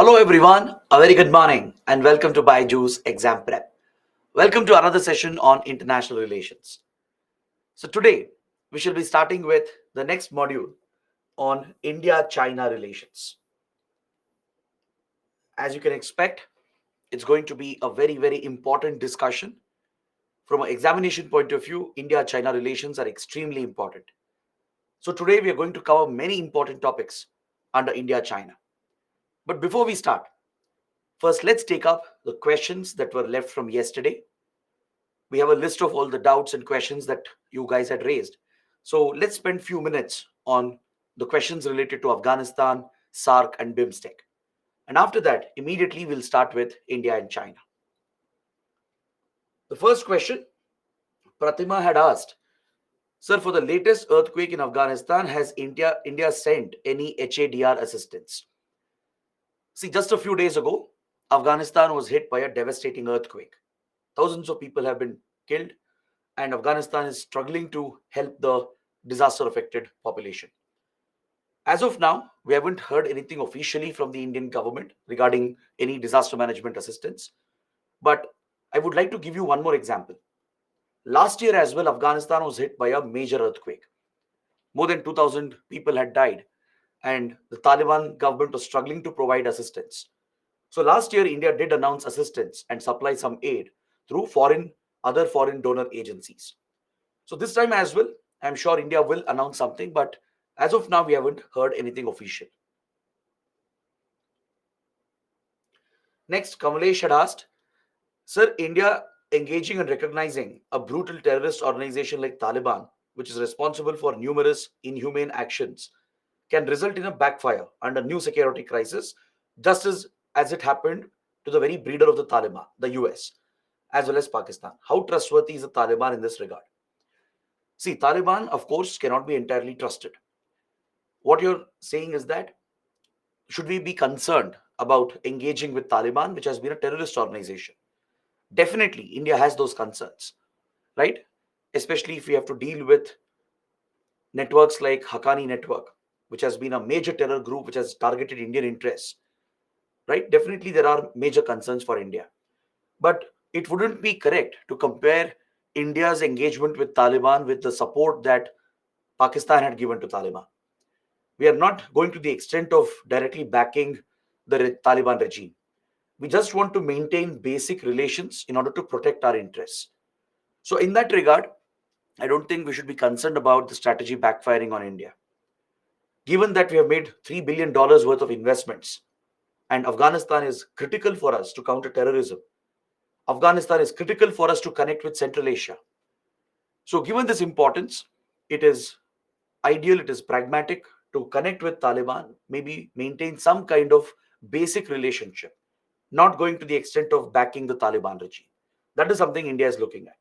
Hello everyone, a very good morning and welcome to Byju's Exam Prep. Welcome to another session on international relations. So today we shall be starting with the next module on India-China relations. As you can expect, it's going to be a very important discussion. From an examination point of view, India-China relations are extremely important. So today we are going to cover many important topics under India-China. But before we start, first let's take up the questions that were left from yesterday. We have a list of all the doubts and questions that you guys had raised. So let's spend few minutes on the questions related to Afghanistan, SARC and BIMSTEC. And after that, immediately we'll start with India and China. The first question Pratima had asked, Sir, for the latest earthquake in Afghanistan, has India sent any HADR assistance? See, just a few days ago, Afghanistan was hit by a devastating earthquake. Thousands of people have been killed, and Afghanistan is struggling to help the disaster affected population. As of now, we haven't heard anything officially from the Indian government regarding any disaster management assistance. But I would like to give you one more example. Last year as well, Afghanistan was hit by a major earthquake. More than 2,000 people had died, and the Taliban government was struggling to provide assistance. So last year, India did announce assistance and supply some aid through other foreign donor agencies. So this time as well, I'm sure India will announce something, but as of now, we haven't heard anything official. Next, Kamalesh had asked, Sir, India engaging and recognizing a brutal terrorist organization like Taliban, which is responsible for numerous inhumane actions, can result in a backfire and a new security crisis, just as it happened to the very breeder of the Taliban, the US, as well as Pakistan. How trustworthy is the Taliban in this regard? See, Taliban, of course, cannot be entirely trusted. What you're saying is that should we be concerned about engaging with Taliban, which has been a terrorist organization? Definitely, India has those concerns, right? Especially if we have to deal with networks like Haqqani network, which has been a major terror group which has targeted Indian interests, right? Definitely, there are major concerns for India. But it wouldn't be correct to compare India's engagement with Taliban with the support that Pakistan had given to Taliban. We are not going to the extent of directly backing the Taliban regime. We just want to maintain basic relations in order to protect our interests. So, in that regard, I don't think we should be concerned about the strategy backfiring on India. Given that we have made $3 billion worth of investments and Afghanistan is critical for us to counter terrorism, Afghanistan is critical for us to connect with Central Asia. So, given this importance, it is ideal, it is pragmatic to connect with Taliban, maybe maintain some kind of basic relationship, not going to the extent of backing the Taliban regime. That is something India is looking at.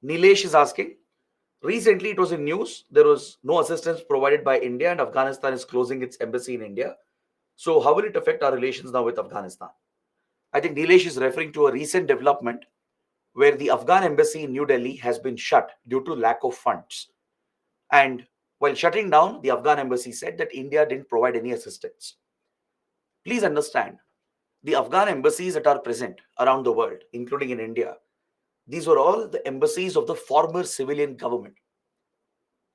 Nilesh is asking, recently it was in news, there was no assistance provided by India and Afghanistan is closing its embassy in India. So how will it affect our relations now with Afghanistan? I think Nilesh is referring to a recent development where the Afghan embassy in New Delhi has been shut due to lack of funds. And while shutting down, the Afghan embassy said that India didn't provide any assistance. Please understand, the Afghan embassies that are present around the world, including in India, these were all the embassies of the former civilian government.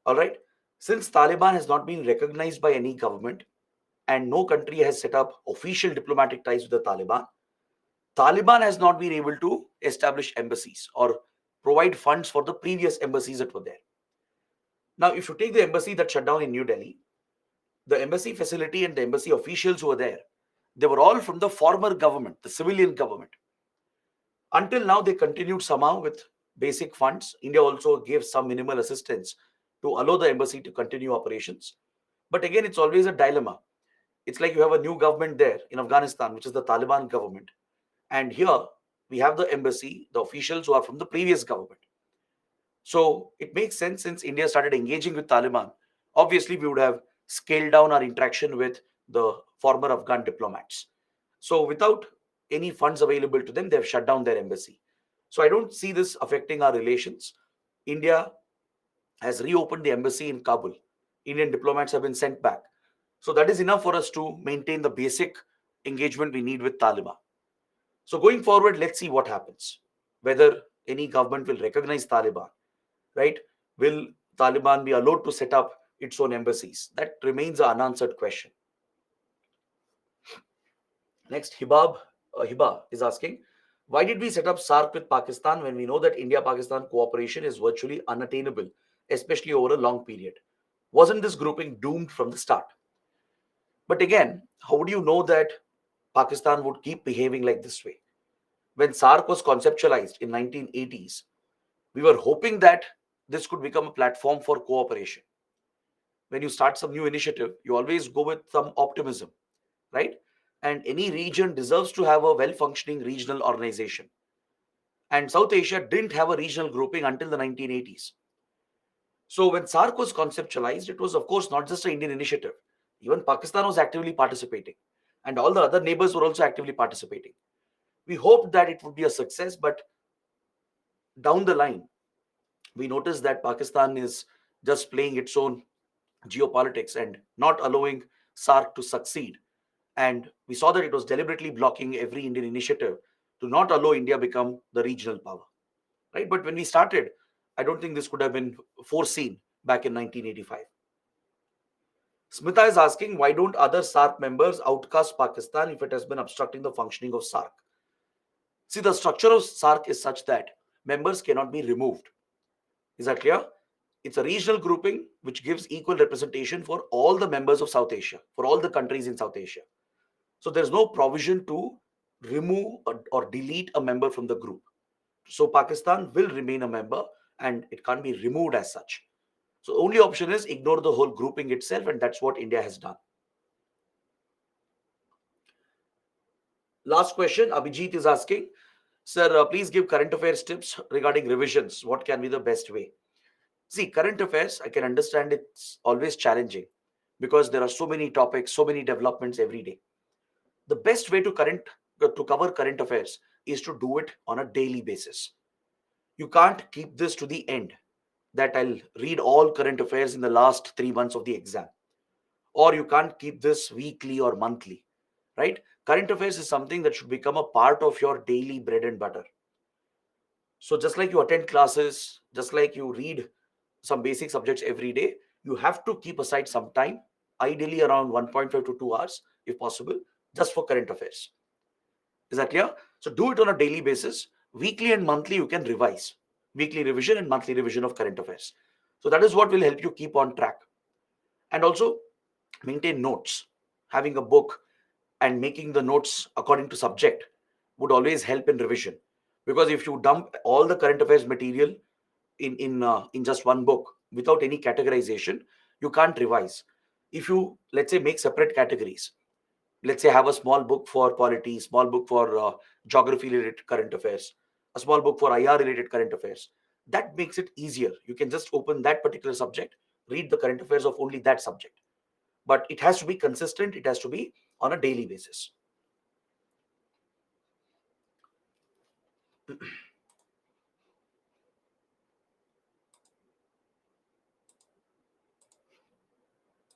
All right. Since Taliban has not been recognized by any government and no country has set up official diplomatic ties with the Taliban, Taliban has not been able to establish embassies or provide funds for the previous embassies that were there. Now, if you take the embassy that shut down in New Delhi, the embassy facility and the embassy officials who were there, they were all from the former government, the civilian government. Until now, they continued somehow with basic funds. India also gave some minimal assistance to allow the embassy to continue operations. But again, it's always a dilemma. It's like you have a new government there in Afghanistan, which is the Taliban government. And here we have the embassy, the officials who are from the previous government. So it makes sense since India started engaging with Taliban. Obviously, we would have scaled down our interaction with the former Afghan diplomats. So without any funds available to them, they have shut down their embassy. So I don't see this affecting our relations. India has reopened the embassy in Kabul. Indian diplomats have been sent back. So that is enough for us to maintain the basic engagement we need with Taliban. So going forward, let's see what happens. Whether any government will recognize Taliban, right? Will Taliban be allowed to set up its own embassies? That remains an unanswered question. Next, Hiba is asking, why did we set up SARC with Pakistan when we know that India-Pakistan cooperation is virtually unattainable, especially over a long period? Wasn't this grouping doomed from the start? But again, how do you know that Pakistan would keep behaving like this way? When SARC was conceptualized in 1980s, we were hoping that this could become a platform for cooperation. When you start some new initiative, you always go with some optimism, right? And any region deserves to have a well functioning regional organization. And South Asia didn't have a regional grouping until the 1980s. So when SARC was conceptualized, it was, of course, not just an Indian initiative. Even Pakistan was actively participating, and all the other neighbors were also actively participating. We hoped that it would be a success, but down the line, we noticed that Pakistan is just playing its own geopolitics and not allowing SARC to succeed. And we saw that it was deliberately blocking every Indian initiative to not allow India become the regional power. Right? But when we started, I don't think this could have been foreseen back in 1985. Smita is asking, why don't other SARC members outcast Pakistan if it has been obstructing the functioning of SARC? See, the structure of SARC is such that members cannot be removed. Is that clear? It's a regional grouping which gives equal representation for all the members of South Asia, for all the countries in South Asia. So there's no provision to remove or delete a member from the group. So Pakistan will remain a member and it can't be removed as such. So the only option is ignore the whole grouping itself, and that's what India has done. Last question, Abhijit is asking, sir, please give current affairs tips regarding revisions. What can be the best way? See, current affairs, I can understand it's always challenging because there are so many topics, so many developments every day. The best way to cover current affairs is to do it on a daily basis. You can't keep this to the end, that I'll read all current affairs in the last 3 months of the exam, or you can't keep this weekly or monthly, right? Current affairs is something that should become a part of your daily bread and butter. So just like you attend classes, just like you read some basic subjects every day, you have to keep aside some time, ideally around 1.5 to 2 hours, if possible, just for current affairs. Is that clear? So do it on a daily basis. Weekly and monthly, you can revise. Weekly revision and monthly revision of current affairs. So that is what will help you keep on track. And also maintain notes. Having a book and making the notes according to subject would always help in revision. Because if you dump all the current affairs material in just one book without any categorization, you can't revise. If you, let's say, make separate categories, let's say have a small book for polity, small book for geography related current affairs, a small book for IR related current affairs, that makes it easier. You can just open that particular subject, read the current affairs of only that subject. But it has to be consistent, it has to be on a daily basis.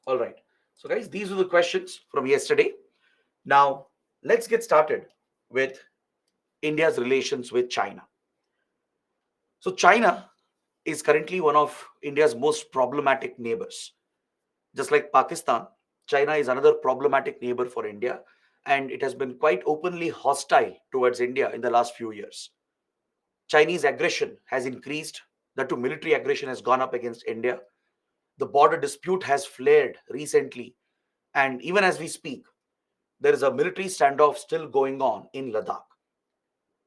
All right, so guys, these are the questions from yesterday. Now let's get started with India's relations with China. So China is currently one of India's most problematic neighbors. Just like Pakistan, China is another problematic neighbor for India, and it has been quite openly hostile towards India in the last few years. Chinese aggression has increased, the two military aggression has gone up against India. The border dispute has flared recently, and even as we speak, there is a military standoff still going on in Ladakh.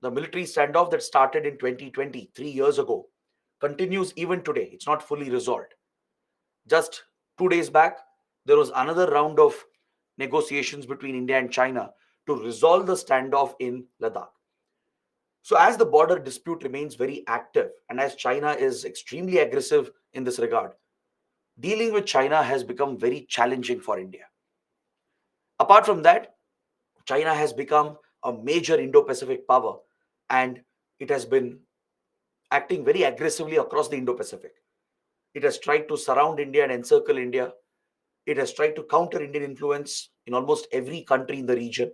The military standoff that started in 2020, 3 years ago, continues even today. It's not fully resolved. Just 2 days back, there was another round of negotiations between India and China to resolve the standoff in Ladakh. So, as the border dispute remains very active and as China is extremely aggressive in this regard, dealing with China has become very challenging for India. Apart from that, China has become a major Indo Pacific power and it has been acting very aggressively across the Indo Pacific. It has tried to surround India and encircle India. It has tried to counter Indian influence in almost every country in the region,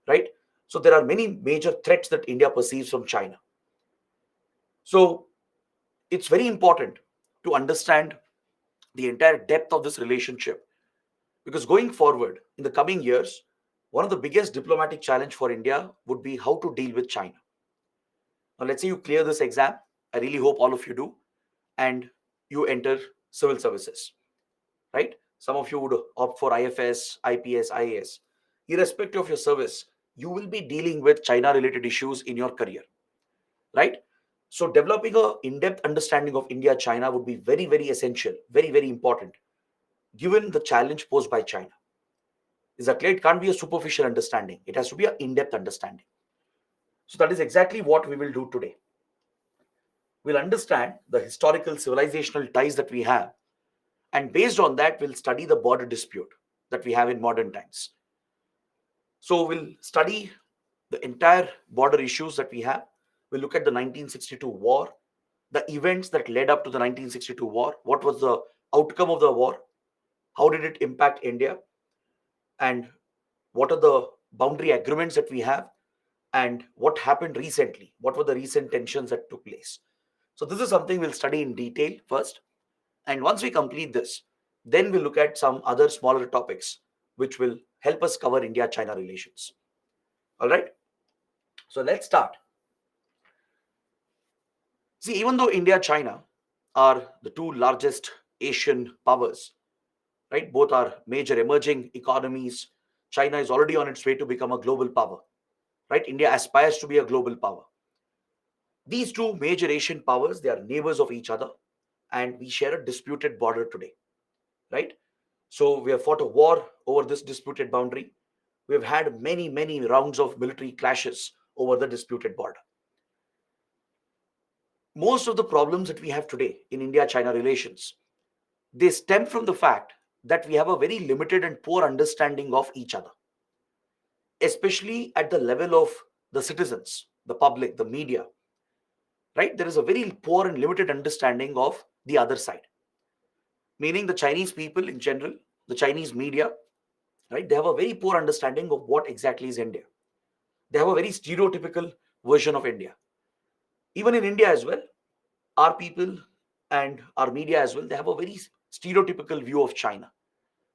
right? So there are many major threats that India perceives from China. So it's very important to understand the entire depth of this relationship, because going forward in the coming years, one of the biggest diplomatic challenge for India would be how to deal with China. Now, let's say you clear this exam. I really hope all of you do, and you enter civil services, right? Some of you would opt for IFS, IPS, IAS. Irrespective of your service, you will be dealing with China related issues in your career, right? So, developing a in depth understanding of India China would be very, very essential, very, very important, given the challenge posed by China. Is that clear? It can't be a superficial understanding, it has to be an in depth understanding. So, that is exactly what we will do today. We'll understand the historical civilizational ties that we have, and based on that, we'll study the border dispute that we have in modern times. So we'll study the entire border issues that we have. We'll look at the 1962 war, the events that led up to the 1962 war, what was the outcome of the war, how did it impact India, and what are the boundary agreements that we have, and what happened recently, what were the recent tensions that took place. So this is something we'll study in detail first. And once we complete this, then we'll look at some other smaller topics which will help us cover India China relations. All right. So let's start. See, even though India China are the two largest Asian powers, right? Both are major emerging economies. China is already on its way to become a global power, right? India aspires to be a global power. These two major Asian powers, they are neighbors of each other, and we share a disputed border today, right? So we have fought a war over this disputed boundary. We have had many, many rounds of military clashes over the disputed border. Most of the problems that we have today in India-China relations, they stem from the fact that we have a very limited and poor understanding of each other, especially at the level of the citizens, the public, the media, right? There is a very poor and limited understanding of the other side, meaning the Chinese people in general, the Chinese media, right? They have a very poor understanding of what exactly is India. They have a very stereotypical version of India. Even in India as well, our people and our media as well, they have a very stereotypical view of China,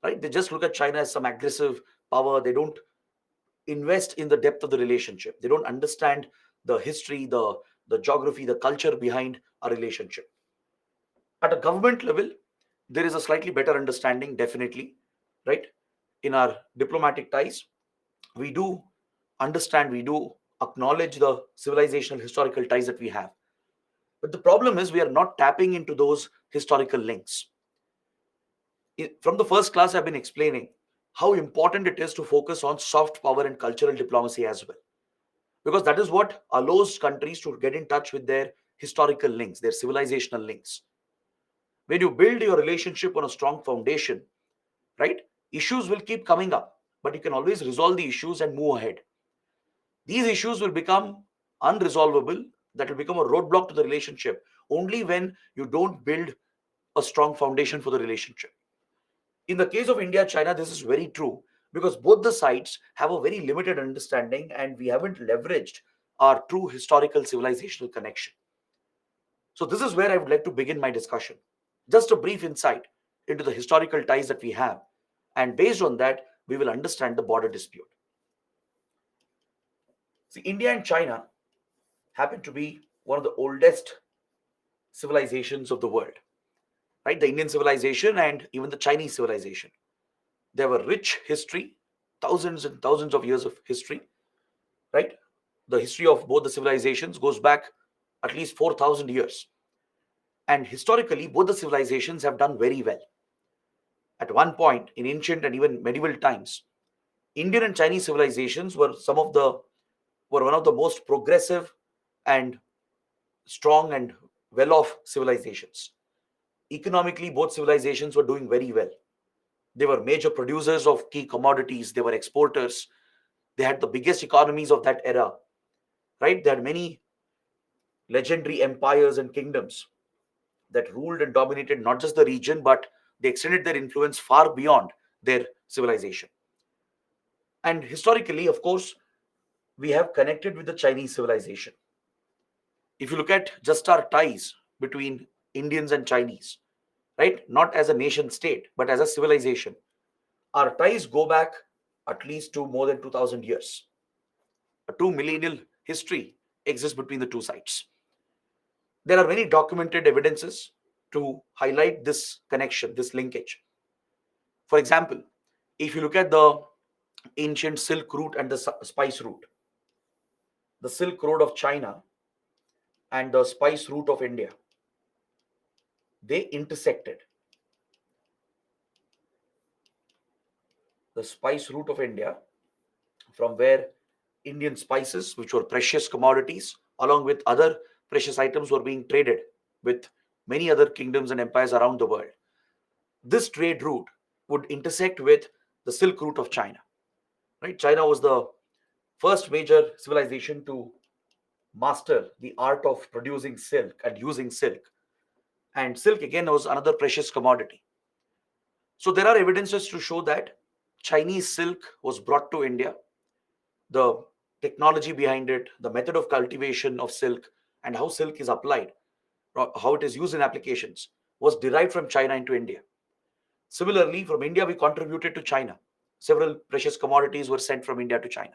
right? They just look at China as some aggressive power. They don't invest in the depth of the relationship. They don't understand the history, the geography, the culture behind a relationship. At a government level, there is a slightly better understanding, definitely, right? In our diplomatic ties, we do understand, we do acknowledge the civilizational historical ties that we have. But the problem is we are not tapping into those historical links. From the first class, I've been explaining how important it is to focus on soft power and cultural diplomacy as well, because that is what allows countries to get in touch with their historical links, their civilizational links. When you build your relationship on a strong foundation, right, issues will keep coming up, but you can always resolve the issues and move ahead. These issues will become unresolvable, that will become a roadblock to the relationship only when you don't build a strong foundation for the relationship. In the case of India China, this is very true, because both the sides have a very limited understanding and we haven't leveraged our true historical civilizational connection. So, this is where I would like to begin my discussion. Just a brief insight into the historical ties that we have, and based on that, we will understand the border dispute. See, India and China happen to be one of the oldest civilizations of the world, right? The Indian civilization and even the Chinese civilization. They have a rich history, thousands and thousands of years of history, right? The history of both the civilizations goes back at least 4,000 years. And historically, both the civilizations have done very well. At one point in ancient and even medieval times, Indian and Chinese civilizations were one of the most progressive and strong and well-off civilizations. Economically, both civilizations were doing very well. They were major producers of key commodities, they were exporters, they had the biggest economies of that era, right? They had many legendary empires and kingdoms. that ruled and dominated not just the region, but they extended their influence far beyond their civilization. And historically, of course, we have connected with the Chinese civilization. If you look at just our ties between Indians and Chinese, right, not as a nation state, but as a civilization, our ties go back at least to more than 2000 years. A two millennial history exists between the two sides. There are many documented evidences to highlight this connection, this linkage. For example, if you look at the ancient Silk Route and the Spice Route, the Silk Road of China and the Spice Route of India, they intersected. The Spice Route of India, from where Indian spices, which were precious commodities, along with other precious items, were being traded with many other kingdoms and empires around the world. This trade route would intersect with the Silk Route of China. Right? China was the first major civilization to master the art of producing silk and using silk. And silk again was another precious commodity. So there are evidences to show that Chinese silk was brought to India. The technology behind it, the method of cultivation of silk, and how silk is applied, how it is used in applications, was derived from China into India. Similarly, from India, we contributed to China. Several precious commodities were sent from India to China.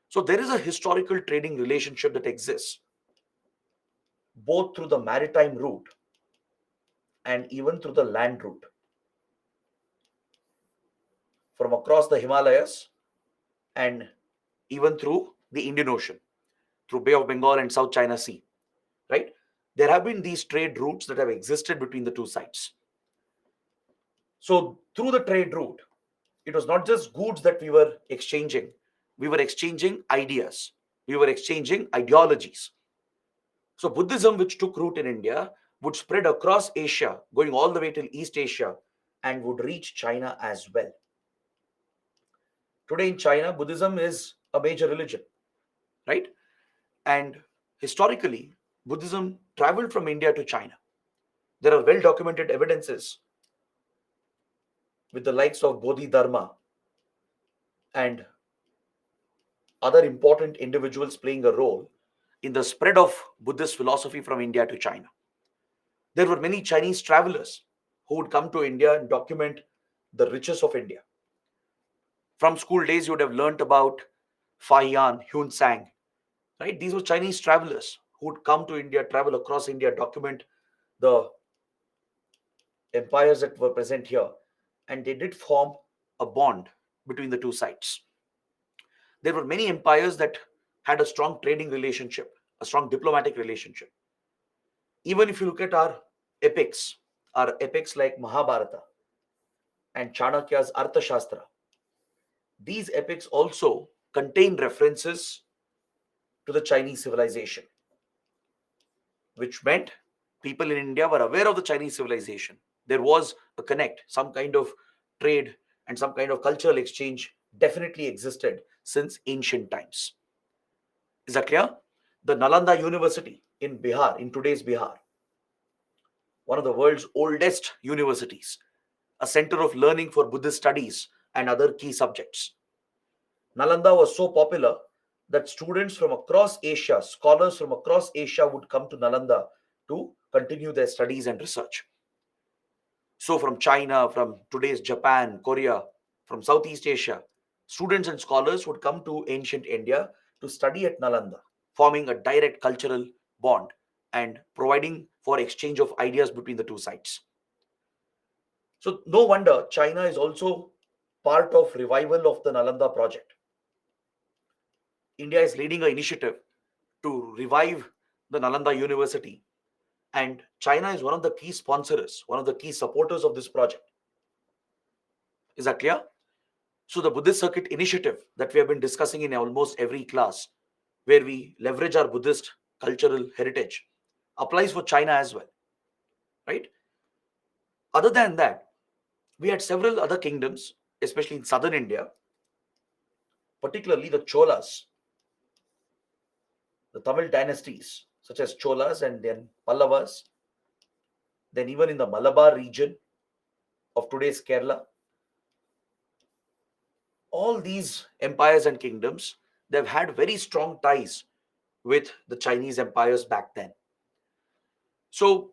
So there is a historical trading relationship that exists both through the maritime route and even through the land route. From across the Himalayas and even through the Indian Ocean, through Bay of Bengal and South China Sea, right? There have been these trade routes that have existed between the two sides. So through the trade route, it was not just goods that we were exchanging ideas, we were exchanging ideologies. So Buddhism, which took root in India, would spread across Asia, going all the way till East Asia, and would reach China as well. Today in China, Buddhism is a major religion, right? And historically, Buddhism traveled from India to China. There are well documented evidences with the likes of Bodhidharma and other important individuals playing a role in the spread of Buddhist philosophy from India to China. There were many Chinese travelers who would come to India and document the riches of India. From school days, you would have learnt about Fa Yan, Hyun Sang, right? These were Chinese travelers who would come to India, travel across India, document the empires that were present here, and they did form a bond between the two sides. There were many empires that had a strong trading relationship, a strong diplomatic relationship. Even if you look at our epics like Mahabharata and Chanakya's Arthashastra, these epics also contain references to the Chinese civilization, which meant people in India were aware of the Chinese civilization. There was a connect, some kind of trade and some kind of cultural exchange definitely existed since ancient times. Is that clear? The Nalanda University in Bihar, in today's Bihar, one of the world's oldest universities, a center of learning for Buddhist studies and other key subjects. Nalanda was so popular that students from across Asia, scholars from across Asia would come to Nalanda to continue their studies and research. So, from China, from today's Japan, Korea, from Southeast Asia, students and scholars would come to ancient India to study at Nalanda, forming a direct cultural bond and providing for exchange of ideas between the two sides. So, no wonder China is also part of revival of the Nalanda project. India is leading an initiative to revive the Nalanda University, and China is one of the key sponsors, one of the key supporters of this project. Is that clear? So, the Buddhist Circuit initiative that we have been discussing in almost every class, where we leverage our Buddhist cultural heritage, applies for China as well, right? Other than that, we had several other kingdoms, especially in southern India, particularly the Cholas, the Tamil dynasties, such as Cholas and then Pallavas, then even in the Malabar region of today's Kerala, all these empires and kingdoms, they've had very strong ties with the Chinese empires back then. So,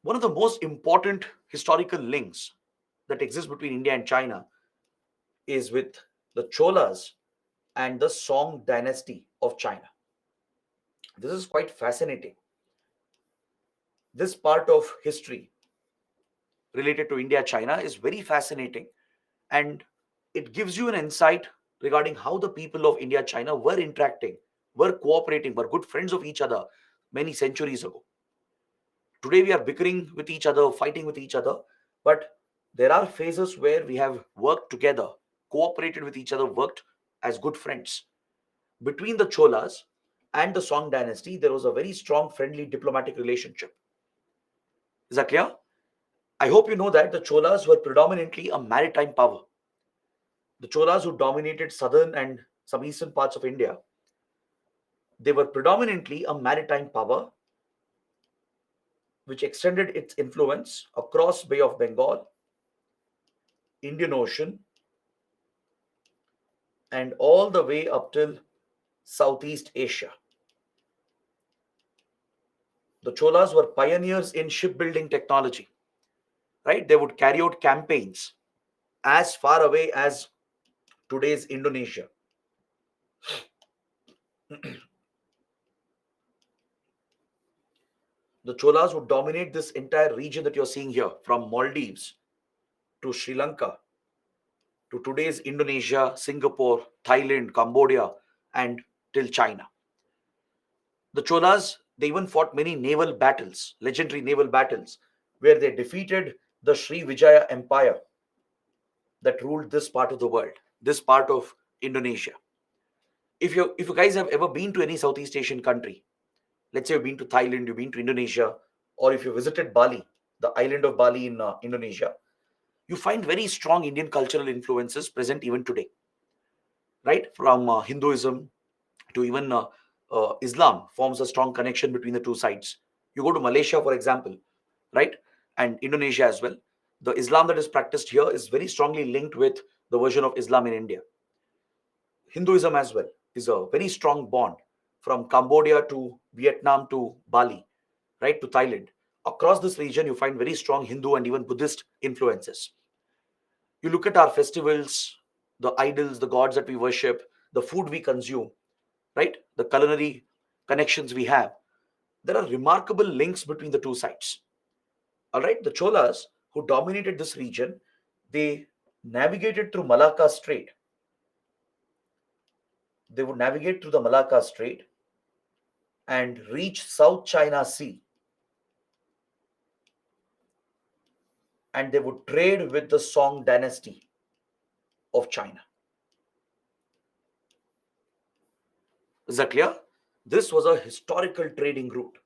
one of the most important historical links that exist between India and China is with the Cholas and the Song dynasty of China. This is quite fascinating. This part of history related to India China is very fascinating, and it gives you an insight regarding how the people of India China were interacting, were cooperating, were good friends of each other many centuries ago. Today we are bickering with each other, fighting with each other, but there are phases where we have worked together, cooperated with each other, worked as good friends. Between the Cholas and the Song dynasty, there was a very strong friendly diplomatic relationship. Is that clear? I hope you know that the Cholas were predominantly a maritime power. The Cholas who dominated southern and some eastern parts of India, they were predominantly a maritime power which extended its influence across Bay of Bengal, Indian Ocean, and all the way up till Southeast Asia. The Cholas were pioneers in shipbuilding technology, right? They would carry out campaigns as far away as today's Indonesia. The Cholas would dominate this entire region that you're seeing here, from Maldives to Sri Lanka to today's Indonesia, Singapore, Thailand, Cambodia, and till China. The Cholas, they even fought many naval battles, legendary naval battles, where they defeated the Sri Vijaya Empire that ruled this part of the world, this part of Indonesia. If you guys have ever been to any Southeast Asian country, let's say you've been to Thailand, you've been to Indonesia, or if you visited Bali, the island of Bali in Indonesia, you find very strong Indian cultural influences present even today, right? From Hinduism to even Islam forms a strong connection between the two sides. You go to Malaysia, for example, right? And Indonesia as well. The Islam that is practiced here is very strongly linked with the version of Islam in India. Hinduism as well is a very strong bond from Cambodia to Vietnam to Bali, right, to Thailand. Across this region, you find very strong Hindu and even Buddhist influences. You look at our festivals, the idols, the gods that we worship, the food we consume, right, the culinary connections we have. There are remarkable links between the two sides. All right, the Cholas who dominated this region, they navigated through Malacca Strait. They would navigate through the Malacca Strait and reach South China Sea, and they would trade with the Song dynasty of China. Is that clear? This was a historical trading route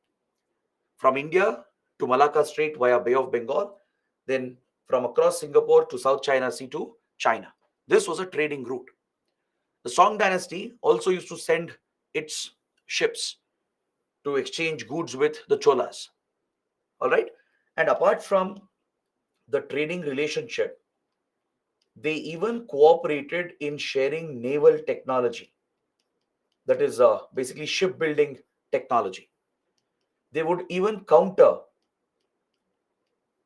from India to Malacca Strait via Bay of Bengal, then from across Singapore to South China Sea to China. This was a trading route. The Song dynasty also used to send its ships to exchange goods with the Cholas. All right. And apart from the trading relationship, they even cooperated in sharing naval technology, that is basically shipbuilding technology. They would even counter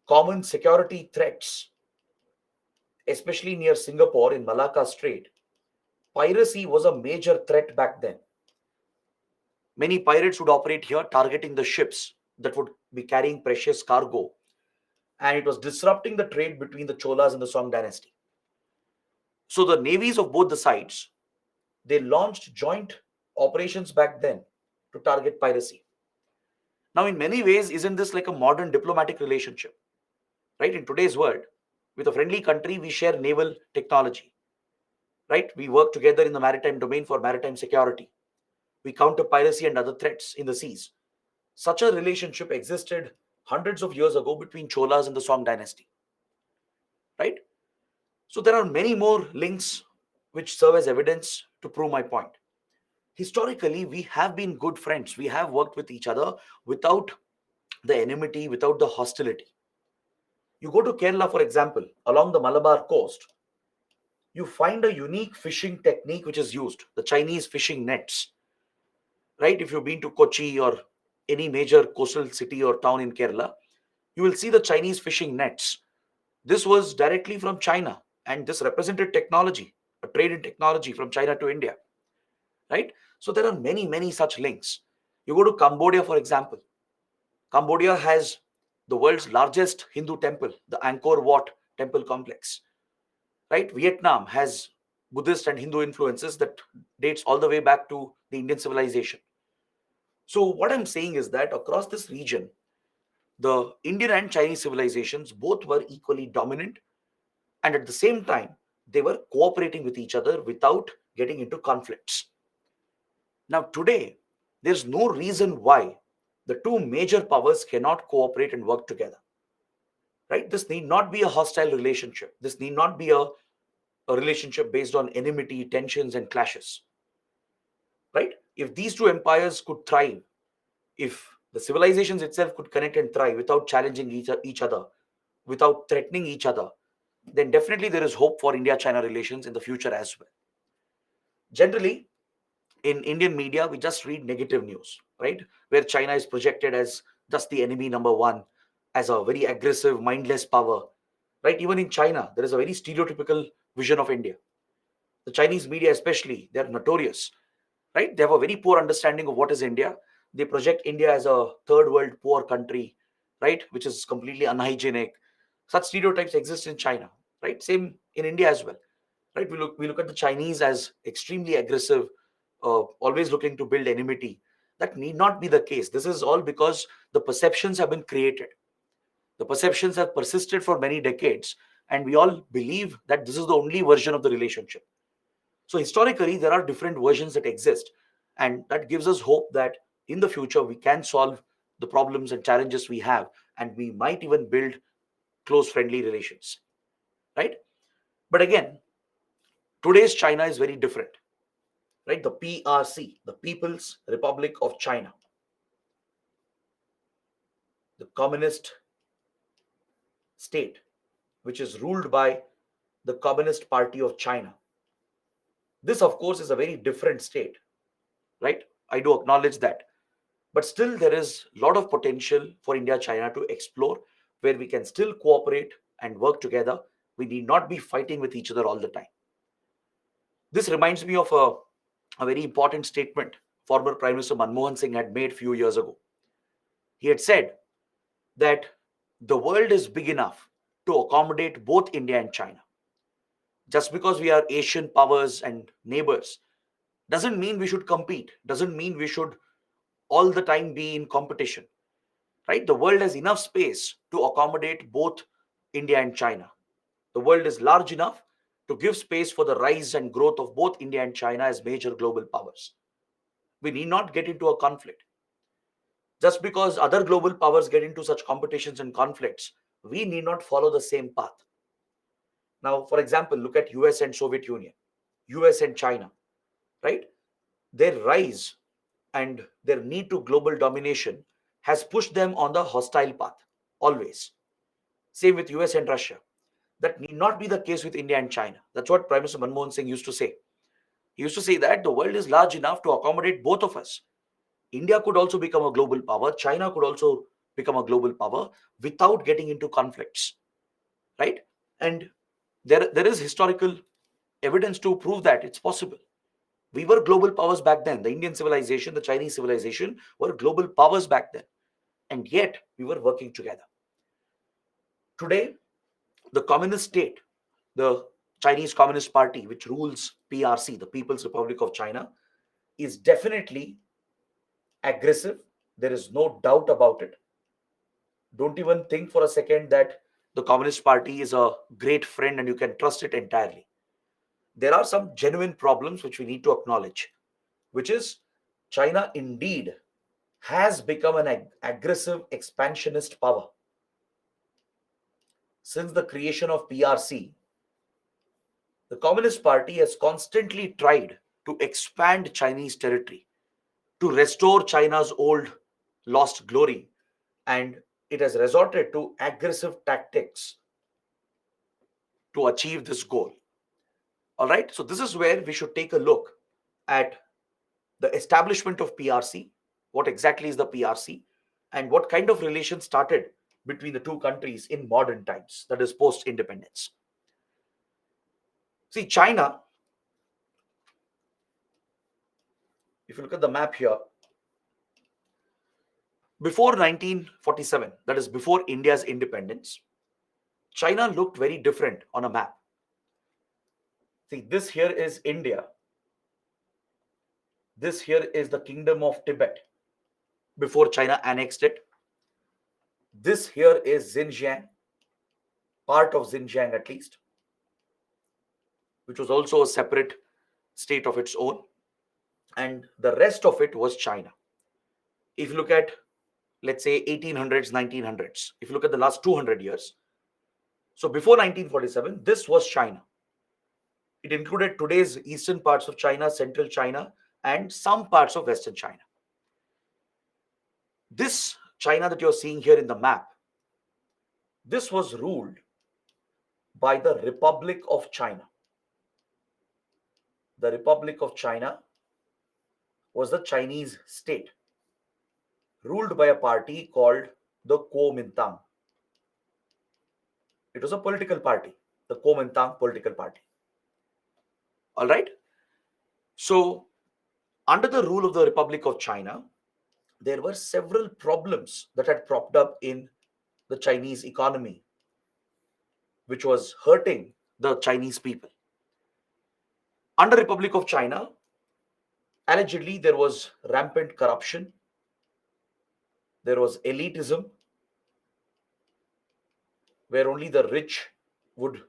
common security threats, especially near Singapore in Malacca Strait. Piracy was a major threat back then. Many pirates would operate here, targeting the ships that would be carrying precious cargo, and it was disrupting the trade between the Cholas and the Song dynasty. So the navies of both the sides, they launched joint operations back then to target piracy. Now, in many ways, isn't this like a modern diplomatic relationship? Right? In today's world, with a friendly country, we share naval technology. Right? We work together in the maritime domain for maritime security. We counter piracy and other threats in the seas. Such a relationship existed hundreds of years ago between Cholas and the Song dynasty. Right? So there are many more links which serve as evidence to prove my point. Historically, we have been good friends. We have worked with each other without the enmity, without the hostility. You go to Kerala, for example, along the Malabar coast, you find a unique fishing technique which is used, the Chinese fishing nets, right? If you've been to Kochi or any major coastal city or town in Kerala, you will see the Chinese fishing nets. This was directly from China, and this represented technology, a trade in technology from China to India, right? So there are many, many such links. You go to Cambodia, for example. Cambodia has the world's largest Hindu temple, the Angkor Wat temple complex, right? Vietnam has Buddhist and Hindu influences that dates all the way back to the Indian civilization. So what I'm saying is that across this region, the Indian and Chinese civilizations both were equally dominant, and at the same time, they were cooperating with each other without getting into conflicts. Now, today, there's no reason why the two major powers cannot cooperate and work together, right? This need not be a hostile relationship. This need not be a relationship based on enmity, tensions, and clashes, right? If these two empires could thrive, if the civilizations itself could connect and thrive without challenging each other, without threatening each other, then definitely there is hope for India China relations in the future as well. Generally, in Indian media, we just read negative news, right? Where China is projected as just the enemy number one, as a very aggressive, mindless power, right? Even in China, there is a very stereotypical vision of India. The Chinese media, especially, they are notorious, right? They have a very poor understanding of what is India. They project India as a third world poor country, right? Which is completely unhygienic. Such stereotypes exist in China, right? Same in India as well, right? We look at the Chinese as extremely aggressive, always looking to build enmity. That need not be the case. This is all because the perceptions have been created. The perceptions have persisted for many decades, and we all believe that this is the only version of the relationship. So historically, there are different versions that exist, and that gives us hope that in the future we can solve the problems and challenges we have, and we might even build close friendly relations, right? But again, today's China is very different, right? The PRC, the People's Republic of China, the communist state, which is ruled by the Communist Party of China. This, of course, is a very different state, right? I do acknowledge that. But still, there is a lot of potential for India China to explore where we can still cooperate and work together. We need not be fighting with each other all the time. This reminds me of a very important statement former Prime Minister Manmohan Singh had made a few years ago. He had said that the world is big enough to accommodate both India and China. Just because we are Asian powers and neighbors doesn't mean we should compete, doesn't mean we should all the time be in competition, right? The world has enough space to accommodate both India and China. The world is large enough to give space for the rise and growth of both India and China as major global powers. We need not get into a conflict. Just because other global powers get into such competitions and conflicts, we need not follow the same path. Now, for example, look at US and Soviet Union, US and China, right? Their rise and their need to global domination has pushed them on the hostile path, always. Same with US and Russia. That need not be the case with India and China. That's what Prime Minister Manmohan Singh used to say. He used to say that the world is large enough to accommodate both of us. India could also become a global power. China could also become a global power without getting into conflicts, right? And there is historical evidence to prove that it's possible. We were global powers back then. The Indian civilization, the Chinese civilization were global powers back then. And yet we were working together. Today, the communist state, the Chinese Communist Party, which rules PRC, the People's Republic of China, is definitely aggressive. There is no doubt about it. Don't even think for a second that the Communist Party is a great friend and you can trust it entirely. There are some genuine problems which we need to acknowledge, which is China indeed has become an aggressive expansionist power. Since the creation of PRC, the Communist Party has constantly tried to expand Chinese territory, to restore China's old lost glory, and it has resorted to aggressive tactics to achieve this goal. All right, so this is where we should take a look at the establishment of PRC. What exactly is the PRC, and what kind of relation started between the two countries in modern times, that is, post independence? See, China, if you look at the map here, before 1947, that is, before India's independence, China looked very different on a map. See, this here is India, this here is the Kingdom of Tibet before China annexed it. This here is Xinjiang, part of Xinjiang at least, which was also a separate state of its own, and the rest of it was China. If you look at, let's say, 1800s, 1900s, if you look at the last 200 years, so before 1947, this was China. It included today's eastern parts of China, central China, and some parts of western China. This China that you're seeing here in the map, this was ruled by the Republic of China. The Republic of China was the Chinese state, ruled by a party called the Kuomintang. It was a political party, the Kuomintang political party. All right. So, under the rule of the Republic of China, there were several problems that had propped up in the Chinese economy, which was hurting the Chinese people. Under Republic of China, allegedly there was rampant corruption, there was elitism, where only the rich would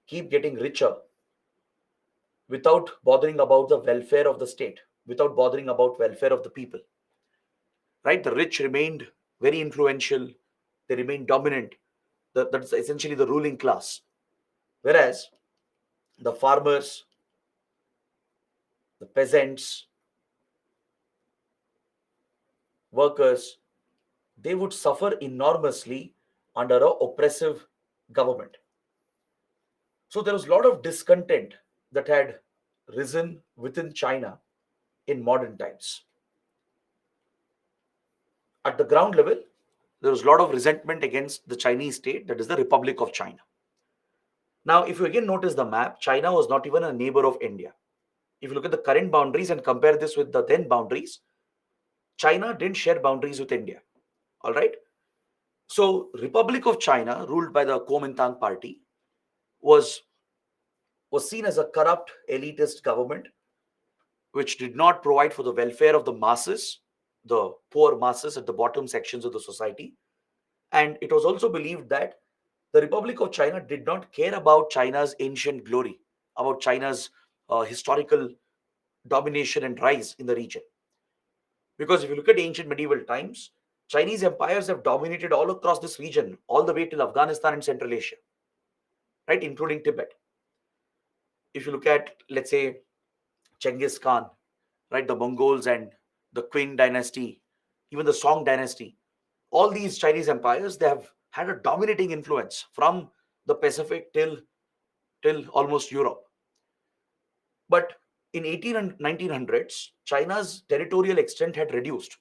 keep getting richer without bothering about the welfare of the state, without bothering about welfare of the people. Right? The rich remained very influential, they remained dominant. That's essentially the ruling class. Whereas the farmers, the peasants, workers, they would suffer enormously under a oppressive government. So there was a lot of discontent that had risen within China in modern times. At the ground level, there was a lot of resentment against the Chinese state, that is the Republic of China. Now, if you again notice the map, China was not even a neighbor of India. If you look at the current boundaries and compare this with the then boundaries, China didn't share boundaries with India. All right. So, Republic of China, ruled by the Kuomintang party, was was seen as a corrupt, elitist government which did not provide for the welfare of the masses, the poor masses at the bottom sections of the society. And it was also believed that the Republic of China did not care about China's ancient glory, about China's historical domination and rise in the region. Because if you look at ancient medieval times, Chinese empires have dominated all across this region, all the way till Afghanistan and Central Asia, right, including Tibet. If you look at, let's say, Genghis Khan, right, the Mongols and the Qing dynasty, even the Song dynasty, all these Chinese empires, they have had a dominating influence from the Pacific till almost Europe. But in 18 and 1900s, China's territorial extent had reduced.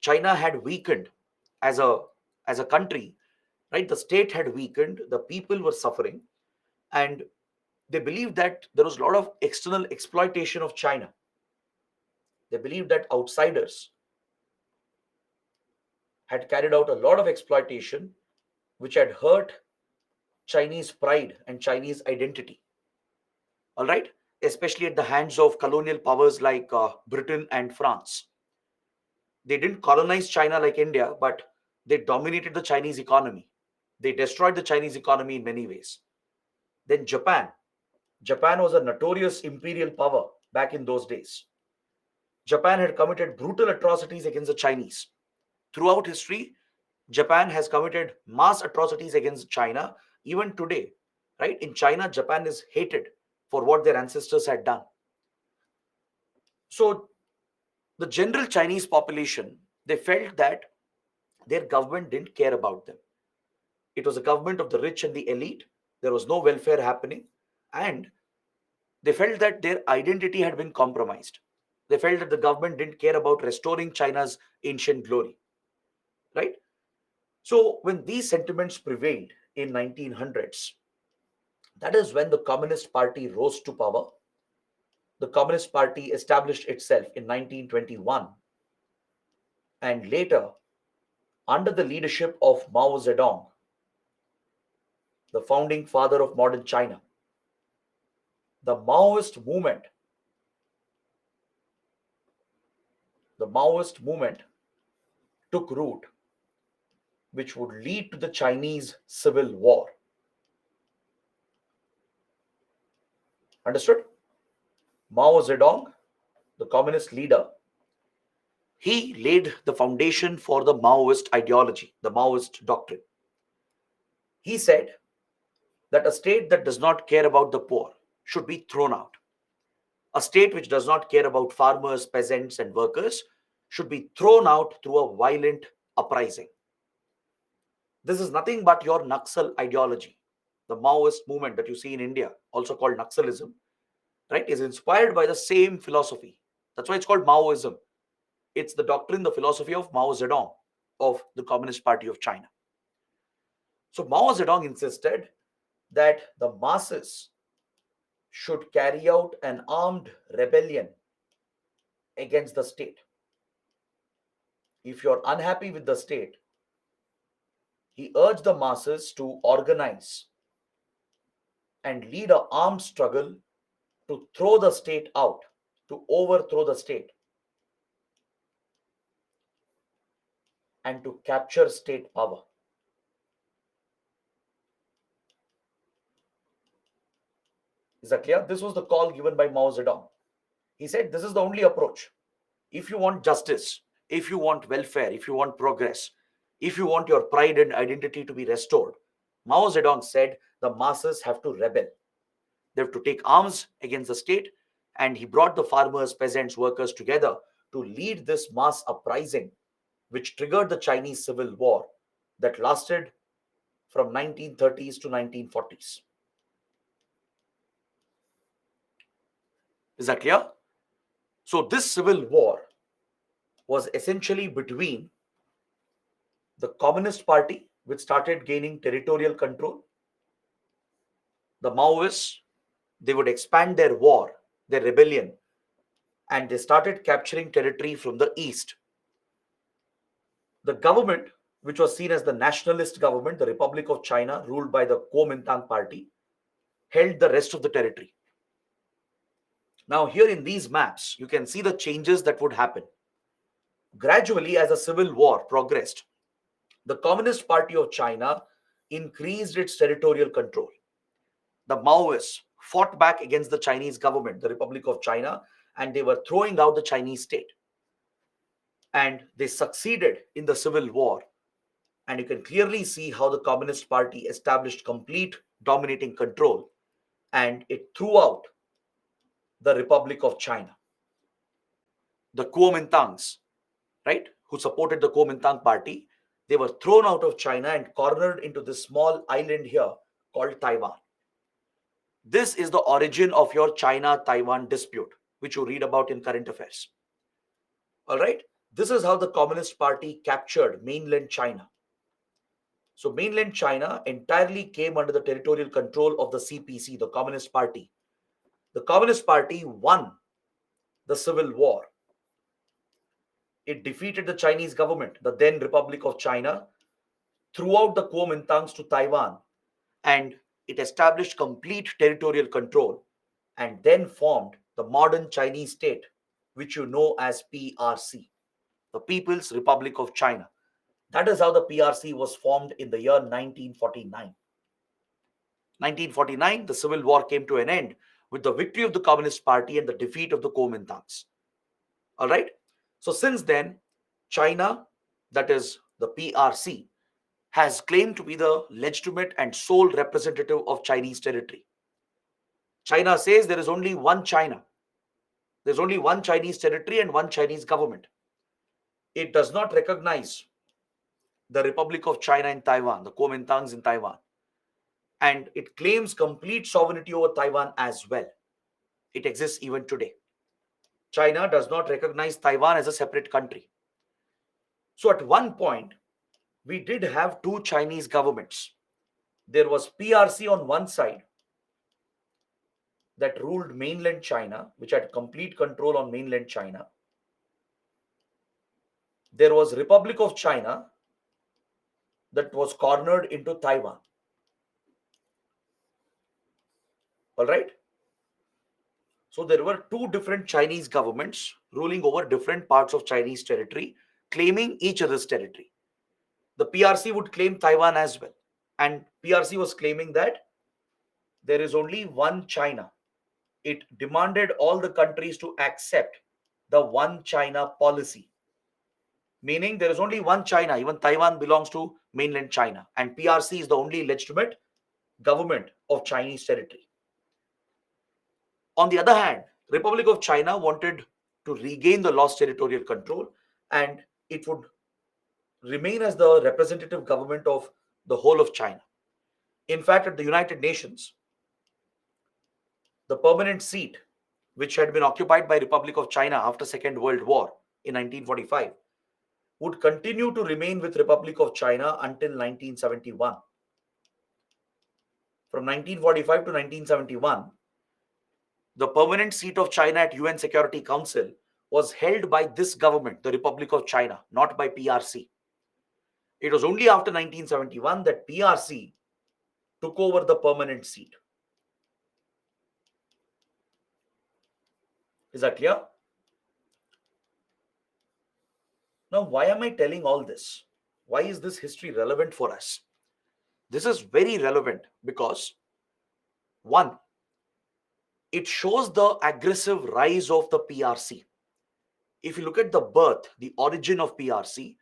China had weakened as a country, right? The state had weakened, the people were suffering, and they believed that there was a lot of external exploitation of China. They believed that outsiders had carried out a lot of exploitation which had hurt Chinese pride and Chinese identity. All right, especially at the hands of colonial powers like Britain and France. They didn't colonize China like India, but they dominated the Chinese economy. They destroyed the Chinese economy in many ways. Then Japan. Japan was a notorious imperial power back in those days. Japan had committed brutal atrocities against the Chinese. Throughout history, Japan has committed mass atrocities against China, even today. Right? In China, Japan is hated for what their ancestors had done. So, the general Chinese population, they felt that Their government didn't care about them. It was a government of the rich and the elite. There was no welfare happening. And they felt that their identity had been compromised. They felt that the government didn't care about restoring China's ancient glory, right? So when these sentiments prevailed in 1900s, that is when the Communist Party rose to power. The Communist Party established itself in 1921, and later, under the leadership of Mao Zedong, the founding father of modern China, the Maoist movement, the Maoist movement took root, which would lead to the Chinese Civil War. Understood? Mao Zedong, the communist leader, he laid the foundation for the Maoist ideology, the Maoist doctrine. He said that a state that does not care about the poor should be thrown out. A state which does not care about farmers, peasants, and workers should be thrown out through a violent uprising. This is nothing but your Naxal ideology. The Maoist movement that you see in India, also called Naxalism, right, is inspired by the same philosophy. That's why it's called Maoism. It's the doctrine, the philosophy of Mao Zedong, of the Communist Party of China. So Mao Zedong insisted that the masses should carry out an armed rebellion against the state. If you're unhappy with the state, he urged the masses to organize and lead an armed struggle to throw the state out, to overthrow the state, and to capture state power. Is that clear? This was the call given by Mao Zedong. He said this is the only approach. If you want justice, if you want welfare, if you want progress, if you want your pride and identity to be restored, Mao Zedong said the masses have to rebel. They have to take arms against the state, and he brought the farmers, peasants, workers together to lead this mass uprising, which triggered the Chinese Civil War that lasted from 1930s to 1940s. Is that clear? So this civil war was essentially between the Communist Party, which started gaining territorial control. The Maoists, they would expand their war, their rebellion, and they started capturing territory from the east. The government, which was seen as the nationalist government, the Republic of China, ruled by the Kuomintang party, held the rest of the territory. Now, here in these maps, you can see the changes that would happen. Gradually, as the civil war progressed, the Communist Party of China increased its territorial control. The Maoists fought back against the Chinese government, the Republic of China, and they were throwing out the Chinese state. And they succeeded in the civil war. And you can clearly see how the Communist Party established complete dominating control, and it threw out the Republic of China. The Kuomintangs, right, who supported the Kuomintang party, they were thrown out of China and cornered into this small island here called Taiwan. This is the origin of your China-Taiwan dispute, which you read about in current affairs. All right, this is how the Communist Party captured mainland China. So mainland China entirely came under the territorial control of the CPC, the Communist Party. The Communist Party won the civil war. It defeated the Chinese government, the then Republic of China, threw out the Kuomintangs to Taiwan, and it established complete territorial control, and then formed the modern Chinese state, which you know as PRC, the People's Republic of China. That is how the PRC was formed in the year 1949. 1949, the civil war came to an end with the victory of the Communist Party and the defeat of the Kuomintangs. All right. So since then, China, that is the PRC, has claimed to be the legitimate and sole representative of Chinese territory. China says there is only one China. There's only one Chinese territory and one Chinese government. It does not recognize the Republic of China in Taiwan, the Kuomintangs in Taiwan, and it claims complete sovereignty over Taiwan as well. It exists even today. China does not recognize Taiwan as a separate country. So at one point, we did have two Chinese governments. There was PRC on one side that ruled mainland China, which had complete control on mainland China. There was Republic of China that was cornered into Taiwan. All right. So there were two different Chinese governments ruling over different parts of Chinese territory, claiming each other's territory. The PRC would claim Taiwan as well. And PRC was claiming that there is only one China. It demanded all the countries to accept the one China policy, meaning there is only one China. Even Taiwan belongs to mainland China, and PRC is the only legitimate government of Chinese territory. On the other hand, Republic of China wanted to regain the lost territorial control, and it would remain as the representative government of the whole of China. In fact, at the United Nations, the permanent seat, which had been occupied by Republic of China after Second World War in 1945, would continue to remain with Republic of China until 1971. From 1945 to 1971, the permanent seat of China at UN Security Council was held by this government, the Republic of China, not by PRC. It was only after 1971 that PRC took over the permanent seat. Is that clear? Now, why am I telling all this? Why is this history relevant for us? This is very relevant because, one, it shows the aggressive rise of the PRC. If you look at the birth, the origin of PRC,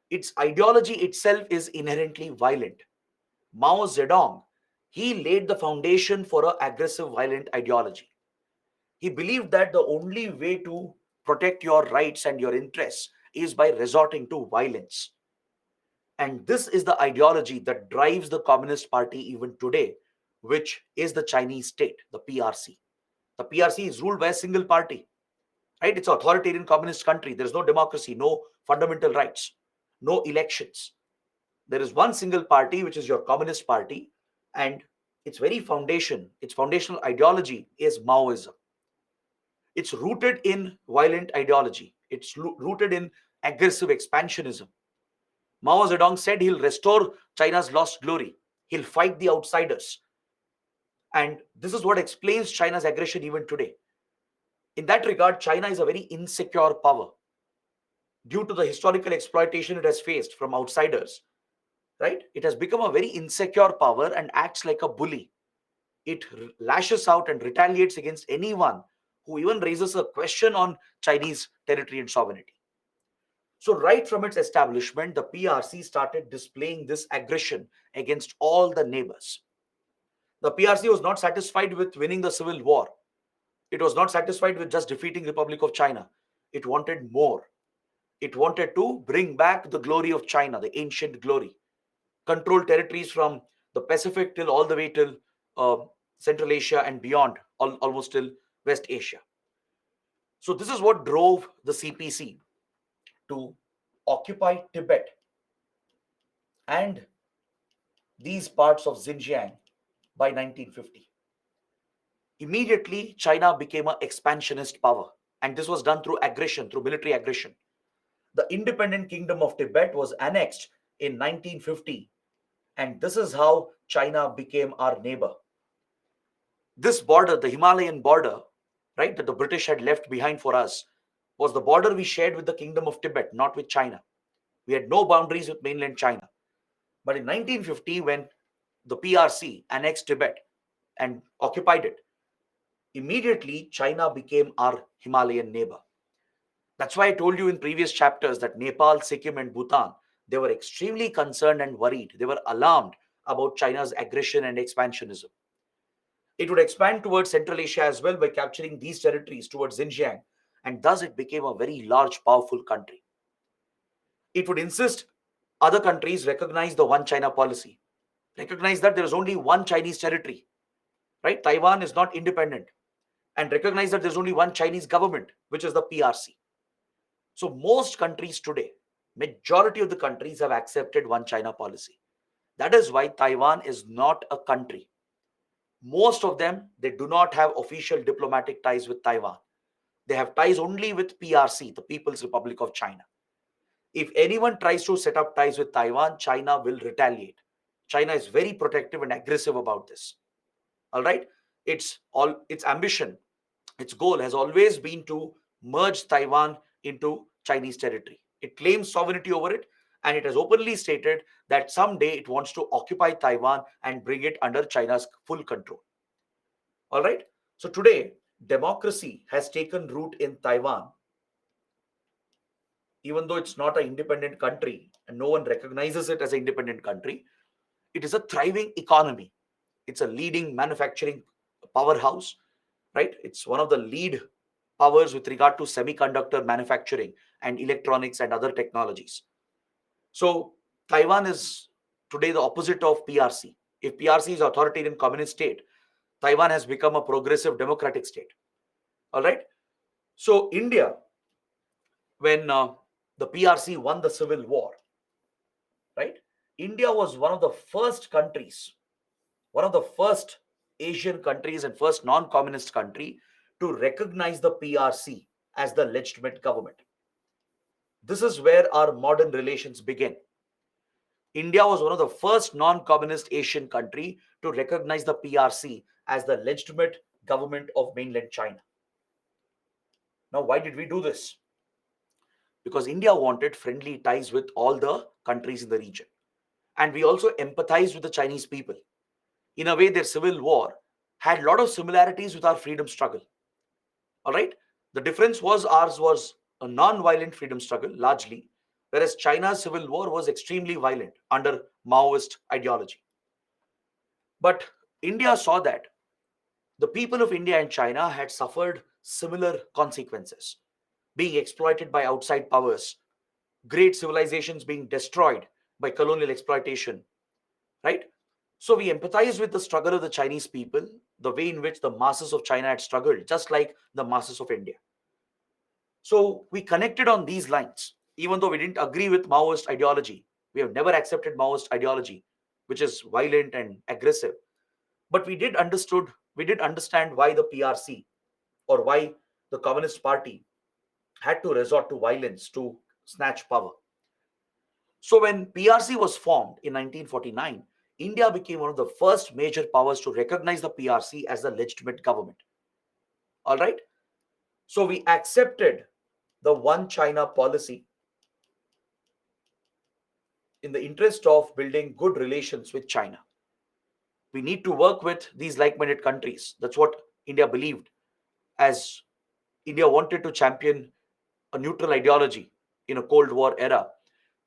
its ideology itself is inherently violent. Mao Zedong, he laid the foundation for an aggressive, violent ideology. He believed that the only way to protect your rights and your interests is by resorting to violence. And this is the ideology that drives the Communist Party even today, which is the Chinese state, the PRC. The PRC is ruled by a single party, right? It's an authoritarian communist country. There is no democracy, no fundamental rights, no elections. There is one single party, which is your Communist Party, and its very foundation, its foundational ideology is Maoism. It's rooted in violent ideology. It's rooted in aggressive expansionism. Mao Zedong said he'll restore China's lost glory. He'll fight the outsiders. And this is what explains China's aggression even today. In that regard, China is a very insecure power due to the historical exploitation it has faced from outsiders, right? It has become a very insecure power and acts like a bully. It lashes out and retaliates against anyone who even raises a question on Chinese territory and sovereignty. So, right from its establishment, the PRC started displaying this aggression against all the neighbors. The PRC was not satisfied with winning the civil war. It was not satisfied with just defeating Republic of China. It wanted more. It wanted to bring back the glory of China, the ancient glory, control territories from the Pacific till all the way till Central Asia and beyond, almost till West Asia. So this is what drove the CPC to occupy Tibet and these parts of Xinjiang by 1950. Immediately, China became an expansionist power, and this was done through aggression, through military aggression. The independent kingdom of Tibet was annexed in 1950, and this is how China became our neighbor. This border, the Himalayan border, right, that the British had left behind for us, was the border we shared with the kingdom of Tibet, not with China. We had no boundaries with mainland China. But in 1950, when the PRC annexed Tibet and occupied it, immediately China became our Himalayan neighbor. That's why I told you in previous chapters that Nepal, Sikkim, and Bhutan, they were extremely concerned and worried. They were alarmed about China's aggression and expansionism. It would expand towards Central Asia as well by capturing these territories towards Xinjiang, and thus it became a very large, powerful country. It would insist Other countries recognize the one China policy, recognize that there is only one Chinese territory, right? Taiwan is not independent, and recognize that there's only one Chinese government, which is the PRC. So most countries today, majority of the countries have accepted one China policy. That is why Taiwan is not a country. Most of them, they do not have official diplomatic ties with Taiwan. They have ties only with PRC, the People's Republic of China. If anyone tries to set up ties with Taiwan, China will retaliate. China is very protective and aggressive about this. All right? Its ambition, its goal has always been to merge Taiwan into Chinese territory. It claims sovereignty over it, and it has openly stated that someday it wants to occupy Taiwan and bring it under China's full control. All right? So today, democracy has taken root in Taiwan, even though it's not an independent country and no one recognizes it as an independent country. It is a thriving economy. It's a leading manufacturing powerhouse, right? It's one of the lead powers with regard to semiconductor manufacturing and electronics and other technologies. So Taiwan is today the opposite of PRC. If PRC is authoritarian communist state, Taiwan has become a progressive democratic state. All right. So India, when the PRC won the civil war, right? India was one of the first Asian countries and first non-communist country to recognize the PRC as the legitimate government. This is where our modern relations begin. India was one of the first non-communist Asian country to recognize the PRC as the legitimate government of mainland China. Now, why did we do this? Because India wanted friendly ties with all the countries in the region. And we also empathized with the Chinese people. In a way, their civil war had a lot of similarities with our freedom struggle. All right. The difference was ours was a non-violent freedom struggle largely, whereas China's civil war was extremely violent under Maoist ideology. But India saw that the people of India and China had suffered similar consequences, being exploited by outside powers, great civilizations being destroyed by colonial exploitation, right? So we empathize with the struggle of the Chinese people, the way in which the masses of China had struggled, just like the masses of India. So we connected on these lines, even though we didn't agree with Maoist ideology. We have never accepted Maoist ideology, which is violent and aggressive. But we did understand why the PRC or why the Communist Party had to resort to violence to snatch power. So when PRC was formed in 1949, India became one of the first major powers to recognize the PRC as the legitimate government. All right. So we accepted the one China policy in the interest of building good relations with China. We need to work with these like minded countries. That's what India believed, as India wanted to champion a neutral ideology in a Cold War era.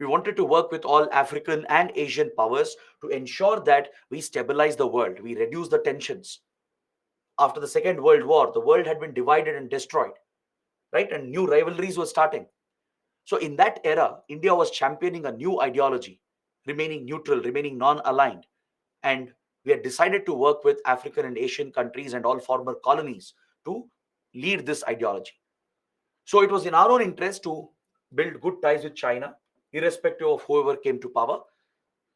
We wanted to work with all African and Asian powers to ensure that we stabilize the world, we reduce the tensions. After the Second World War, the world had been divided and destroyed, right? And new rivalries were starting. So, in that era, India was championing a new ideology, remaining neutral, remaining non aligned. And we had decided to work with African and Asian countries and all former colonies to lead this ideology. So, it was in our own interest to build good ties with China, irrespective of whoever came to power.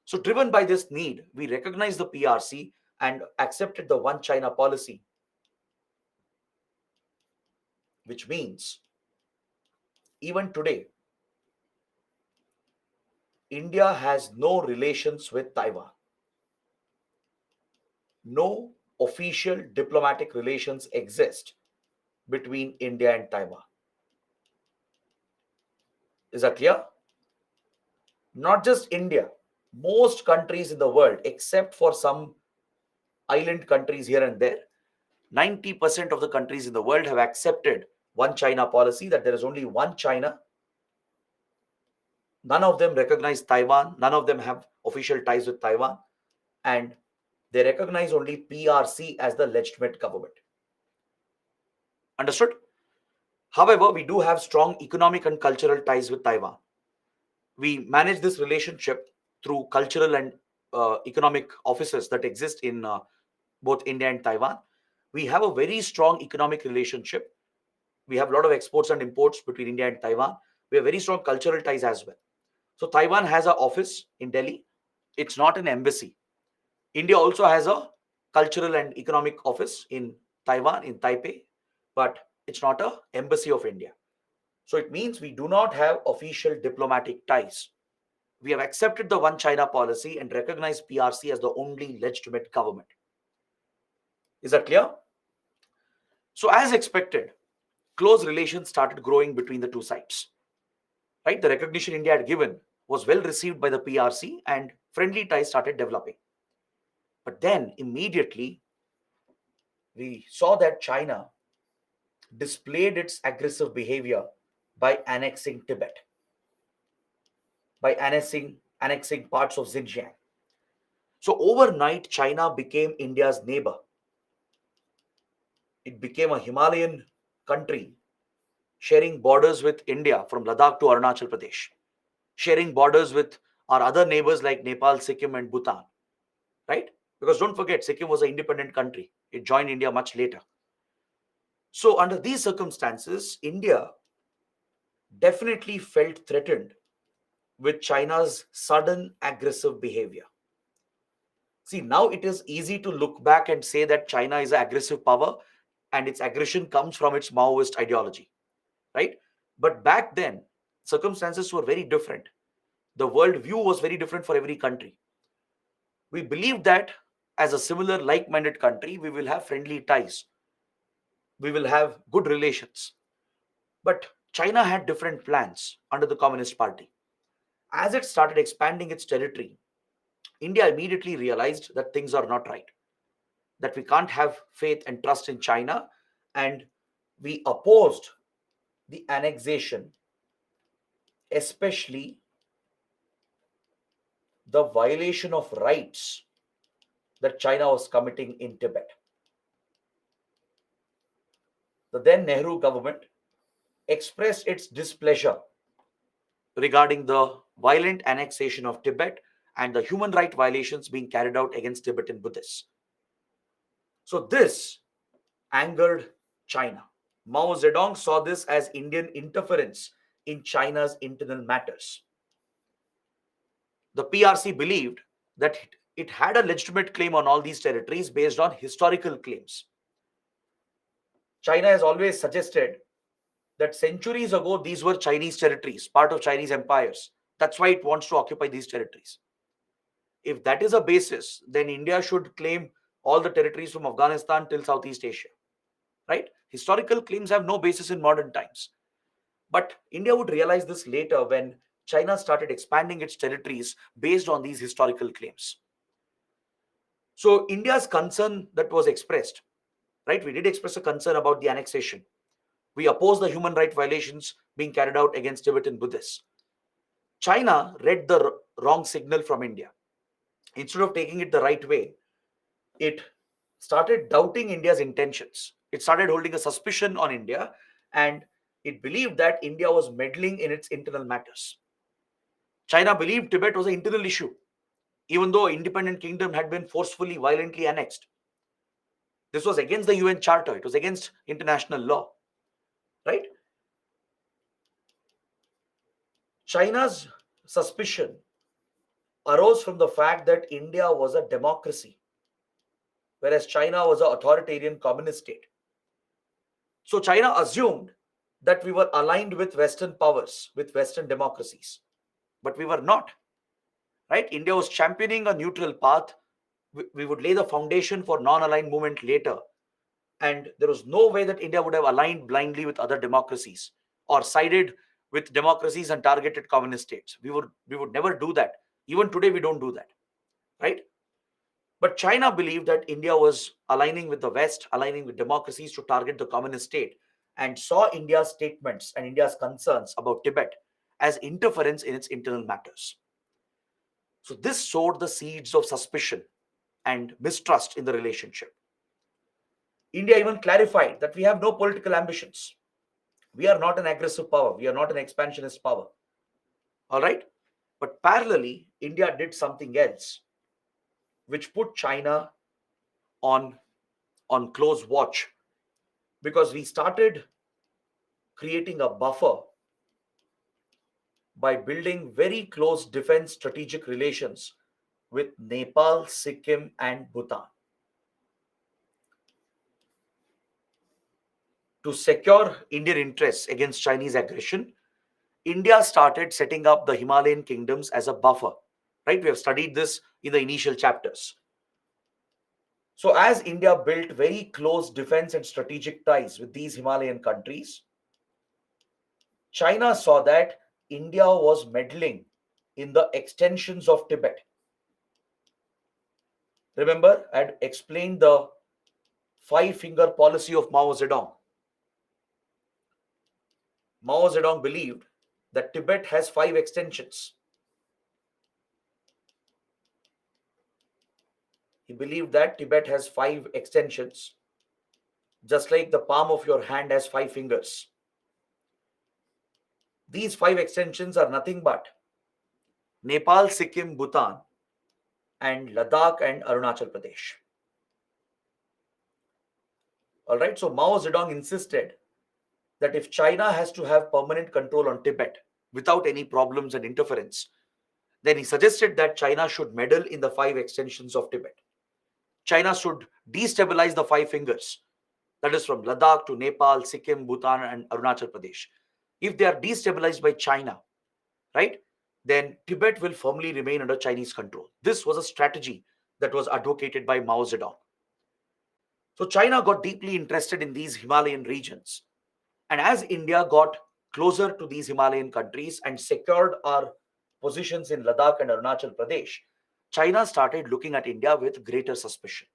So, driven by this need, we recognized the PRC and accepted the One China policy, which means even today, India has no relations with Taiwan. No official diplomatic relations exist between India and Taiwan. Is that clear? Not just India, most countries in the world, except for some island countries here and there, 90% of the countries in the world have accepted one China policy, that there is only one China. None of them recognize Taiwan. None of them have official ties with Taiwan. And they recognize only PRC as the legitimate government. Understood? However, we do have strong economic and cultural ties with Taiwan. We manage this relationship through cultural and economic offices that exist in both India and Taiwan. We have a very strong economic relationship. We have a lot of exports and imports between India and Taiwan. We have very strong cultural ties as well. So Taiwan has an office in Delhi. It's not an embassy. India also has a cultural and economic office in Taiwan, in Taipei, but it's not a embassy of India. So it means we do not have official diplomatic ties. We have accepted the One China policy and recognized PRC as the only legitimate government. Is that clear? So, as expected, close relations started growing between the two sides. Right? The recognition India had given was well received by the PRC and friendly ties started developing. But then immediately we saw that China displayed its aggressive behavior by annexing Tibet, by annexing parts of Xinjiang. So overnight, China became India's neighbor. It became a Himalayan country sharing borders with India from Ladakh to Arunachal Pradesh, sharing borders with our other neighbors like Nepal, Sikkim, and Bhutan, right? Because don't forget, Sikkim was an independent country. It joined India much later. So, under these circumstances, India definitely felt threatened with China's sudden aggressive behavior. See, now it is easy to look back and say that China is an aggressive power and its aggression comes from its Maoist ideology, right? But back then, circumstances were very different. The world view was very different for every country. We believed that as a similar like minded country, we will have friendly ties, we will have good relations. But China had different plans under the Communist Party. As it started expanding its territory, India immediately realized that things are not right, that we can't have faith and trust in China, and we opposed the annexation, especially the violation of rights that China was committing in Tibet. The then Nehru government expressed its displeasure regarding the violent annexation of Tibet and the human right violations being carried out against Tibetan Buddhists. So this angered China. Mao Zedong saw this as Indian interference in China's internal matters. The PRC believed that it had a legitimate claim on all these territories based on historical claims. China has always suggested that centuries ago these were Chinese territories, part of Chinese empires. That's why it wants to occupy these territories. If that is a basis, then India should claim all the territories from Afghanistan till Southeast Asia, right? Historical claims have no basis in modern times. But India would realize this later when China started expanding its territories based on these historical claims. So, India's concern that was expressed, right? We did express a concern about the annexation. We oppose the human right violations being carried out against Tibetan Buddhists. China read the wrong signal from India. Instead of taking it the right way, it started doubting India's intentions. It started holding a suspicion on India, and it believed that India was meddling in its internal matters. China believed Tibet was an internal issue, even though independent kingdom had been forcefully, violently annexed. This was against the UN Charter. It was against international law, right? China's suspicion arose from the fact that India was a democracy, whereas China was an authoritarian communist state. So China assumed that we were aligned with Western powers, with Western democracies, but we were not, right? India was championing a neutral path. We would lay the foundation for non-aligned movement later. And there was no way that India would have aligned blindly with other democracies or sided with democracies and targeted communist states. We would never do that. Even today, we don't do that, right? But China believed that India was aligning with the West, aligning with democracies to target the communist state, and saw India's statements and India's concerns about Tibet as interference in its internal matters. So this sowed the seeds of suspicion and mistrust in the relationship. India even clarified that we have no political ambitions. We are not an aggressive power. We are not an expansionist power. All right. But parallelly, India did something else, which put China on, on close watch, because we started creating a buffer by building very close defense strategic relations with Nepal, Sikkim, and Bhutan. To secure Indian interests against Chinese aggression, India started setting up the Himalayan kingdoms as a buffer. Right? We have studied this in the initial chapters. So, as India built very close defense and strategic ties with these Himalayan countries, China saw that India was meddling in the extensions of Tibet. Remember, I had explained the five finger policy of Mao Zedong. Mao Zedong believed that Tibet has five extensions. He believed that Tibet has five extensions, just like the palm of your hand has five fingers. These five extensions are nothing but Nepal, Sikkim, Bhutan, and Ladakh and Arunachal Pradesh. All right, so Mao Zedong insisted that if China has to have permanent control on Tibet without any problems and interference, then he suggested that China should meddle in the five extensions of Tibet. China should destabilize the five fingers, that is from Ladakh to Nepal, Sikkim, Bhutan, and Arunachal Pradesh. If they are destabilized by China, right, then Tibet will firmly remain under Chinese control. This was a strategy that was advocated by Mao Zedong. So China got deeply interested in these Himalayan regions. And as India got closer to these Himalayan countries and secured our positions in Ladakh and Arunachal Pradesh, China started looking at India with greater suspicion.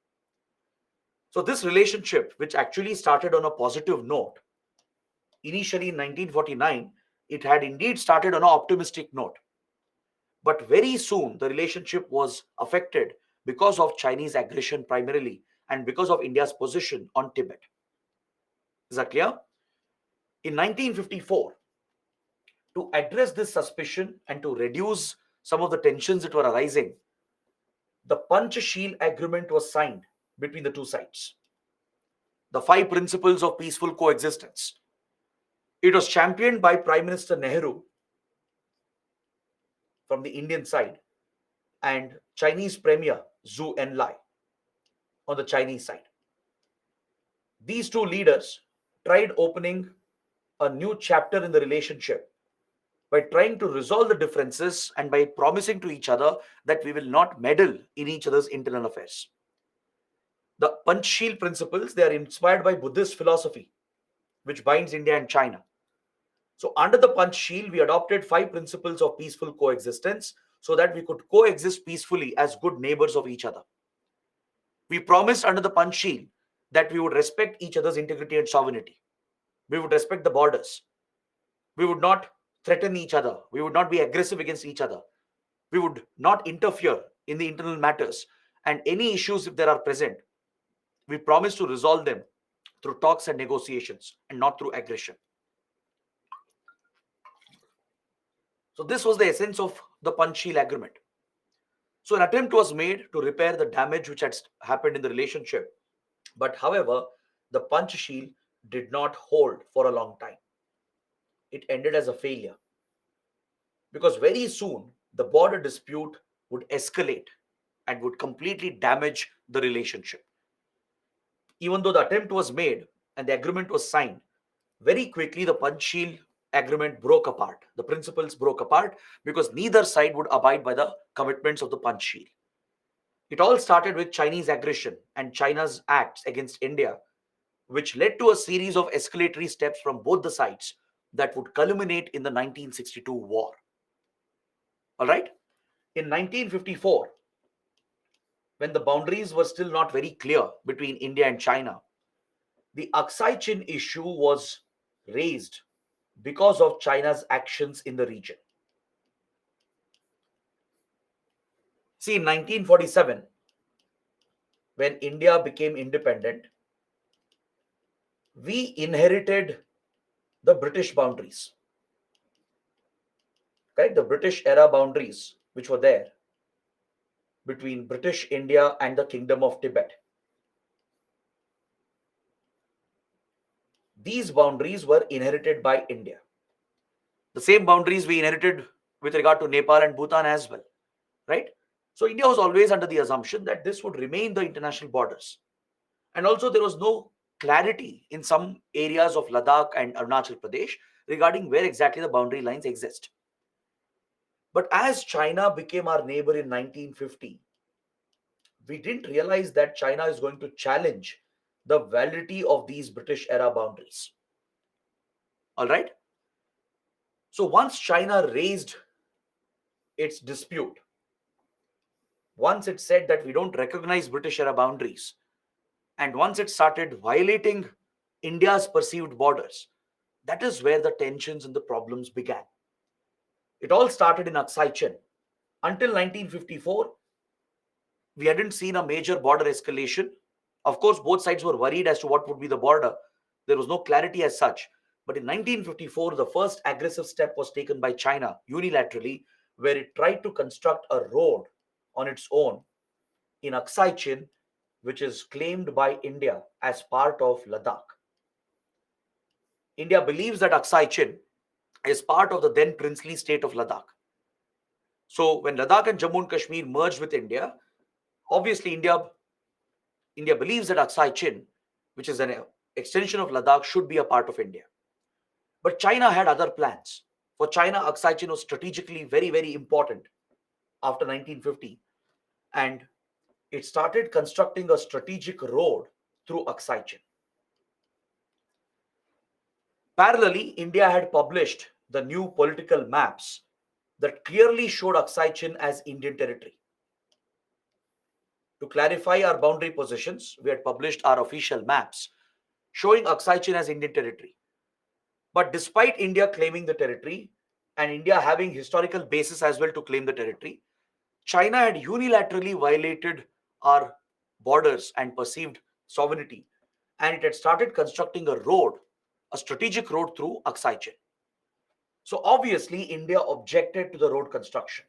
So, this relationship, which actually started on a positive note, initially in 1949, it had indeed started on an optimistic note. But very soon, the relationship was affected because of Chinese aggression primarily and because of India's position on Tibet. Is that clear? In 1954, to address this suspicion and to reduce some of the tensions that were arising, the Panchashil agreement was signed between the two sides. The five principles of peaceful coexistence. It was championed by Prime Minister Nehru from the Indian side and Chinese Premier Zhou Enlai on the Chinese side. These two leaders tried opening a new chapter in the relationship by trying to resolve the differences and by promising to each other that we will not meddle in each other's internal affairs. The Panchshil principles, they are inspired by Buddhist philosophy, which binds India and China. So under the Panchshil, we adopted five principles of peaceful coexistence so that we could coexist peacefully as good neighbors of each other. We promised under the Panchshil that we would respect each other's integrity and sovereignty. We would respect the borders. We would not threaten each other. We would not be aggressive against each other. We would not interfere in the internal matters. And any issues, if there are present, we promise to resolve them through talks and negotiations and not through aggression. So, this was the essence of the Panchshil agreement. So, an attempt was made to repair the damage which had happened in the relationship. But, however, the Panchshil did not hold for a long time. It ended as a failure because very soon the border dispute would escalate and would completely damage the relationship. Even though the attempt was made and the agreement was signed, very quickly the Panchshil agreement broke apart. The principles broke apart because neither side would abide by the commitments of the Panchshil. It all started with Chinese aggression and China's acts against India, which led to a series of escalatory steps from both the sides that would culminate in the 1962 war. All right? In 1954, when the boundaries were still not very clear between India and China, the Aksai Chin issue was raised because of China's actions in the region. See, in 1947, when India became independent, we inherited the British boundaries. correct? The British era boundaries, which were there between British India and the Kingdom of Tibet. These boundaries were inherited by India. The same boundaries we inherited with regard to Nepal and Bhutan as well, right? So India was always under the assumption that this would remain the international borders. And also, there was no clarity in some areas of Ladakh and Arunachal Pradesh regarding where exactly the boundary lines exist. But as China became our neighbor in 1950, we didn't realize that China is going to challenge the validity of these British era boundaries. All right. So once China raised its dispute, once it said that we don't recognize British era boundaries, and once it started violating India's perceived borders, that is where the tensions and the problems began. It all started in Aksai Chin. Until 1954, we hadn't seen a major border escalation. Of course, both sides were worried as to what would be the border. There was no clarity as such. But in 1954, the first aggressive step was taken by China unilaterally, where it tried to construct a road on its own in Aksai Chin, which is claimed by India as part of Ladakh. India believes that Aksai Chin is part of the then princely state of Ladakh. So when Ladakh and Jammu and Kashmir merged with India, obviously India believes that Aksai Chin, which is an extension of Ladakh, should be a part of India. But China had other plans. For China, Aksai Chin was strategically very, very important after 1950. And it started constructing a strategic road through Aksai Chin. Parallelly, India had published the new political maps that clearly showed Aksai Chin as Indian territory. To clarify our boundary positions, we had published our official maps showing Aksai Chin as Indian territory. But despite India claiming the territory and India having historical basis as well to claim the territory, China had unilaterally violated our borders and perceived sovereignty, and it had started constructing a road, a strategic road through Aksai Chin. So obviously, India objected to the road construction.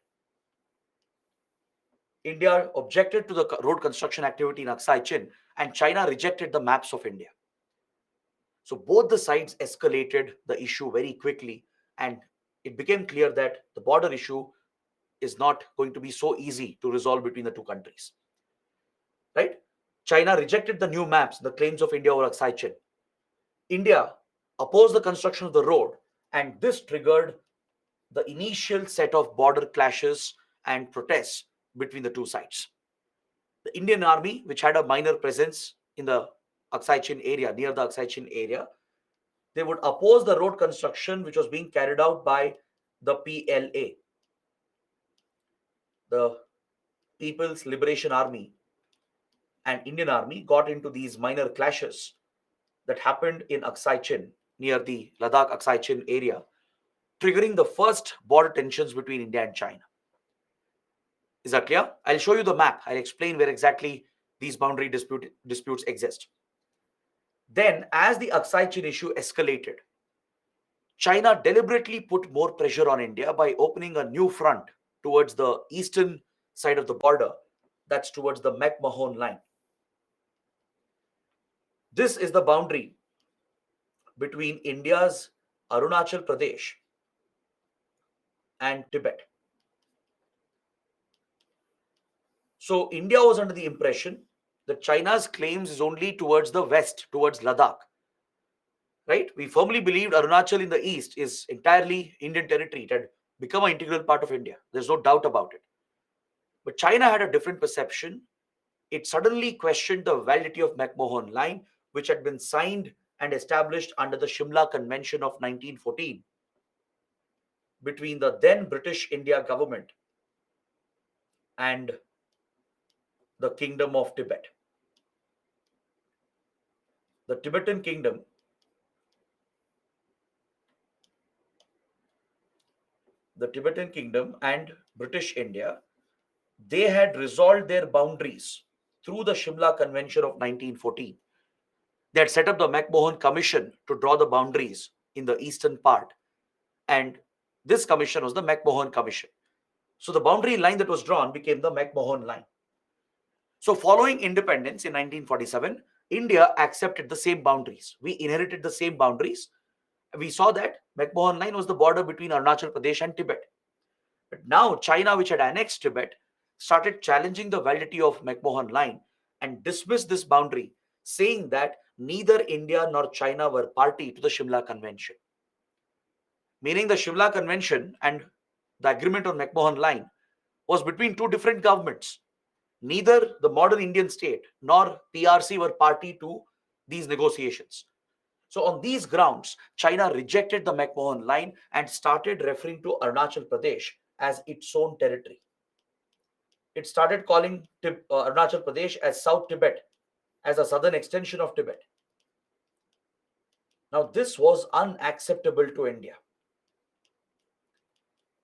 India objected to the road construction activity in Aksai Chin, and China rejected the maps of India. So both the sides escalated the issue very quickly, and it became clear that the border issue is not going to be so easy to resolve between the two countries. Right? China rejected the new maps, the claims of India over Aksai Chin. India opposed the construction of the road, and this triggered the initial set of border clashes and protests between the two sides. The Indian army, which had a minor presence in the Aksai Chin area, near the Aksai Chin area, they would oppose the road construction which was being carried out by the PLA, the People's Liberation Army, and Indian Army got into these minor clashes that happened in Aksai Chin, near the Ladakh Aksai Chin area, triggering the first border tensions between India and China. Is that clear? I'll show you the map. I'll explain where exactly these boundary disputes exist. Then, as the Aksai Chin issue escalated, China deliberately put more pressure on India by opening a new front towards the eastern side of the border, that's towards the McMahon line. This is the boundary between India's Arunachal Pradesh and Tibet. So India was under the impression that China's claims is only towards the west, towards Ladakh. Right? We firmly believed Arunachal in the east is entirely Indian territory. It had become an integral part of India. There's no doubt about it. But China had a different perception. It suddenly questioned the validity of McMahon Line, which had been signed and established under the Shimla Convention of 1914 between the then British India government and the Kingdom of Tibet. The Tibetan Kingdom, and British India, they had resolved their boundaries through the Shimla Convention of 1914. They had set up the McMahon Commission to draw the boundaries in the eastern part, and This commission was the McMahon Commission. So the boundary line that was drawn became the McMahon line. So following independence in 1947, India accepted the same boundaries. We inherited the same boundaries. We saw that McMahon line was the border between Arunachal Pradesh and Tibet. But now China, which had annexed Tibet, started challenging the validity of McMahon line and dismissed this boundary, saying that neither India nor China were party to the Shimla Convention. Meaning the Shimla Convention and the agreement on McMahon line was between two different governments. Neither the modern Indian state nor PRC were party to these negotiations. So, on these grounds, China rejected the McMahon line and started referring to Arunachal Pradesh as its own territory. It started calling Arunachal Pradesh as South Tibet, as a southern extension of Tibet. Now, this was unacceptable to India.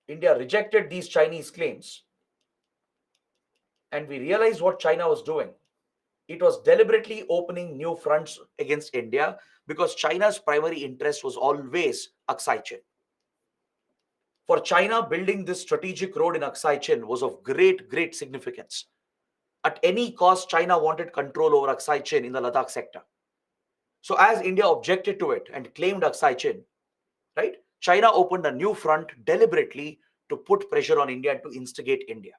India rejected these Chinese claims, and we realized what China was doing. It was deliberately opening new fronts against India because China's primary interest was always Aksai Chin. For China, building this strategic road in Aksai Chin was of great significance. At any cost, China wanted control over Aksai Chin in the Ladakh sector. So, as India objected to it and claimed Aksai Chin, right, China opened a new front deliberately to put pressure on India and to instigate India.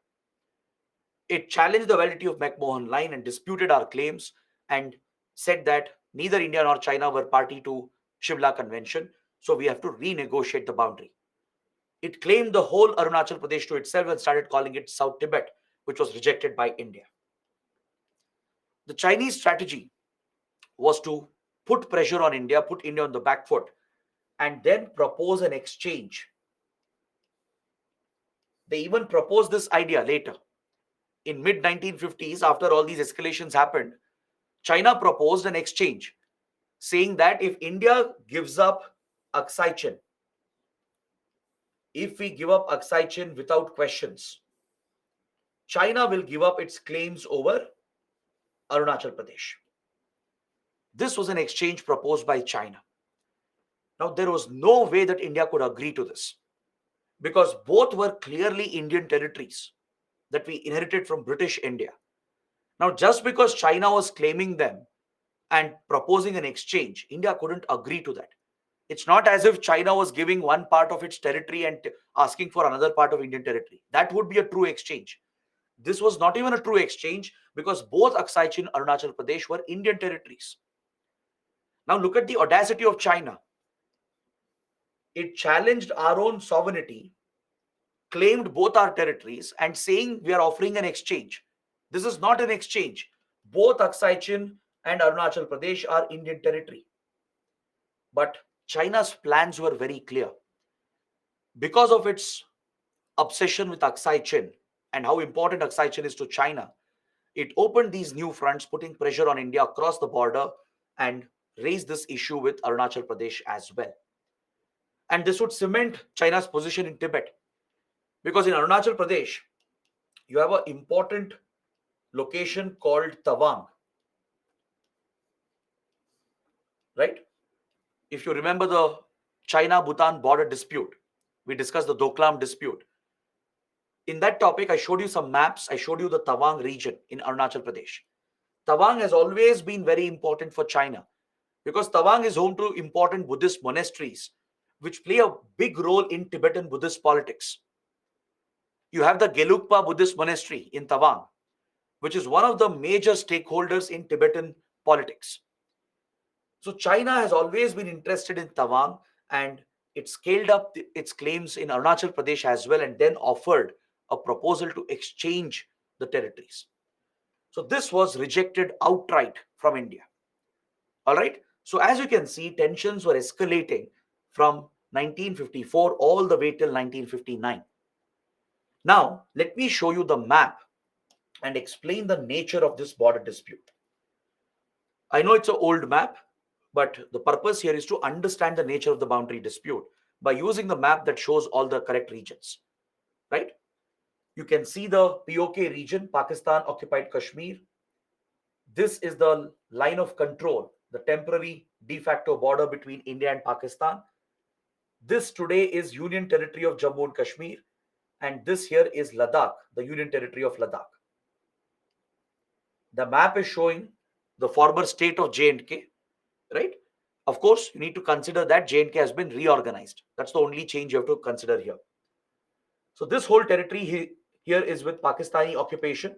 It challenged the validity of McMahon line and disputed our claims and said that neither India nor China were party to Shimla Convention, so we have to renegotiate the boundary. It claimed the whole Arunachal Pradesh to itself and started calling it South Tibet, which was rejected by India. The Chinese strategy was to put pressure on India, put India on the back foot, and then propose an exchange. They even proposed this idea later. In mid 1950s, after all these escalations happened, China proposed an exchange, saying that if India gives up Aksai Chin, if we give up Aksai Chin without questions, China will give up its claims over Arunachal Pradesh. This was an exchange proposed by China. Now, there was no way that India could agree to this because both were clearly Indian territories that we inherited from British India. Now, just because China was claiming them and proposing an exchange, India couldn't agree to that. It's not as if China was giving one part of its territory and asking for another part of Indian territory. That would be a true exchange. This was not even a true exchange because both Aksai Chin and Arunachal Pradesh were Indian territories. Now look at the audacity of China. It challenged our own sovereignty, claimed both our territories, and saying we are offering an exchange. This is not an exchange. Both Aksai Chin and Arunachal Pradesh are Indian territory. But China's plans were very clear. Because of its obsession with Aksai Chin and how important Aksai Chin is to China, it opened these new fronts, putting pressure on India across the border and raised this issue with Arunachal Pradesh as well. And this would cement China's position in Tibet. Because in Arunachal Pradesh, you have an important location called Tawang, right? If you remember the China-Bhutan border dispute, we discussed the Doklam dispute. In that topic, I showed you some maps. I showed you the Tawang region in Arunachal Pradesh. Tawang has always been very important for China because Tawang is home to important Buddhist monasteries, which play a big role in Tibetan Buddhist politics. You have the Gelugpa Buddhist monastery in Tawang, which is one of the major stakeholders in Tibetan politics. So China has always been interested in Tawang, and it scaled up its claims in Arunachal Pradesh as well and then offered a proposal to exchange the territories. So this was rejected outright from India. All right. So as you can see, tensions were escalating from 1954 all the way till 1959. Now, let me show you the map and explain the nature of this border dispute. I know it's an old map, but the purpose here is to understand the nature of the boundary dispute by using the map that shows all the correct regions, right? You can see the POK region, Pakistan occupied Kashmir. This is the line of control, the temporary de facto border between India and Pakistan. This today is Union Territory of Jammu and Kashmir, and this here is Ladakh, the Union Territory of Ladakh. The map is showing the former state of J&K, right? Of course, you need to consider that J&K has been reorganized. That's the only change you have to consider here. So this whole territory here is with Pakistani occupation,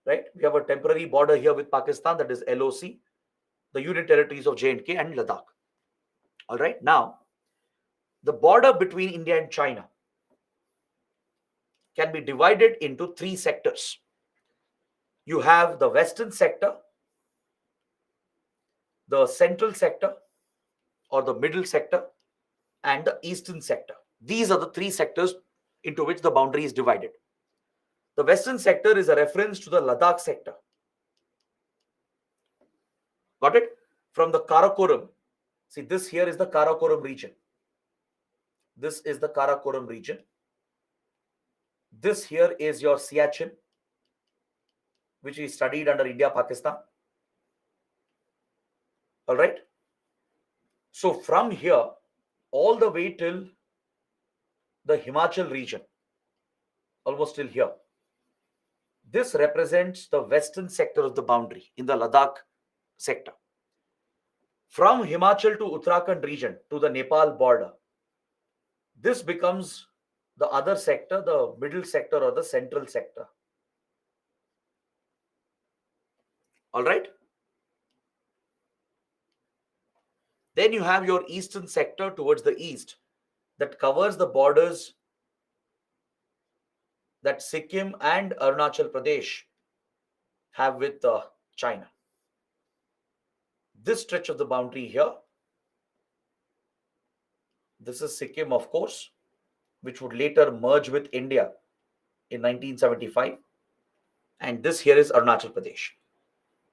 right? We have a temporary border here with Pakistan, that is LOC, the Union Territories of J&K and Ladakh. All right, now the border between India and China can be divided into three sectors. You have the western sector, the central sector or the middle sector, and the eastern sector. These are the three sectors into which the boundary is divided. The western sector is a reference to the Ladakh sector. Got it? From the Karakoram, see, this here is the Karakoram region. This is the Karakoram region. This here is your Siachen, which we studied under India, Pakistan. All right. So from here, all the way till the Himachal region, almost till here, this represents the western sector of the boundary in the Ladakh sector. From Himachal to Uttarakhand region to the Nepal border, this becomes the other sector, the middle sector or the central sector. All right. Then you have your eastern sector towards the east that covers the borders that Sikkim and Arunachal Pradesh have with China. This stretch of the boundary here, this is Sikkim, of course, which would later merge with India in 1975. And this here is Arunachal Pradesh.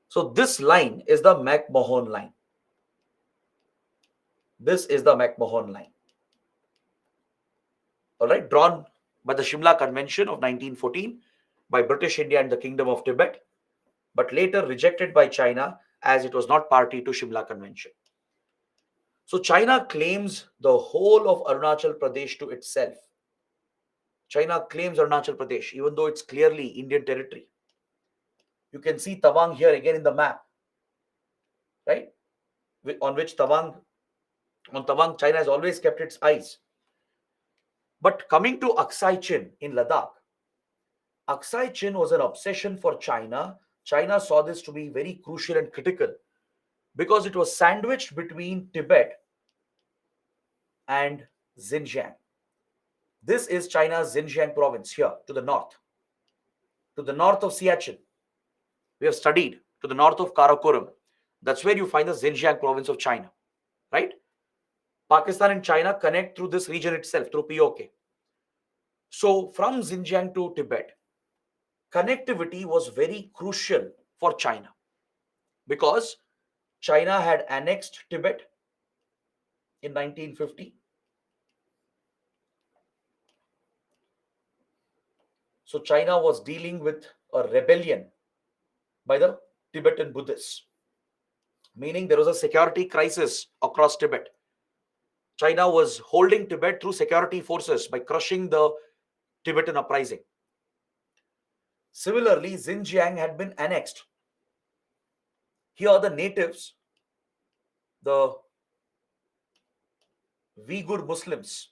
So this line is the McMahon line. This is the McMahon line. All right, drawn by the Shimla Convention of 1914 by British India and the Kingdom of Tibet, but later rejected by China as it was not party to Shimla Convention. So China claims the whole of Arunachal Pradesh to itself. China claims Arunachal Pradesh, even though it's clearly Indian territory. You can see Tawang here again in the map, right? On Tawang, China has always kept its eyes. But coming to Aksai Chin in Ladakh, Aksai Chin was an obsession for China. China saw this to be very crucial and critical because it was sandwiched between Tibet and Xinjiang. This is China's Xinjiang province here to the north of Siachen. We have studied to the north of Karakoram. That's where you find the Xinjiang province of China, right? Pakistan and China connect through this region itself, through POK. So from Xinjiang to Tibet, connectivity was very crucial for China because China had annexed Tibet in 1950. So China was dealing with a rebellion by the Tibetan Buddhists, meaning there was a security crisis across Tibet. China was holding Tibet through security forces by crushing the Tibetan uprising. Similarly, Xinjiang had been annexed. Here the natives, the Uyghur Muslims,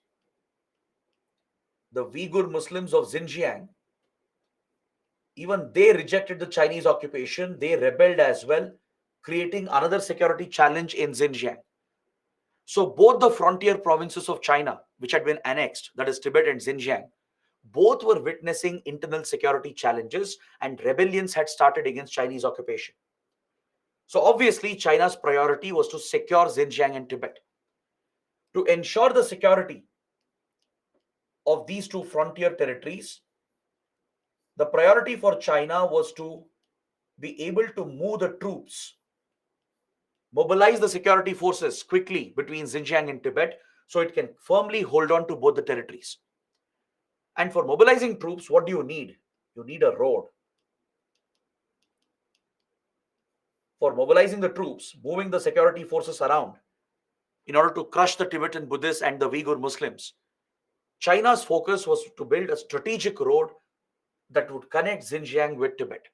of Xinjiang, even they rejected the Chinese occupation. They rebelled as well, creating another security challenge in Xinjiang. So both the frontier provinces of China, which had been annexed, that is Tibet and Xinjiang, both were witnessing internal security challenges and rebellions had started against Chinese occupation. So obviously, China's priority was to secure Xinjiang and Tibet. To ensure the security of these two frontier territories, the priority for China was to be able to move the troops, mobilize the security forces quickly between Xinjiang and Tibet so it can firmly hold on to both the territories. And for mobilizing troops, what do you need? You need a road. For mobilizing the troops, moving the security forces around, in order to crush the Tibetan Buddhists and the Uyghur Muslims. China's focus was to build a strategic road that would connect Xinjiang with Tibet.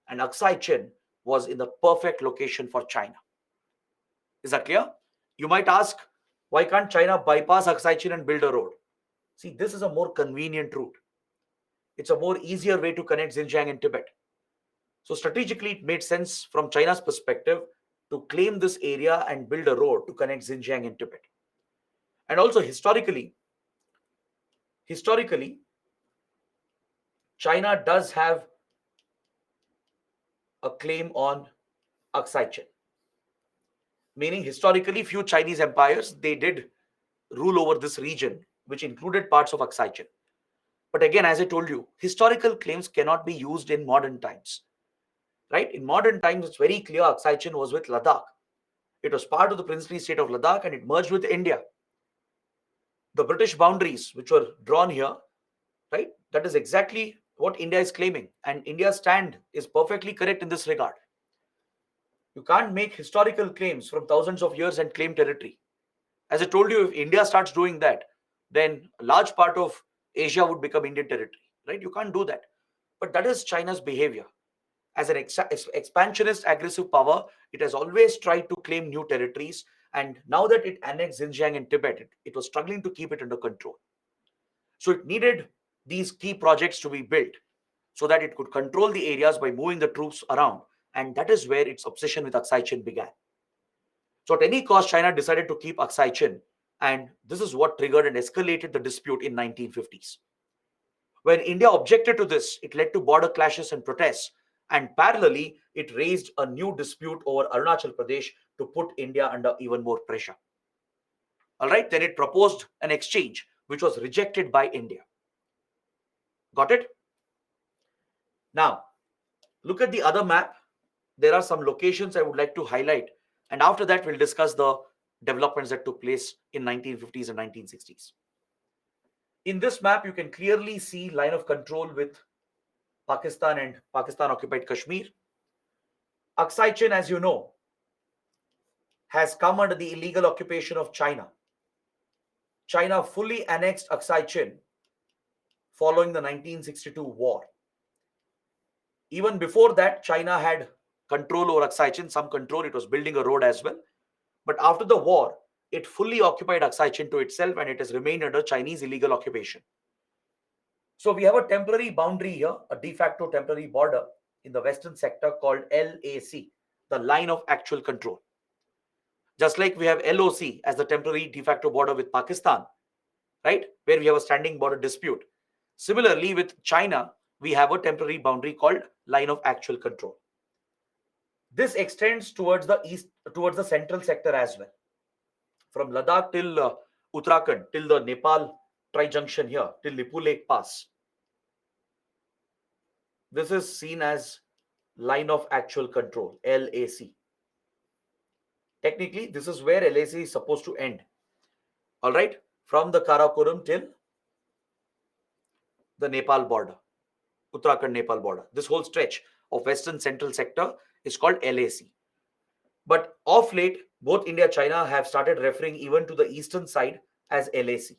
And Aksai Chin was in the perfect location for China. Is that clear? You might ask, why can't China bypass Aksai Chin and build a road? See, this is a more convenient route. It's a more easier way to connect Xinjiang and Tibet. So strategically, it made sense from China's perspective to claim this area and build a road to connect Xinjiang and Tibet. And also historically, China does have a claim on Aksai Chin. Meaning historically few Chinese empires, they did rule over this region, which included parts of Aksai Chin. But again, as I told you, historical claims cannot be used in modern times. Right? In modern times, it's very clear Aksai Chin was with Ladakh. It was part of the princely state of Ladakh and it merged with India. The British boundaries, which were drawn here, right? That is exactly what India is claiming. And India's stand is perfectly correct in this regard. You can't make historical claims from thousands of years and claim territory. As I told you, if India starts doing that, then a large part of Asia would become Indian territory, right? You can't do that. But that is China's behavior. As an expansionist, aggressive power, it has always tried to claim new territories. And now that it annexed Xinjiang and Tibet, it was struggling to keep it under control. So it needed these key projects to be built so that it could control the areas by moving the troops around. And that is where its obsession with Aksai Chin began. So at any cost, China decided to keep Aksai Chin, and this is what triggered and escalated the dispute in 1950s. When India objected to this, it led to border clashes and protests, and parallelly, it raised a new dispute over Arunachal Pradesh to put India under even more pressure. All right, then it proposed an exchange, which was rejected by India. Got it? Now, look at the other map. There are some locations I would like to highlight, and after that, we'll discuss the developments that took place in 1950s and 1960s. In this map, you can clearly see line of control with Pakistan and Pakistan occupied Kashmir. Aksai Chin, as you know, has come under the illegal occupation of China. China fully annexed Aksai Chin following the 1962 war. Even before that, China had control over Aksai Chin, some control. It was building a road as well. But after the war, it fully occupied Aksai Chin to itself and it has remained under Chinese illegal occupation. So we have a temporary boundary here, a de facto temporary border in the western sector called LAC, the line of actual control. Just like we have LOC as the temporary de facto border with Pakistan, right, where we have a standing border dispute. Similarly, with China, we have a temporary boundary called line of actual control. This extends towards the east, towards the central sector as well. From Ladakh till Uttarakhand, till the Nepal tri-junction here, till Lipu Lake Pass. This is seen as line of actual control, LAC. Technically, this is where LAC is supposed to end. All right, from the Karakoram till the Nepal border, Uttarakhand Nepal border. This whole stretch of western central sector is called LAC. But of late, both India and China have started referring even to the eastern side as LAC.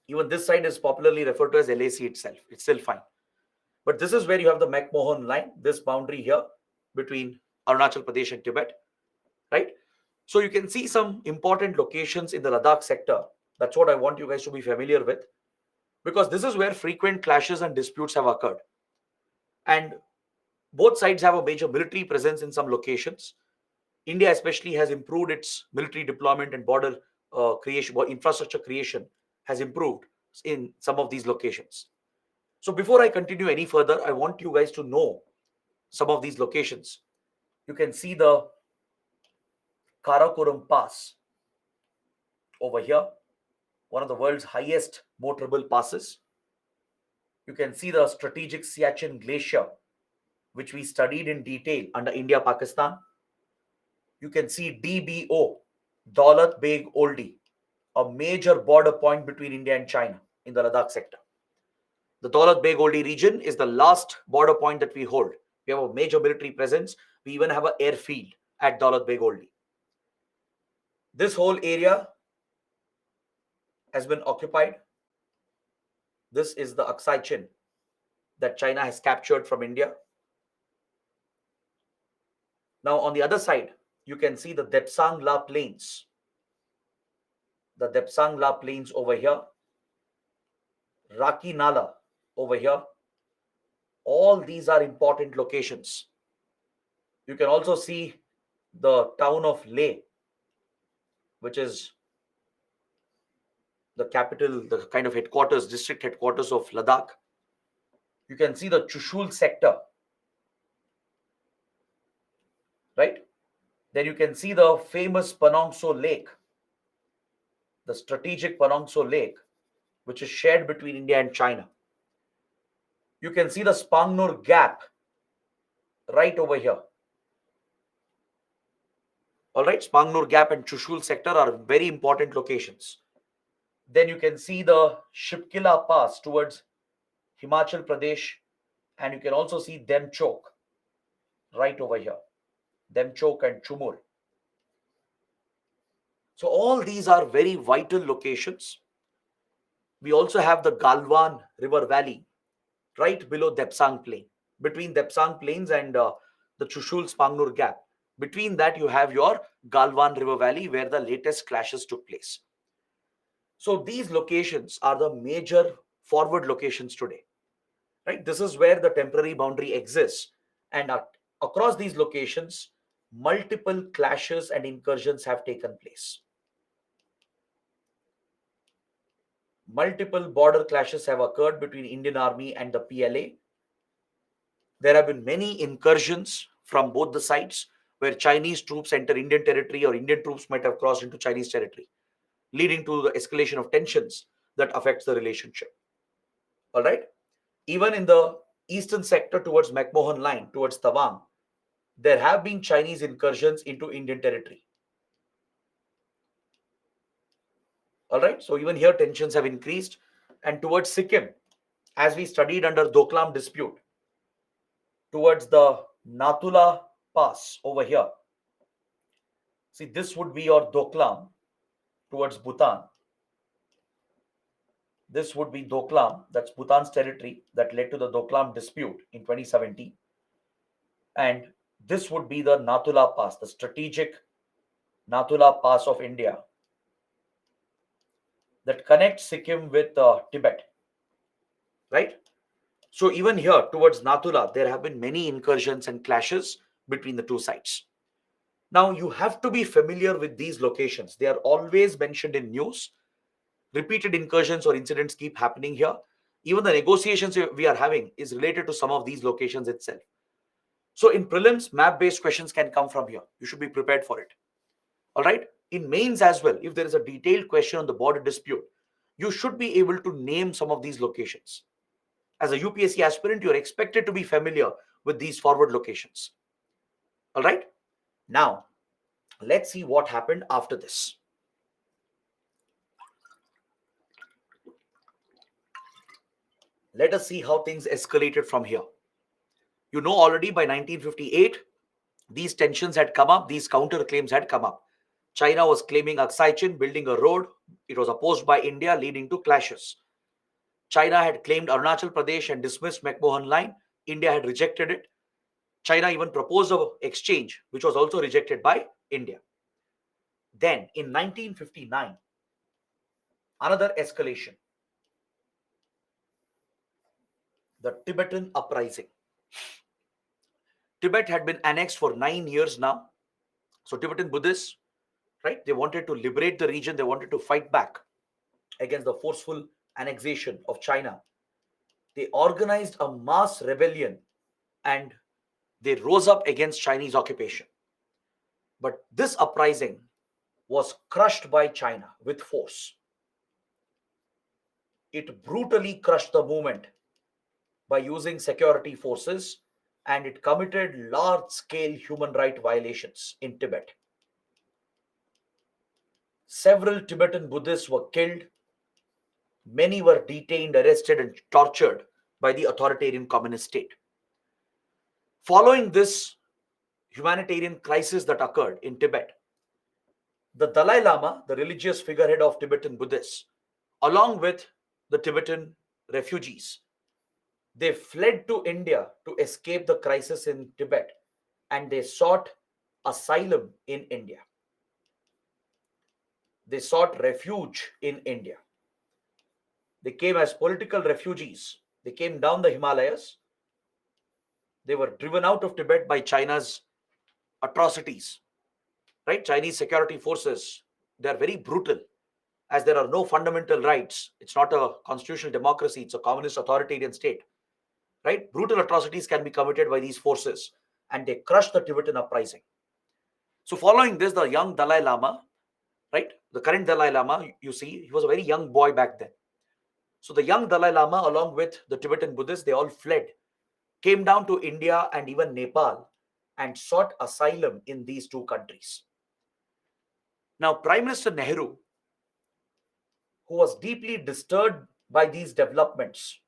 Even this side is popularly referred to as LAC itself. It's still fine. But this is where you have the McMahon line, this boundary here between Arunachal Pradesh and Tibet, right? So you can see some important locations in the Ladakh sector. That's what I want you guys to be familiar with, because this is where frequent clashes and disputes have occurred. And both sides have a major military presence in some locations. India especially has improved its military deployment and border creation, or infrastructure creation has improved in some of these locations. So before I continue any further, I want you guys to know some of these locations. You can see the Karakoram Pass over here, one of the world's highest motorable passes. You can see the strategic Siachen Glacier, which we studied in detail under India-Pakistan. You can see DBO, Daulat Beg Oldi, a major border point between India and China in the Ladakh sector. The Daulat Beg Oldi region is the last border point that we hold. We have a major military presence. We even have an airfield at Daulat Beg Oldi. This whole area has been occupied. This is the Aksai Chin that China has captured from India. Now, on the other side, you can see the Depsang La Plains. The Depsang La Plains over here, Raki Nala over here. All these are important locations. You can also see the town of Leh, which is the capital, the kind of headquarters, district headquarters of Ladakh. You can see the Chushul sector, right? Then you can see the famous Panongso Lake, the strategic Panongso Lake, which is shared between India and China. You can see the Spangnur Gap right over here. All right, Spangnur Gap and Chushul sector are very important locations. Then you can see the Shipkila Pass towards Himachal Pradesh, and you can also see Demchok right over here. Demchok and Chumur. So all these are very vital locations. We also have the Galwan River Valley right below Depsang Plain, between Depsang Plains and the Chushul Spangnur Gap. Between that, you have your Galwan River Valley where the latest clashes took place. So these locations are the major forward locations today, right? This is where the temporary boundary exists. And across these locations, multiple clashes and incursions have taken place. Multiple border clashes have occurred between Indian Army and the PLA. There have been many incursions from both the sides where Chinese troops enter Indian territory or Indian troops might have crossed into Chinese territory, leading to the escalation of tensions that affects the relationship. All right. Even in the eastern sector towards McMahon Line, towards Tawang, there have been Chinese incursions into Indian territory. All right. So even here tensions have increased. And towards Sikkim, as we studied under Doklam dispute, towards the Natula Pass over here. See, this would be your Doklam towards Bhutan. This would be Doklam, that's Bhutan's territory that led to the Doklam dispute in 2017. And this would be the Natula Pass, the strategic Natula Pass of India that connects Sikkim with Tibet, right? So even here towards Natula, there have been many incursions and clashes between the two sides. Now you have to be familiar with these locations. They are always mentioned in news. Repeated incursions or incidents keep happening here. Even the negotiations we are having is related to some of these locations itself. So in prelims, map-based questions can come from here. You should be prepared for it. All right. In mains as well, if there is a detailed question on the border dispute, you should be able to name some of these locations. As a UPSC aspirant, you're expected to be familiar with these forward locations. All right. Now, let's see what happened after this. Let us see how things escalated from here. You know already by 1958, these tensions had come up, these counterclaims had come up. China was claiming Aksai Chin, building a road. It was opposed by India, leading to clashes. China had claimed Arunachal Pradesh and dismissed McMahon Line. India had rejected it. China even proposed an exchange, which was also rejected by India. Then, in 1959, another escalation. The Tibetan uprising. Tibet had been annexed for 9 years now. So Tibetan Buddhists, right, they wanted to liberate the region. They wanted to fight back against the forceful annexation of China. They organized a mass rebellion and they rose up against Chinese occupation. But this uprising was crushed by China with force. It brutally crushed the movement by using security forces, and it committed large-scale human rights violations in Tibet. Several Tibetan Buddhists were killed. Many were detained, arrested, and tortured by the authoritarian communist state. Following this humanitarian crisis that occurred in Tibet, The Dalai Lama, the religious figurehead of Tibetan Buddhists, along with the Tibetan refugees, they fled to India to escape the crisis in Tibet, and they sought asylum in India. They sought refuge in India. They came as political refugees. They came down the Himalayas. They were driven out of Tibet by China's atrocities, right? Chinese security forces, they are very brutal, as there are no fundamental rights. It's not a constitutional democracy, it's a communist authoritarian state, right? Brutal atrocities can be committed by these forces, and they crushed the Tibetan uprising. So, following this, the young Dalai Lama, right? The current Dalai Lama, you see, he was a very young boy back then. So, the young Dalai Lama, along with the Tibetan Buddhists, they all fled, came down to India and even Nepal, and sought asylum in these two countries. Now, Prime Minister Nehru, who was deeply disturbed by these developments,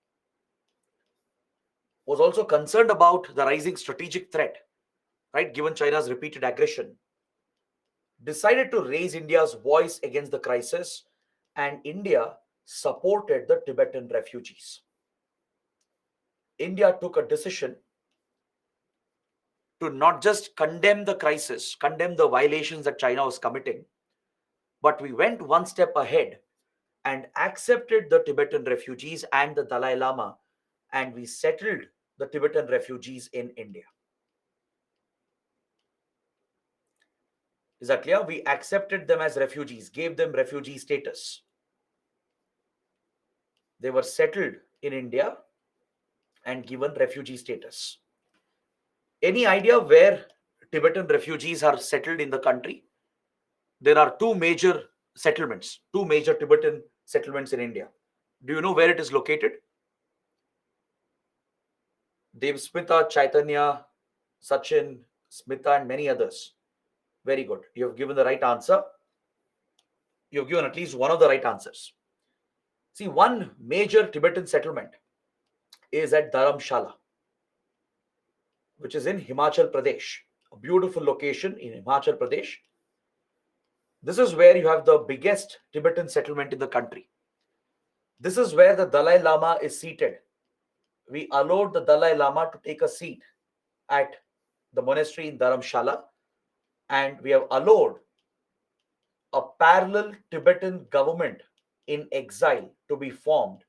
was also concerned about the rising strategic threat, right, given China's repeated aggression, decided to raise India's voice against the crisis, and India supported the Tibetan refugees. India took a decision to not just condemn the crisis, condemn the violations that China was committing, but we went one step ahead and accepted the Tibetan refugees and the Dalai Lama, and we settled the Tibetan refugees in India. Is that clear? We accepted them as refugees, gave them refugee status. They were settled in India and given refugee status. Any idea where Tibetan refugees are settled in the country? There are two major settlements, two major Tibetan settlements in India. Do you know where it is located? Devsmita, Chaitanya, Sachin, Smita, and many others. Very good. You have given the right answer. You have given at least one of the right answers. See, one major Tibetan settlement is at Dharamshala, which is in Himachal Pradesh, a beautiful location in Himachal Pradesh. This is where you have the biggest Tibetan settlement in the country. This is where the Dalai Lama is seated. We allowed the Dalai Lama to take a seat at the monastery in Dharamshala, and we have allowed a parallel Tibetan government in exile to be formed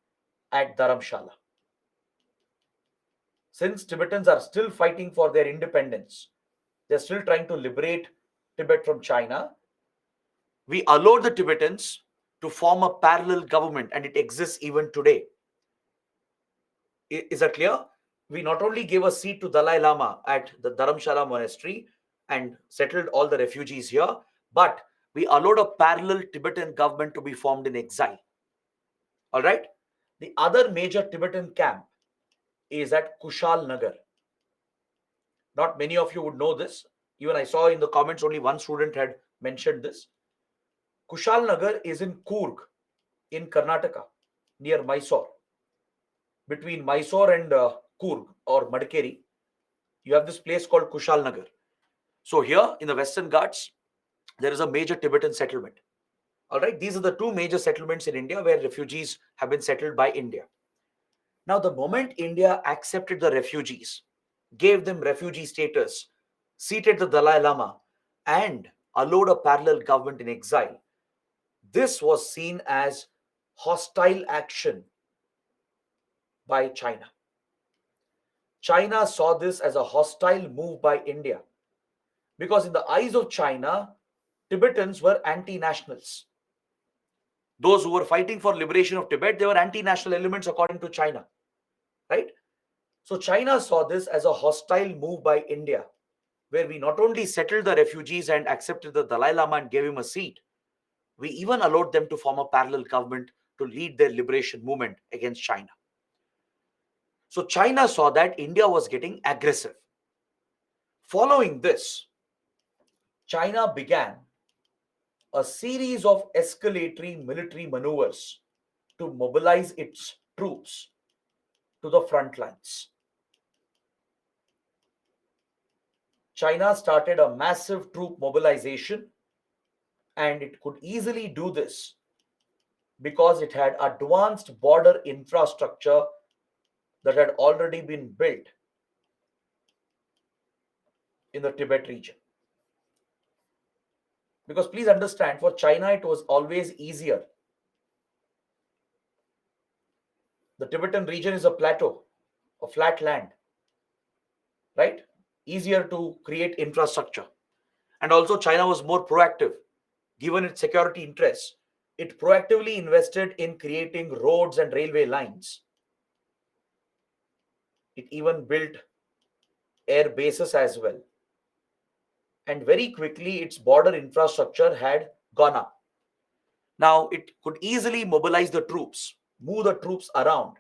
at Dharamshala. Since Tibetans are still fighting for their independence, they're still trying to liberate Tibet from China, we allowed the Tibetans to form a parallel government, and it exists even today. Is that clear? We not only gave a seat to Dalai Lama at the Dharamshala monastery and settled all the refugees here, but we allowed a parallel Tibetan government to be formed in exile. All right? The other major Tibetan camp is at Kushal Nagar. Not many of you would know this. Even I saw in the comments only one student had mentioned this. Kushal Nagar is in Coorg in Karnataka, near Mysore. Between Mysore and Coorg or Madikeri, you have this place called Kushal Nagar. So here in the Western Ghats, there is a major Tibetan settlement. All right, these are the two major settlements in India where refugees have been settled by India. Now, the moment India accepted the refugees, gave them refugee status, seated the Dalai Lama, and allowed a parallel government in exile, this was seen as hostile action by China. China saw this as a hostile move by India because, in the eyes of China, Tibetans were anti nationals. Those who were fighting for liberation of Tibet, they were anti national elements according to China, right? So, China saw this as a hostile move by India, where we not only settled the refugees and accepted the Dalai Lama and gave him a seat, we even allowed them to form a parallel government to lead their liberation movement against China. So China saw that India was getting aggressive. Following this, China began a series of escalatory military maneuvers to mobilize its troops to the front lines. China started a massive troop mobilization, And it could easily do this because it had advanced border infrastructure that had already been built in the Tibet region. Because please understand, for China, it was always easier. The Tibetan region is a plateau, a flat land, right? Easier to create infrastructure. And also, China was more proactive. Given its security interests, it proactively invested in creating roads and railway lines. It even built air bases as well. And very quickly, its border infrastructure had gone up. Now, it could easily mobilize the troops, move the troops around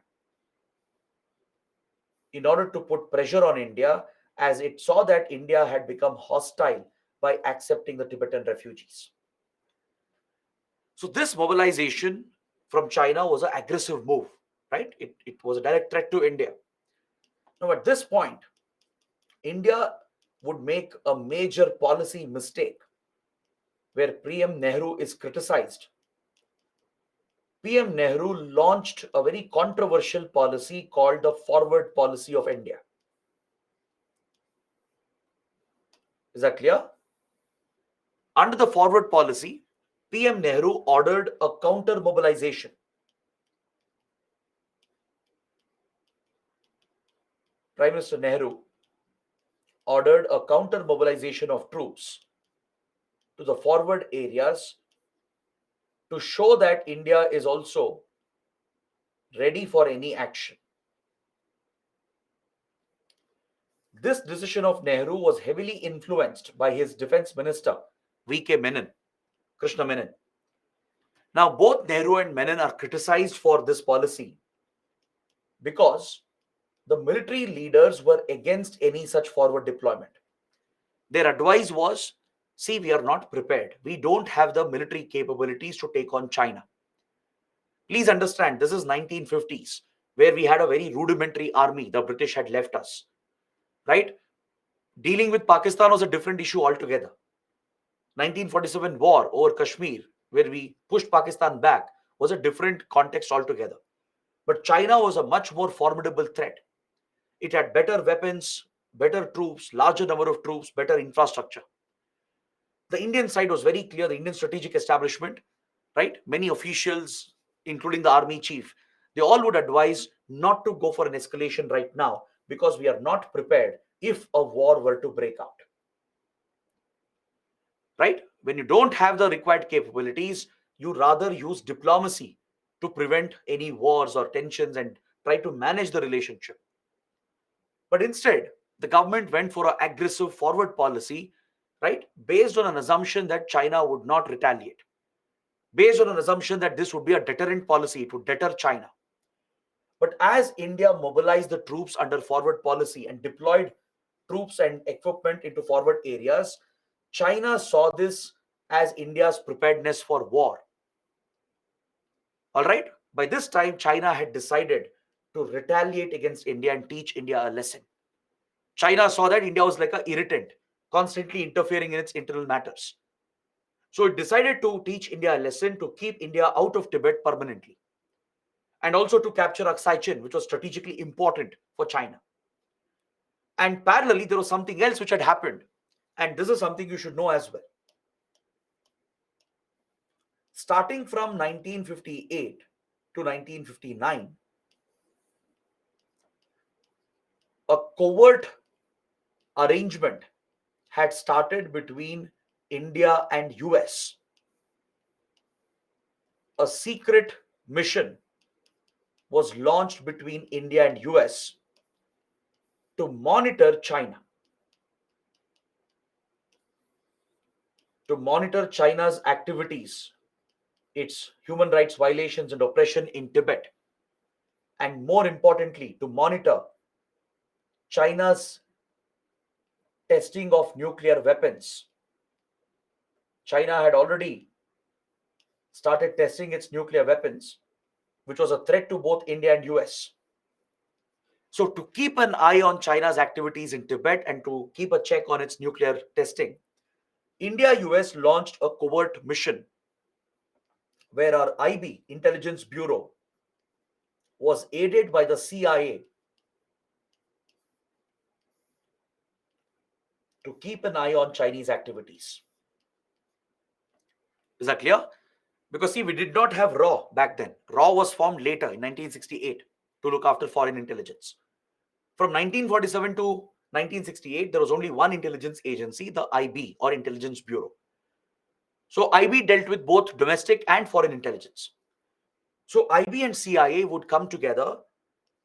in order to put pressure on India, as it saw that India had become hostile by accepting the Tibetan refugees. So, this mobilization from China was an aggressive move, right? It was a direct threat to India. Now, at this point, India would make a major policy mistake where PM Nehru is criticized. PM Nehru launched a very controversial policy called the Forward Policy of India. Is that clear? Under the Forward Policy, PM Nehru ordered a counter mobilization. Prime Minister Nehru ordered a counter mobilization of troops to the forward areas to show that India is also ready for any action. This decision of Nehru was heavily influenced by his defense minister, V.K. Menon, Krishna Menon. Now, both Nehru and Menon are criticized for this policy because the military leaders were against any such forward deployment. Their advice was, see, we are not prepared. We don't have the military capabilities to take on China. Please understand, this is 1950s, where we had a very rudimentary army. The British had left us, right? Dealing with Pakistan was a different issue altogether. 1947 war over Kashmir, where we pushed Pakistan back, was a different context altogether. But China was a much more formidable threat. It had better weapons, better troops, larger number of troops, better infrastructure. The Indian side was very clear, the Indian strategic establishment, right? Many officials, including the army chief, they all would advise not to go for an escalation right now because we are not prepared if a war were to break out. Right? When you don't have the required capabilities, you rather use diplomacy to prevent any wars or tensions and try to manage the relationship. But instead, the government went for an aggressive forward policy, right? Based on an assumption that China would not retaliate. Based on an assumption that this would be a deterrent policy, it would deter China. But as India mobilized the troops under forward policy and deployed troops and equipment into forward areas, China saw this as India's preparedness for war. All right? By this time, China had decided to retaliate against India and teach India a lesson. China saw that India was like an irritant, constantly interfering in its internal matters. So it decided to teach India a lesson to keep India out of Tibet permanently, and also to capture Aksai Chin, which was strategically important for China. And parallelly, there was something else which had happened. And this is something you should know as well. Starting from 1958 to 1959, a covert arrangement had started between India and US. A secret mission was launched between India and US to monitor China, to monitor China's activities, its human rights violations and oppression in Tibet, and more importantly, to monitor China's testing of nuclear weapons. China had already started testing its nuclear weapons, which was a threat to both India and US. So, to keep an eye on China's activities in Tibet and to keep a check on its nuclear testing, India US launched a covert mission where our IB, Intelligence Bureau, was aided by the CIA to keep an eye on Chinese activities. Is that clear? Because see, we did not have RAW back then. RAW was formed later in 1968 to look after foreign intelligence. From 1947 to 1968, there was only one intelligence agency, the IB or Intelligence Bureau. So IB dealt with both domestic and foreign intelligence. So IB and CIA would come together,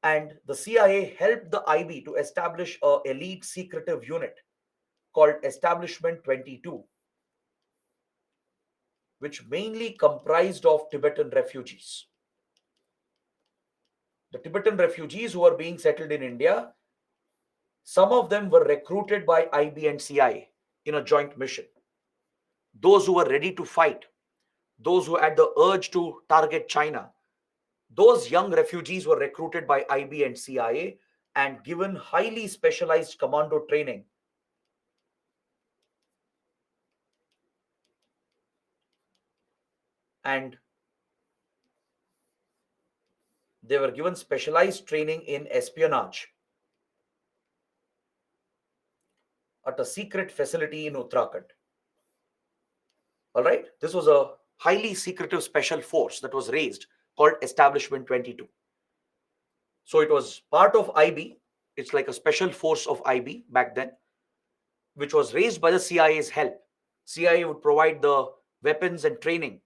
and the CIA helped the IB to establish a elite secretive unit called Establishment 22, which mainly comprised of Tibetan refugees. The Tibetan refugees who were being settled in India, some of them were recruited by IB and CIA in a joint mission. Those who were ready to fight, those who had the urge to target China, those young refugees were recruited by IB and CIA and given highly specialized commando training. And they were given specialized training in espionage at a secret facility in Uttarakhand. All right, this was a highly secretive special force that was raised called Establishment 22. So it was part of IB. It's like a special force of IB back then, which was raised by the CIA's help. CIA would provide the weapons and training,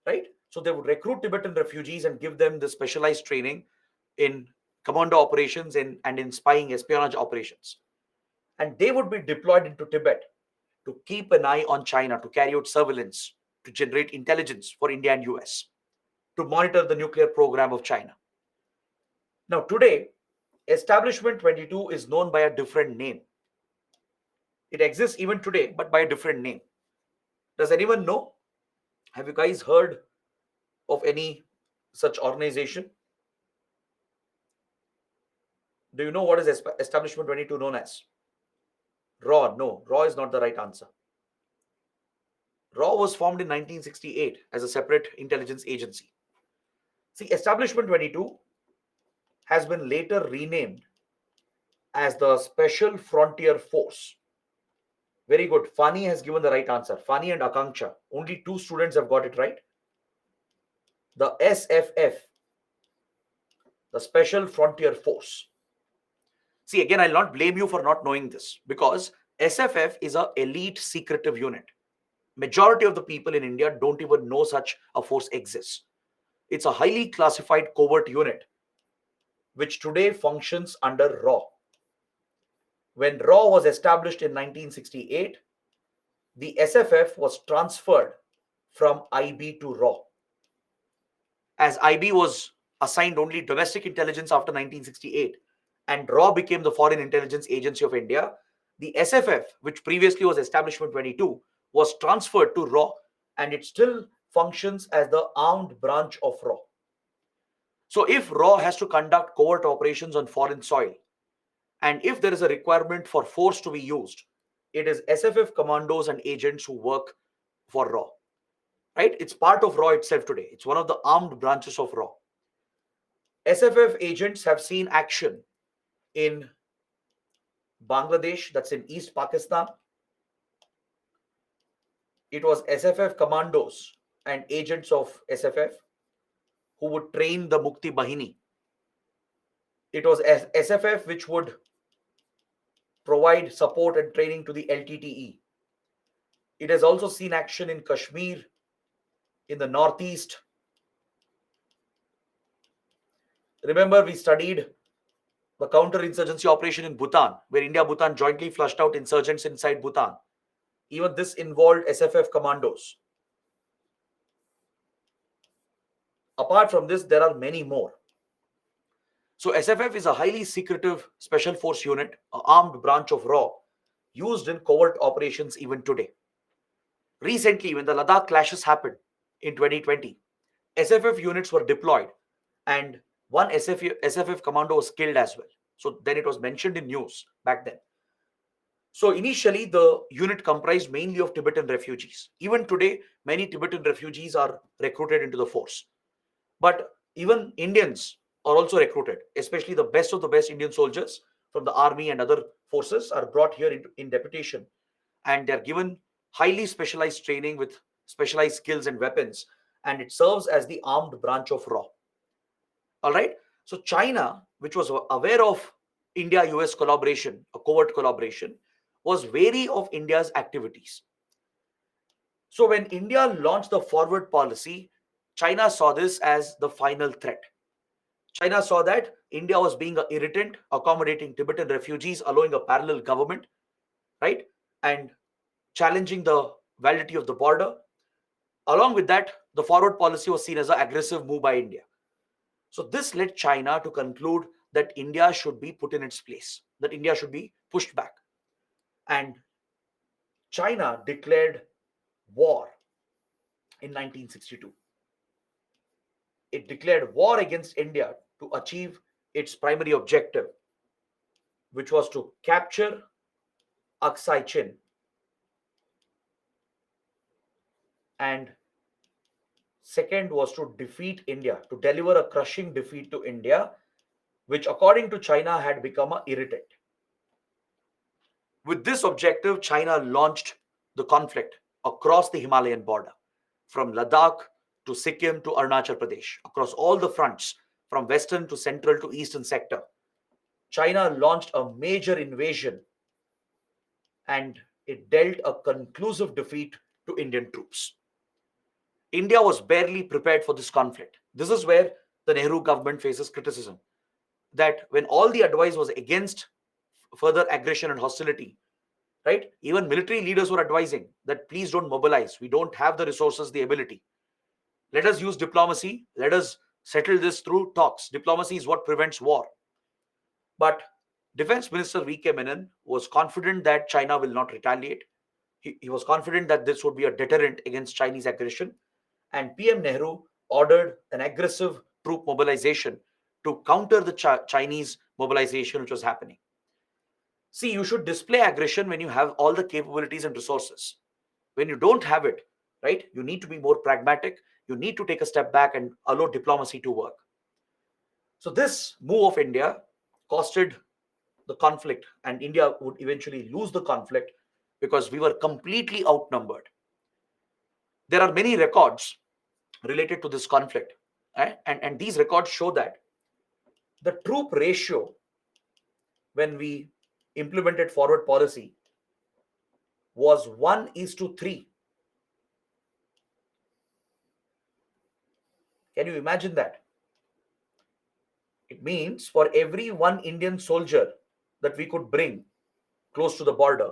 right? So they would recruit Tibetan refugees and give them the specialized training in commando operations and in spying espionage operations. And they would be deployed into Tibet to keep an eye on China, to carry out surveillance, to generate intelligence for India and US, to monitor the nuclear program of China. Now, today, Establishment 22 is known by a different name. It exists even today, but by a different name. Does anyone know? Have you guys heard of any such organization? Do you know what is Establishment 22 known as? RAW. No, RAW is not the right answer. RAW was formed in 1968 as a separate intelligence agency. See, Establishment 22 has been later renamed as the Special Frontier Force. Very good. Fani has given the right answer. Fani and Akanksha. Only two students have got it right. The SFF, the Special Frontier Force. See, again, I'll not blame you for not knowing this because SFF is a elite secretive unit. Majority of the people in India don't even know such a force exists. It's a highly classified covert unit which today functions under RAW. When RAW was established in 1968, the SFF was transferred from IB to RAW. As IB was assigned only domestic intelligence after 1968 and RAW became the Foreign Intelligence Agency of India, the SFF, which previously was Establishment 22, was transferred to RAW and it still functions as the armed branch of RAW. So if RAW has to conduct covert operations on foreign soil, and if there is a requirement for force to be used, it is SFF commandos and agents who work for RAW. Right? It's part of RAW itself today. It's one of the armed branches of RAW. SFF agents have seen action in Bangladesh, that's in East Pakistan. It was SFF commandos and agents of SFF who would train the Mukti Bahini. It was SFF which would provide support and training to the LTTE. It has also seen action in Kashmir, in the Northeast. Remember, we studied the counter-insurgency operation in Bhutan, where India-Bhutan jointly flushed out insurgents inside Bhutan. Even this involved SFF commandos. Apart from this, there are many more. So SFF is a highly secretive special force unit, an armed branch of RAW, used in covert operations even today. Recently, when the Ladakh clashes happened in 2020, SFF units were deployed and one SFF commando was killed as well. So then it was mentioned in news back then. So initially, the unit comprised mainly of Tibetan refugees. Even today, many Tibetan refugees are recruited into the force. But even Indians are also recruited, especially the best Indian soldiers from the army and other forces are brought here in deputation, and they're given highly specialized training with specialized skills and weapons, and it serves as the armed branch of RAW. All right. So China, which was aware of India-US collaboration, a covert collaboration, was wary of India's activities. So when India launched the forward policy, China saw this as the final threat. China saw that India was being an irritant, accommodating Tibetan refugees, allowing a parallel government, right? And challenging the validity of the border. Along with that, the forward policy was seen as an aggressive move by India. So this led China to conclude that India should be put in its place, that India should be pushed back. And China declared war in 1962. It declared war against India to achieve its primary objective, which was to capture Aksai Chin, and second was to defeat India, to deliver a crushing defeat to India, which according to China had become an irritant. With this objective, China launched the conflict across the Himalayan border, from Ladakh to Sikkim to Arunachal Pradesh, across all the fronts, from western to central to eastern sector. China launched a major invasion, and it dealt a conclusive defeat to Indian troops. India was barely prepared for this conflict. This is where the Nehru government faces criticism, that when all the advice was against further aggression and hostility, right? Even military leaders were advising that please don't mobilize. We don't have the resources, the ability. Let us use diplomacy. Let us settle this through talks. Diplomacy is what prevents war. But Defense Minister V.K. Menon was confident that China will not retaliate. He was confident that this would be a deterrent against Chinese aggression. And PM Nehru ordered an aggressive troop mobilization to counter the Chinese mobilization which was happening. See, you should display aggression when you have all the capabilities and resources. When you don't have it, right, you need to be more pragmatic. You need to take a step back and allow diplomacy to work. So this move of India costed the conflict, and India would eventually lose the conflict because we were completely outnumbered. There are many records related to this conflict, and these records show that the troop ratio when we implemented forward policy was 1 is to 3. Can you imagine that? It means for every one Indian soldier that we could bring close to the border,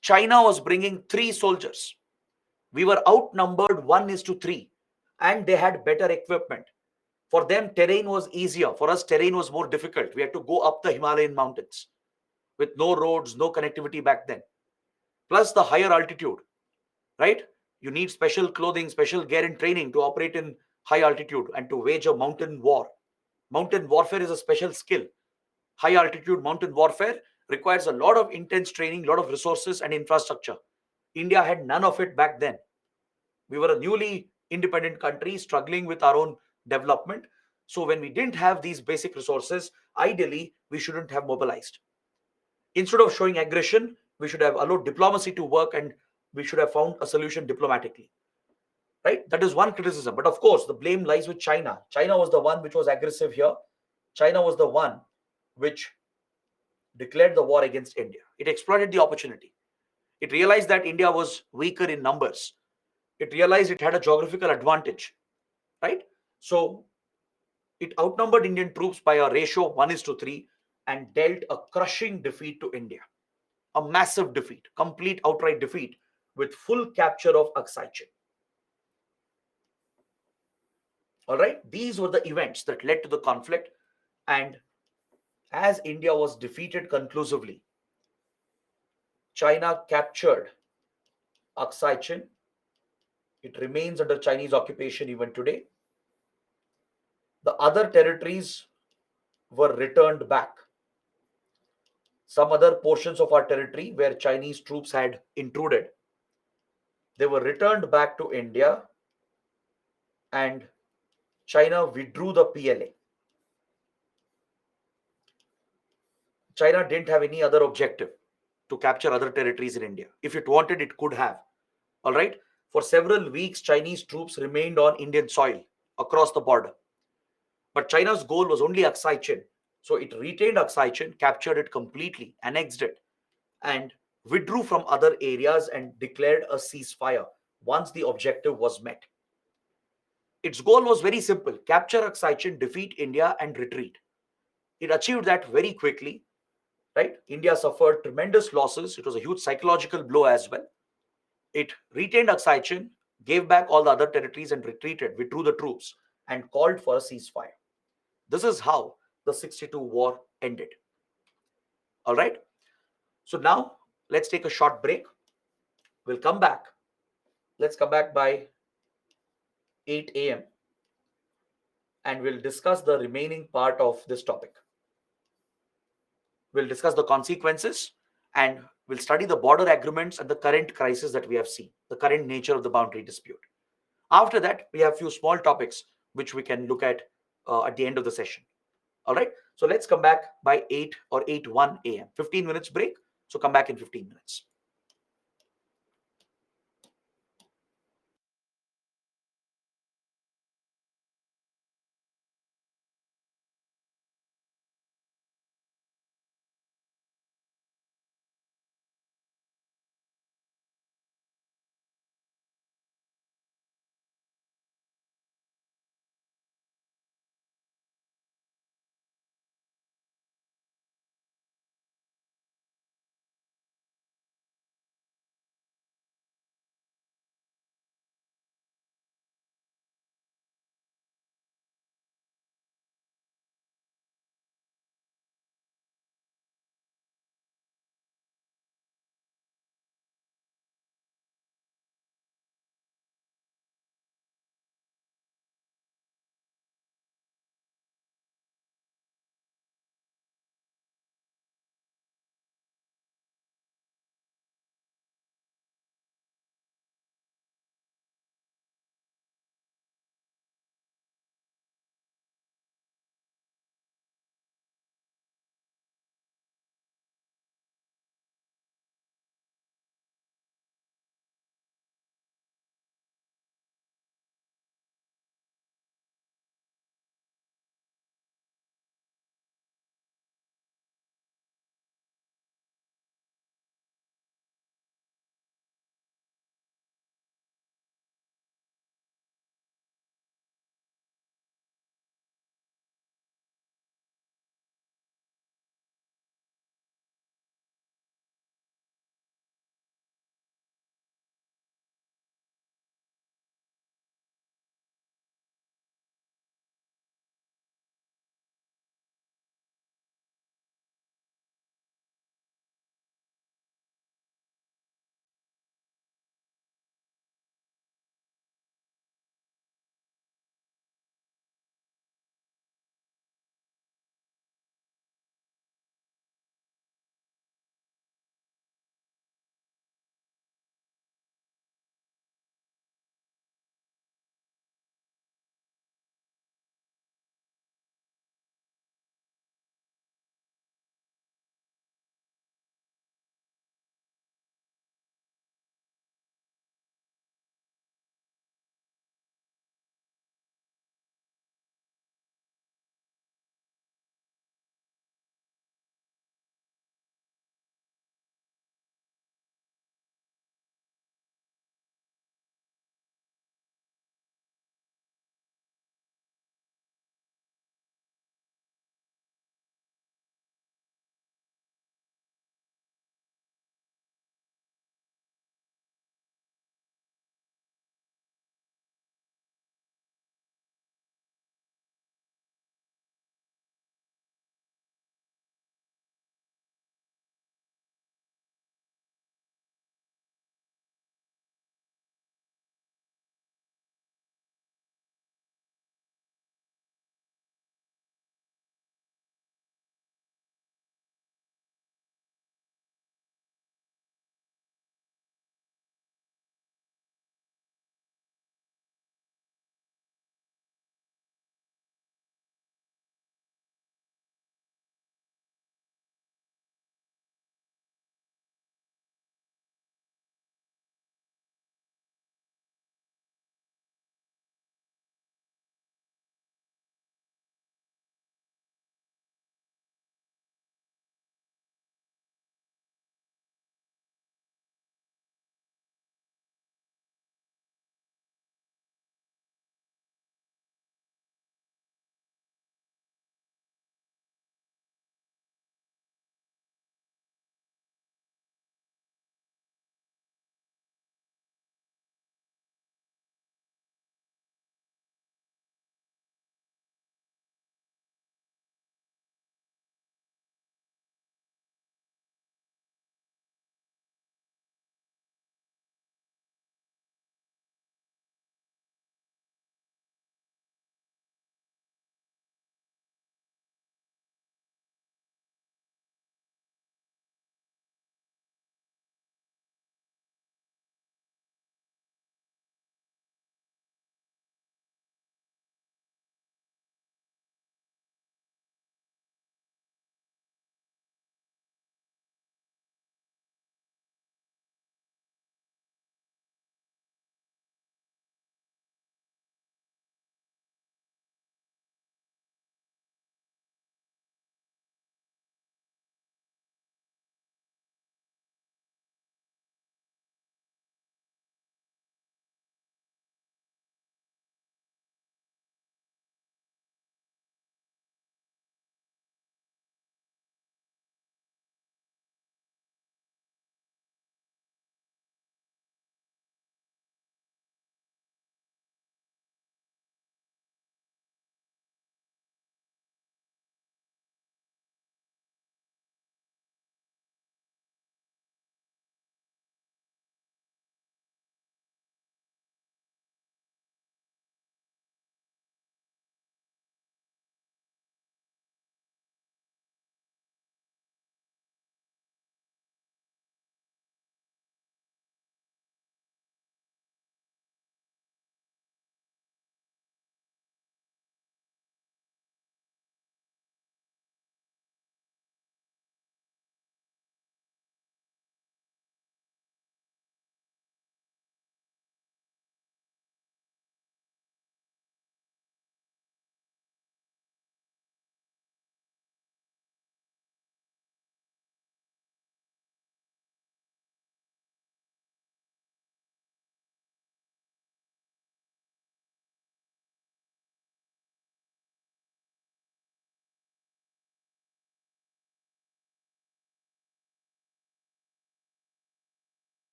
China was bringing 3 soldiers. We were outnumbered 1 is to 3, and they had better equipment. For them, terrain was easier. For us, terrain was more difficult. We had to go up the Himalayan mountains with no roads, no connectivity back then. Plus the higher altitude, right? You need special clothing, special gear and training to operate in high altitude and to wage a mountain war. Mountain warfare is a special skill. High altitude mountain warfare requires a lot of intense training, a lot of resources and infrastructure. India had none of it back then. We were a newly independent country struggling with our own development. So when we didn't have these basic resources, ideally, we shouldn't have mobilized. Instead of showing aggression, we should have allowed diplomacy to work, and we should have found a solution diplomatically. Right? That is one criticism. But of course, the blame lies with China. China was the one which was aggressive here. China was the one which declared the war against India. It exploited the opportunity. It realized that India was weaker in numbers. It realized it had a geographical advantage, right? So it outnumbered Indian troops by a ratio of 1 is to 3 and dealt a crushing defeat to India. A massive defeat, complete outright defeat with full capture of Aksai Chin. All right, these were the events that led to the conflict. And as India was defeated conclusively, China captured Aksai Chin. It remains under Chinese occupation even today. The other territories were returned back. some other portions of our territory where Chinese troops had intruded, they were returned back to India, and China withdrew the PLA. China didn't have any other objective to capture other territories in India. If it wanted, it could have. All right. For several weeks, Chinese troops remained on Indian soil across the border. But China's goal was only Aksai Chin. So it retained Aksai Chin, captured it completely, annexed it, and withdrew from other areas and declared a ceasefire once the objective was met. Its goal was very simple: capture Aksai Chin, defeat India, and retreat. It achieved that very quickly, right? India suffered tremendous losses. It was a huge psychological blow as well. It retained Aksai Chin, gave back all the other territories and retreated, withdrew the troops, and called for a ceasefire. This is how the 62 war ended. All right. So now let's take a short break. We'll come back. Let's come back by 8 a.m. and we'll discuss the remaining part of this topic. We'll discuss the consequences and we'll study the border agreements and the current crisis that we have seen, the current nature of the boundary dispute. After that, we have a few small topics which we can look at the end of the session. All right. So let's come back by 8 or 8:01 a.m. 15 minutes break. So come back in 15 minutes.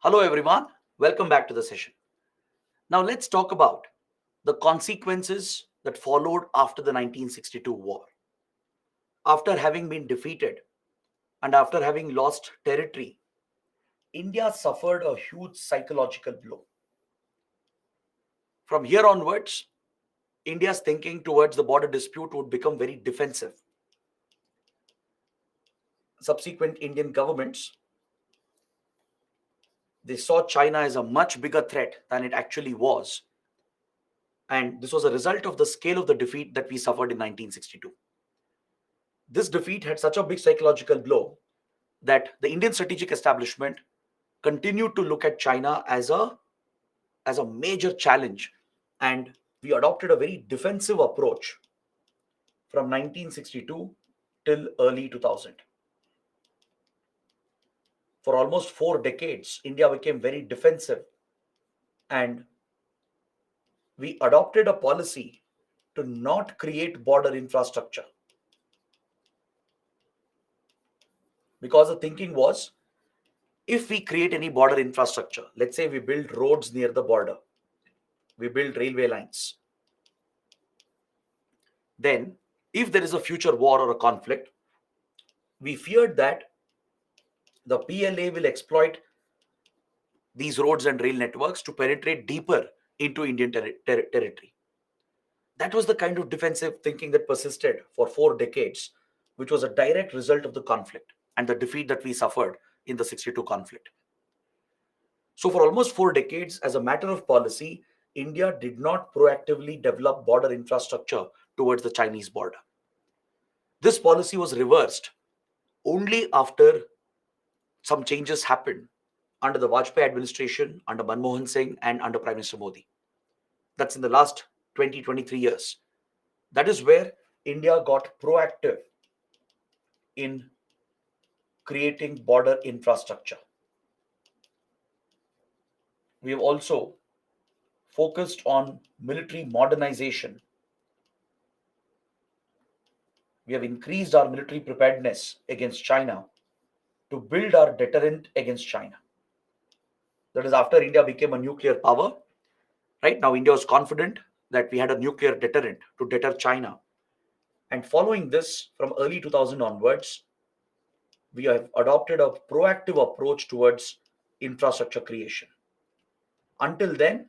Hello, everyone. Welcome back to the session. Now, let's talk about the consequences that followed after the 1962 war. After having been defeated and after having lost territory, India suffered a huge psychological blow. From here onwards, India's thinking towards the border dispute would become very defensive. Subsequent Indian governments, they saw China as a much bigger threat than it actually was. And this was a result of the scale of the defeat that we suffered in 1962. This defeat had such a big psychological blow that the Indian strategic establishment continued to look at China as a major challenge, and we adopted a very defensive approach from 1962 till early 2000. For almost 4 decades, India became very defensive, and we adopted a policy to not create border infrastructure because the thinking was, if we create any border infrastructure, let's say we build roads near the border, we build railway lines, then if there is a future war or a conflict, we feared that the PLA will exploit these roads and rail networks to penetrate deeper into Indian territory. That was the kind of defensive thinking that persisted for 4 decades, which was a direct result of the conflict and the defeat that we suffered in the 62 conflict. So, for almost 4 decades, as a matter of policy, India did not proactively develop border infrastructure towards the Chinese border. This policy was reversed only after some changes happened under the Vajpayee administration, under Manmohan Singh, and under Prime Minister Modi. That's in the last 20-23 years. That is where India got proactive in creating border infrastructure. We have also focused on military modernization. We have increased our military preparedness against China to build our deterrent against China. That is after India became a nuclear power. Right now, India was confident that we had a nuclear deterrent to deter China. And following this, from early 2000 onwards, we have adopted a proactive approach towards infrastructure creation. Until then,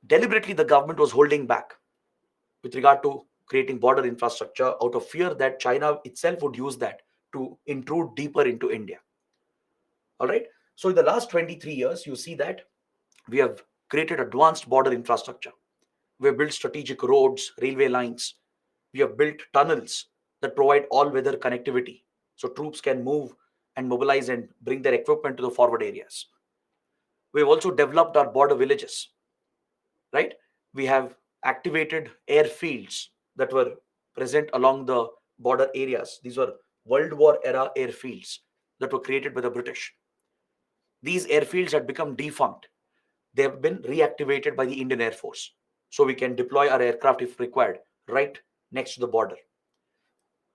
deliberately the government was holding back with regard to creating border infrastructure out of fear that China itself would use that to intrude deeper into India. All right. So, in the last 23 years, you see that we have created advanced border infrastructure. We have built strategic roads, railway lines. We have built tunnels that provide all weather connectivity so troops can move and mobilize and bring their equipment to the forward areas. We have also developed our border villages, right? We have activated airfields that were present along the border areas. These were World War era airfields that were created by the British. These airfields had become defunct. They have been reactivated by the Indian Air Force. So we can deploy our aircraft if required right next to the border.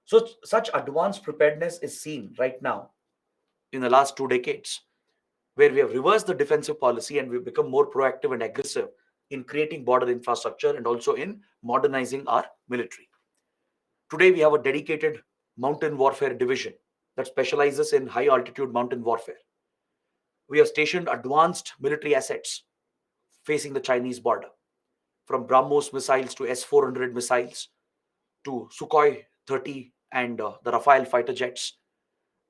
So such advanced preparedness is seen right now in the last 2 decades, where we have reversed the defensive policy and we've become more proactive and aggressive in creating border infrastructure and also in modernizing our military. Today, we have a dedicated mountain warfare division that specializes in high altitude mountain warfare. We have stationed advanced military assets facing the Chinese border, from BrahMos missiles to S-400 missiles to Sukhoi 30 and the Rafale fighter jets,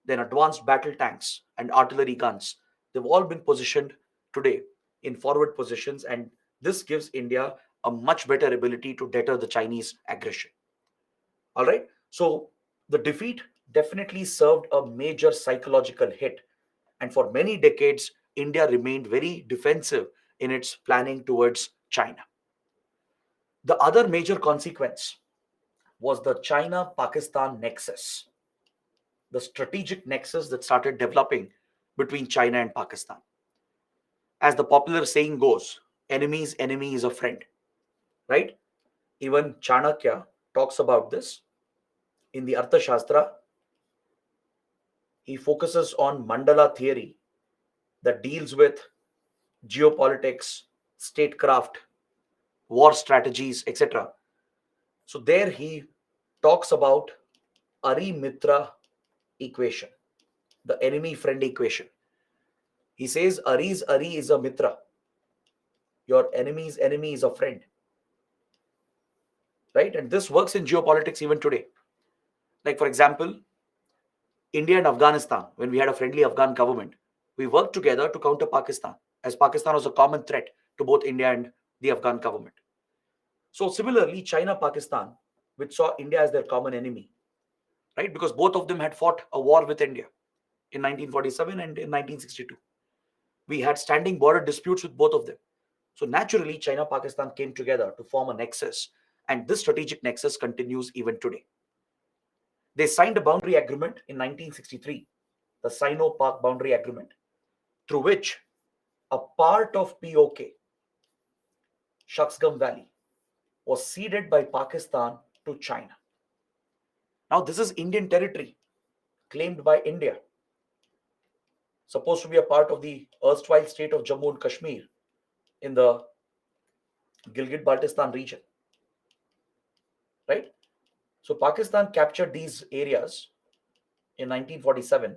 then advanced battle tanks and artillery guns. They've all been positioned today in forward positions, and this gives India a much better ability to deter the Chinese aggression. All right. So the defeat definitely served a major psychological hit. And for many decades, India remained very defensive in its planning towards China. The other major consequence was the China Pakistan nexus, the strategic nexus that started developing between China and Pakistan. As the popular saying goes, enemy's enemy is a friend, right? Even Chanakya talks about this in the Arthashastra. He focuses on mandala theory that deals with geopolitics, statecraft, war strategies, etc. So there he talks about Ari Mitra equation, the enemy friend equation. He says Ari's Ari is a Mitra, your enemy's enemy is a friend, right? And this works in geopolitics even today. Like, for example, India and Afghanistan, when we had a friendly Afghan government, we worked together to counter Pakistan, as Pakistan was a common threat to both India and the Afghan government. So, similarly, China Pakistan, which saw India as their common enemy, right? Because both of them had fought a war with India in 1947 and in 1962. We had standing border disputes with both of them. So, naturally, China Pakistan came together to form a nexus, and this strategic nexus continues even today. They signed a boundary agreement in 1963, the Sino-Pak Boundary Agreement, through which a part of POK, Shaksgam Valley, was ceded by Pakistan to China. Now, this is Indian territory claimed by India, supposed to be a part of the erstwhile state of Jammu and Kashmir in the Gilgit Baltistan region, right? So, Pakistan captured these areas in 1947,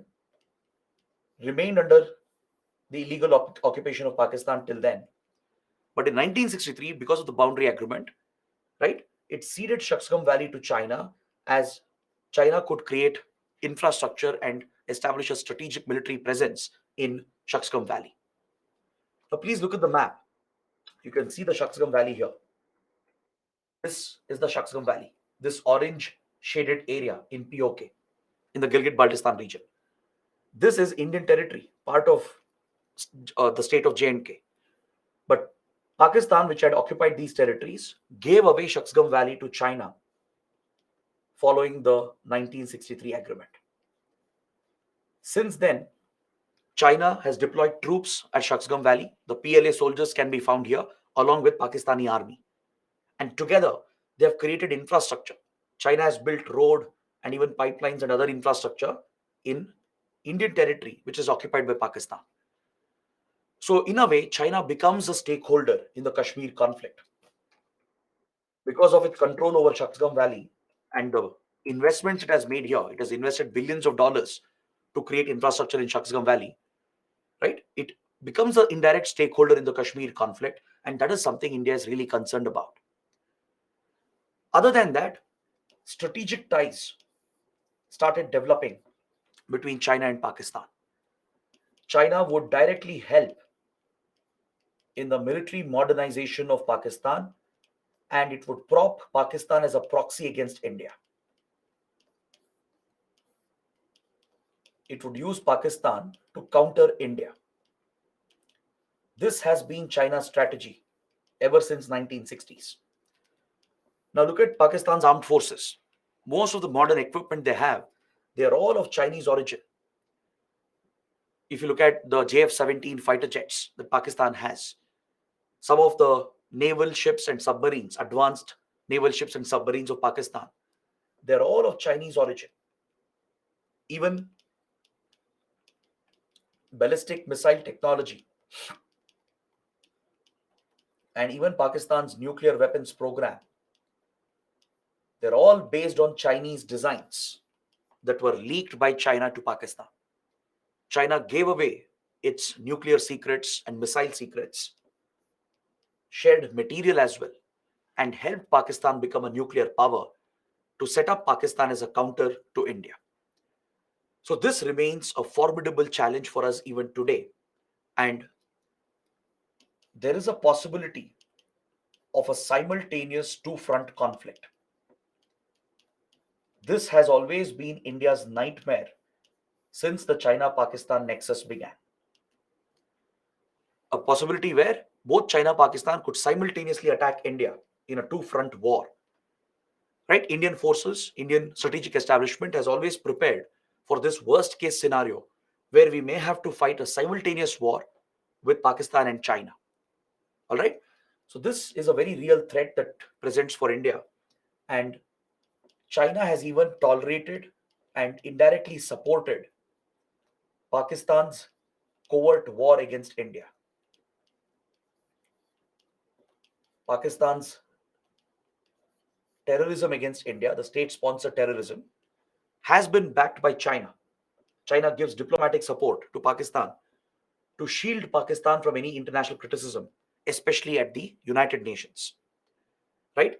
remained under the illegal occupation of Pakistan till then. But in 1963, because of the boundary agreement, right, it ceded Shaksgam Valley to China, as China could create infrastructure and establish a strategic military presence in Shaksgam Valley. Now, please look at the map. You can see the Shaksgam Valley here. This is the Shaksgam Valley, this orange shaded area in POK, in the Gilgit Baltistan region. This is Indian territory, part of the state of J&K. But Pakistan, which had occupied these territories, gave away Shaksgam Valley to China following the 1963 agreement. Since then, China has deployed troops at Shaksgam Valley. The PLA soldiers can be found here along with Pakistani army. And together, they have created infrastructure. China has built road and even pipelines and other infrastructure in Indian territory, which is occupied by Pakistan. So, in a way, China becomes a stakeholder in the Kashmir conflict because of its control over Shaksgam Valley and the investments it has made here. It has invested billions of dollars to create infrastructure in Shaksgam Valley, right? It becomes an indirect stakeholder in the Kashmir conflict, and that is something India is really concerned about. Other than that, strategic ties started developing between China and Pakistan. China would directly help in the military modernization of Pakistan, and it would prop Pakistan as a proxy against India. It would use Pakistan to counter India. This has been China's strategy ever since 1960s. Now look at Pakistan's armed forces. Most of the modern equipment they have, they are all of Chinese origin. If you look at the JF-17 fighter jets that Pakistan has, some of the naval ships and submarines, advanced naval ships and submarines of Pakistan, they're all of Chinese origin. Even ballistic missile technology and even Pakistan's nuclear weapons program, they're all based on Chinese designs that were leaked by China to Pakistan. China gave away its nuclear secrets and missile secrets, shared material as well, and helped Pakistan become a nuclear power to set up Pakistan as a counter to India. So, this remains a formidable challenge for us even today. And there is a possibility of a simultaneous two front conflict. This has always been India's nightmare since the China Pakistan nexus began. A possibility where both China and Pakistan could simultaneously attack India in a two front war. Right? Indian forces, Indian strategic establishment has always prepared for this worst case scenario where we may have to fight a simultaneous war with Pakistan and China. All right. So, this is a very real threat that presents for India. And China has even tolerated and indirectly supported Pakistan's covert war against India. Pakistan's terrorism against India, the state sponsored terrorism, has been backed by China. China gives diplomatic support to Pakistan to shield Pakistan from any international criticism, especially at the United Nations. Right?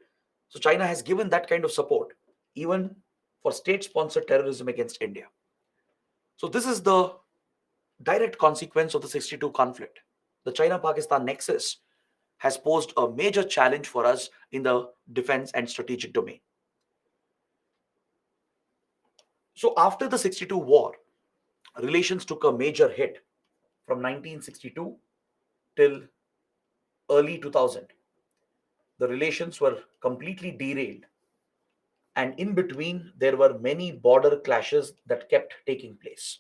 So China has given that kind of support even for state sponsored terrorism against India. So this is the direct consequence of the 62 conflict. The China Pakistan nexus has posed a major challenge for us in the defense and strategic domain. So after the 62 war, relations took a major hit from 1962 till early 2000. The relations were completely derailed, and in between there were many border clashes that kept taking place.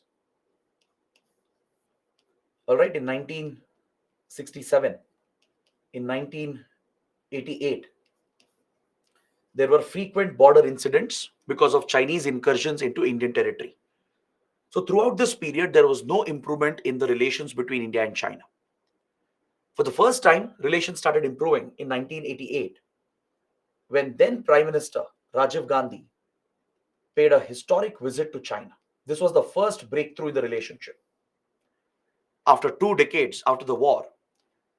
All right, in 1967, in 1988, there were frequent border incidents because of Chinese incursions into Indian territory. So throughout this period, there was no improvement in the relations between India and China. For the first time, relations started improving in 1988 when then Prime Minister Rajiv Gandhi paid a historic visit to China. This was the first breakthrough in the relationship. After 2 decades after the war,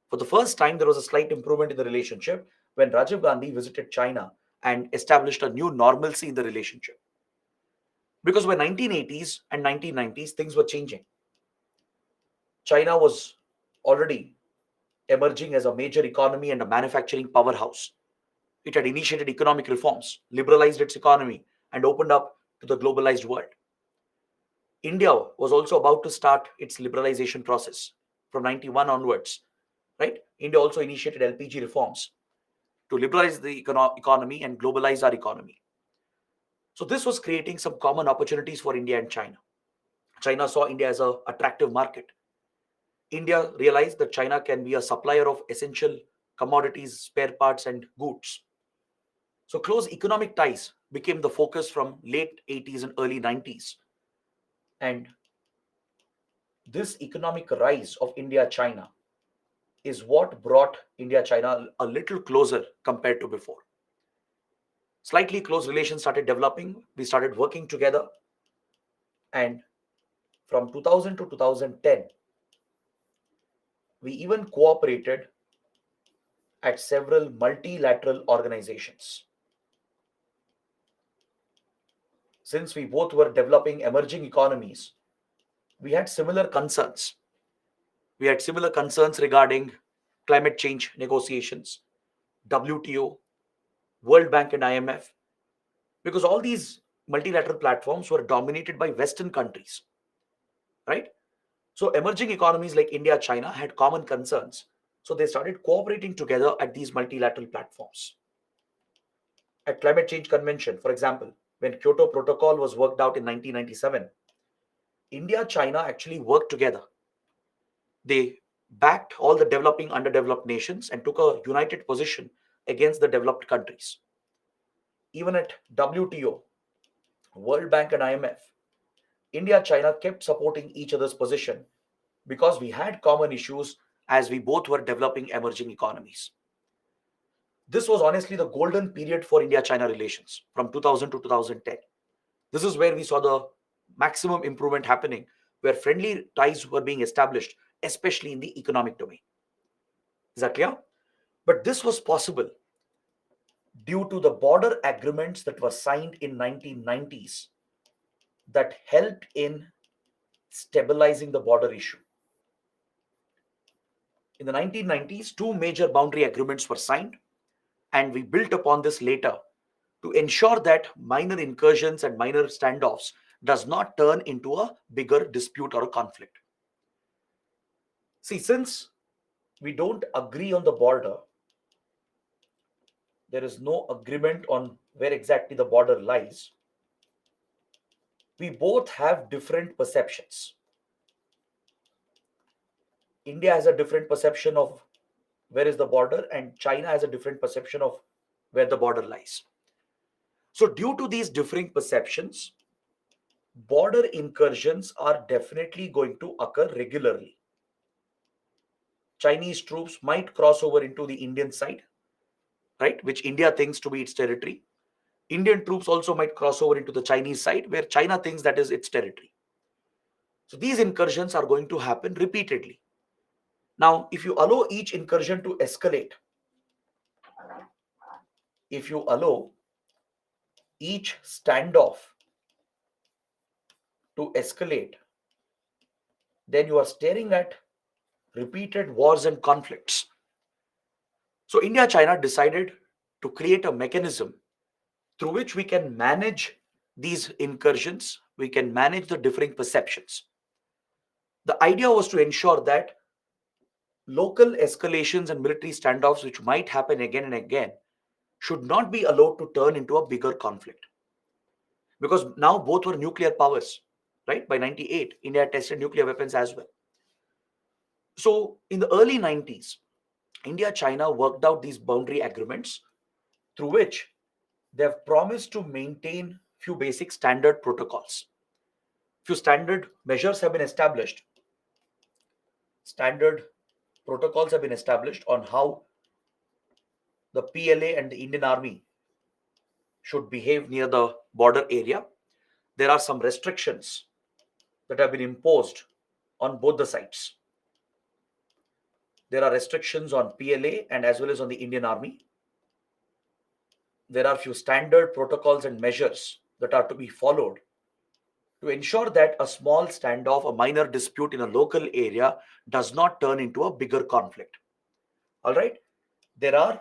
for the first time, there was a slight improvement in the relationship when Rajiv Gandhi visited China and established a new normalcy in the relationship. Because by 1980s and 1990s, things were changing. China was already emerging as a major economy and a manufacturing powerhouse. It had initiated economic reforms, liberalized its economy, and opened up to the globalized world. India was also about to start its liberalization process from 91 onwards, right? India also initiated LPG reforms to liberalize the economy and globalize our economy. So this was creating some common opportunities for India and China. China saw India as an attractive market. India realized that China can be a supplier of essential commodities, spare parts, and goods. So close economic ties became the focus from late 80s and early 90s. And this economic rise of India China is what brought India China a little closer compared to before. Slightly close relations started developing. We started working together. And from 2000 to 2010, we even cooperated at several multilateral organizations. Since we both were developing emerging economies, we had similar concerns. We had similar concerns regarding climate change negotiations, WTO, World Bank, and IMF, because all these multilateral platforms were dominated by Western countries, right? So emerging economies like India, China had common concerns. So they started cooperating together at these multilateral platforms. At Climate Change Convention, for example, when Kyoto Protocol was worked out in 1997, India, China actually worked together. They backed all the developing, underdeveloped nations and took a united position against the developed countries. Even at WTO, World Bank, and IMF, India, China kept supporting each other's position because we had common issues as we both were developing emerging economies. This was honestly the golden period for India China relations from 2000 to 2010. This is where we saw the maximum improvement happening, where friendly ties were being established, especially in the economic domain. Is that clear? But this was possible due to the border agreements that were signed in 1990s that helped in stabilizing the border issue. In the 1990s, two major boundary agreements were signed, and we built upon this later to ensure that minor incursions and minor standoffs does not turn into a bigger dispute or a conflict. See, since we don't agree on the border, there is no agreement on where exactly the border lies. We both have different perceptions. India has a different perception of where is the border, and China has a different perception of where the border lies. So, due to these differing perceptions, border incursions are definitely going to occur regularly. Chinese troops might cross over into the Indian side, right, which India thinks to be its territory. Indian troops also might cross over into the Chinese side, where China thinks that is its territory. So these incursions are going to happen repeatedly. Now, if you allow each incursion to escalate, if you allow each standoff to escalate, then you are staring at repeated wars and conflicts. So, India China decided to create a mechanism through which we can manage these incursions, we can manage the differing perceptions. The idea was to ensure that local escalations and military standoffs, which might happen again and again, should not be allowed to turn into a bigger conflict. Because now both were nuclear powers, right? By 98, India had tested nuclear weapons as well. So in the early 90s, India China worked out these boundary agreements through which they have promised to maintain few basic standard protocols. Few standard measures have been established. Standard protocols have been established on how the PLA and the Indian Army should behave near the border area. There are some restrictions that have been imposed on both the sides. There are restrictions on PLA and as well as on the Indian Army. There are few standard protocols and measures that are to be followed to ensure that a small standoff, a minor dispute in a local area does not turn into a bigger conflict. All right. There are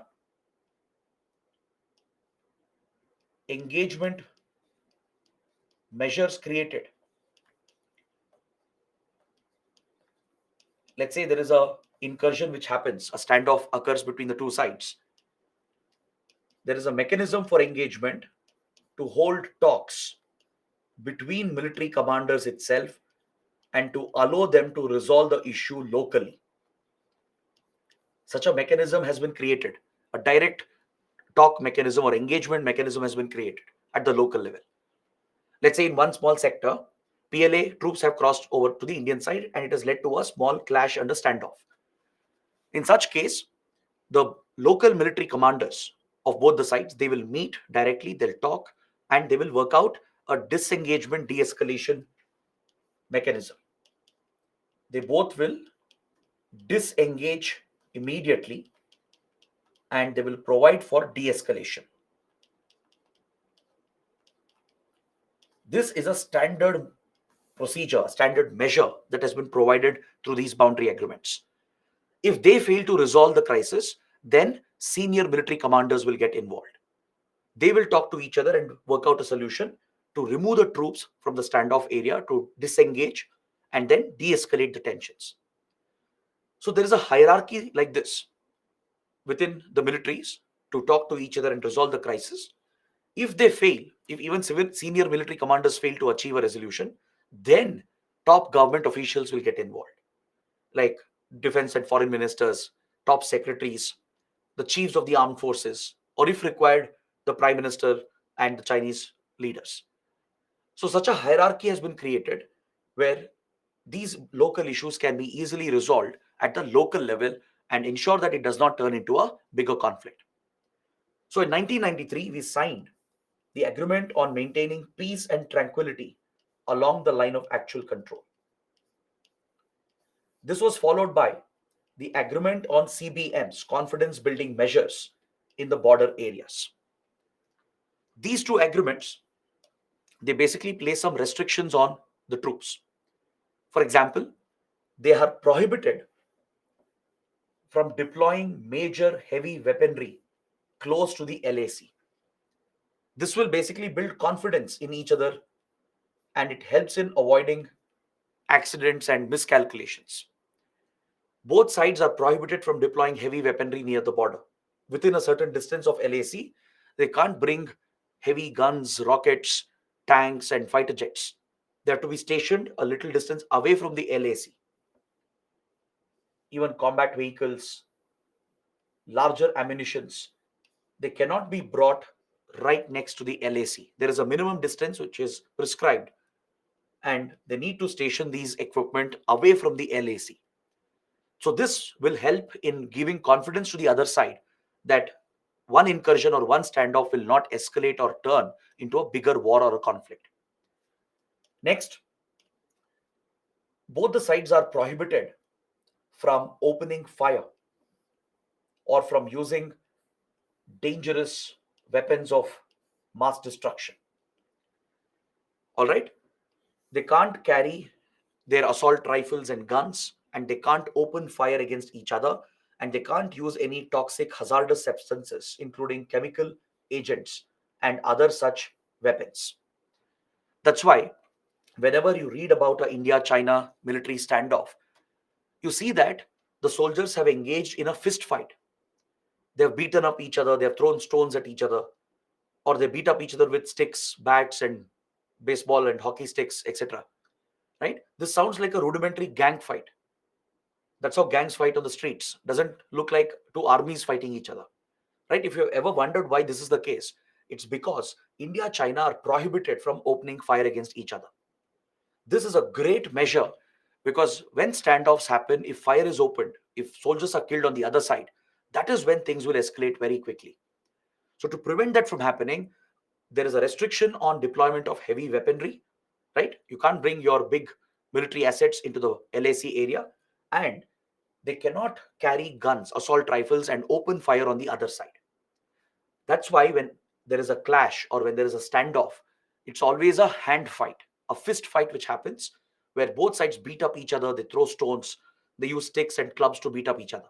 engagement measures created. Let's say there is a incursion which happens, a standoff occurs between the two sides. There is a mechanism for engagement to hold talks between military commanders itself and to allow them to resolve the issue locally. Such a mechanism has been created. A direct talk mechanism or engagement mechanism has been created at the local level. Let's say in one small sector, PLA troops have crossed over to the Indian side and it has led to a small clash and a standoff. In such case, the local military commanders of both the sides, they will meet directly, they'll talk, and they will work out a disengagement de-escalation mechanism. They both will disengage immediately and they will provide for de-escalation. This is a standard procedure, a standard measure that has been provided through these boundary agreements. If they fail to resolve the crisis, then senior military commanders will get involved. They will talk to each other and work out a solution to remove the troops from the standoff area, to disengage and then de-escalate the tensions. So there is a hierarchy like this within the militaries to talk to each other and resolve the crisis. If they fail, if even senior military commanders fail to achieve a resolution, then top government officials will get involved, like defense and foreign ministers, top secretaries, the chiefs of the armed forces, or if required, the prime minister and the Chinese leaders. So, such a hierarchy has been created where these local issues can be easily resolved at the local level and ensure that it does not turn into a bigger conflict. So, in 1993, we signed the agreement on maintaining peace and tranquility along the line of actual control. This was followed by the agreement on CBMs, confidence building measures in the border areas. These two agreements, they basically place some restrictions on the troops. For example, they are prohibited from deploying major heavy weaponry close to the LAC. This will basically build confidence in each other and it helps in avoiding accidents and miscalculations. Both sides are prohibited from deploying heavy weaponry near the border. Within a certain distance of LAC, they can't bring heavy guns, rockets, tanks, and fighter jets. They have to be stationed a little distance away from the LAC. Even combat vehicles, larger ammunitions, they cannot be brought right next to the LAC. There is a minimum distance which is prescribed, and they need to station these equipment away from the LAC. So this will help in giving confidence to the other side that one incursion or one standoff will not escalate or turn into a bigger war or a conflict. Next, both the sides are prohibited from opening fire or from using dangerous weapons of mass destruction. All right? They can't carry their assault rifles and guns, and they can't open fire against each other, and they can't use any toxic, hazardous substances, including chemical agents and other such weapons. That's why, whenever you read about a India China military standoff, you see that the soldiers have engaged in a fist fight. They've beaten up each other, they've thrown stones at each other, or they beat up each other with sticks, bats, and baseball and hockey sticks, etc. Right? This sounds like a rudimentary gang fight. That's how gangs fight on the streets. Doesn't look like two armies fighting each other. Right? If you've ever wondered why this is the case, it's because India, China are prohibited from opening fire against each other. This is a great measure because when standoffs happen, if fire is opened, if soldiers are killed on the other side, that is when things will escalate very quickly. So to prevent that from happening, there is a restriction on deployment of heavy weaponry, right? You can't bring your big military assets into the LAC area, and they cannot carry guns, assault rifles, and open fire on the other side. That's why when there is a clash or when there is a standoff, it's always a hand fight, a fist fight which happens where both sides beat up each other, they throw stones, they use sticks and clubs to beat up each other.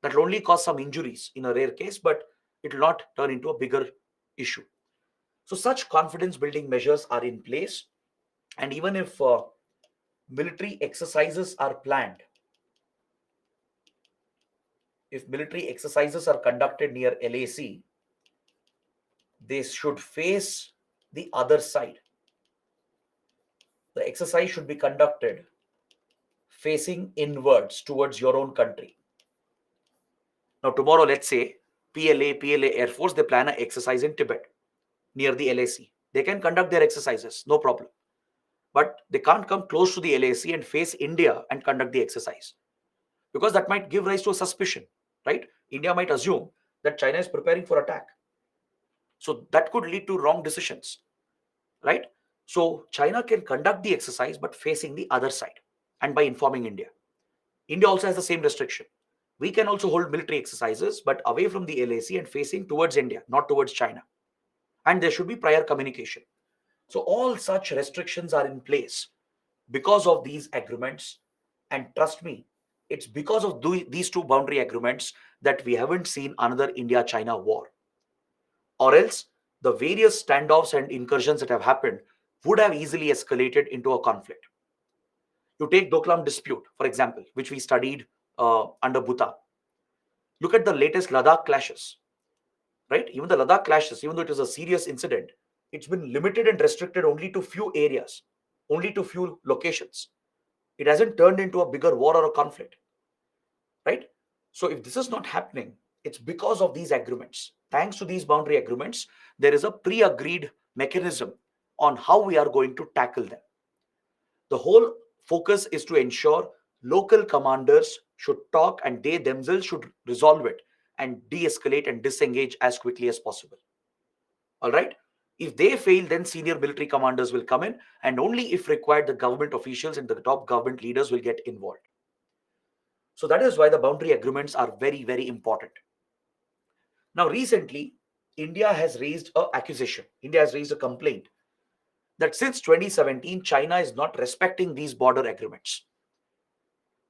That will only cause some injuries in a rare case, but it will not turn into a bigger issue. So, such confidence building measures are in place. And even if military exercises are planned, if military exercises are conducted near LAC, they should face the other side. The exercise should be conducted facing inwards towards your own country. Now, tomorrow, let's say PLA Air Force, they plan an exercise in Tibet near the LAC. They can conduct their exercises, no problem. But they can't come close to the LAC and face India and conduct the exercise because that might give rise to a suspicion, right? India might assume that China is preparing for attack. So that could lead to wrong decisions, right? So China can conduct the exercise but facing the other side and by informing India. India also has the same restriction. We can also hold military exercises but away from the LAC and facing towards India, not towards China. And there should be prior communication. So all such restrictions are in place because of these agreements. And trust me, it's because of these two boundary agreements that we haven't seen another India China war. Or else, the various standoffs and incursions that have happened would have easily escalated into a conflict. You take Doklam dispute, for example, which we studied under Bhutan. Look at the latest Ladakh clashes, right? Even the Ladakh clashes, even though it is a serious incident, it's been limited and restricted only to few areas, only to few locations. It hasn't turned into a bigger war or a conflict, right? So if this is not happening, it's because of these agreements. Thanks to these boundary agreements, there is a pre-agreed mechanism on how we are going to tackle them. The whole focus is to ensure local commanders should talk and they themselves should resolve it and de-escalate and disengage as quickly as possible. All right? If they fail, then senior military commanders will come in, and only if required, the government officials and the top government leaders will get involved. So that is why the boundary agreements are very, very important. Now, recently, India has raised a accusation. India has raised a complaint that since 2017, China is not respecting these border agreements.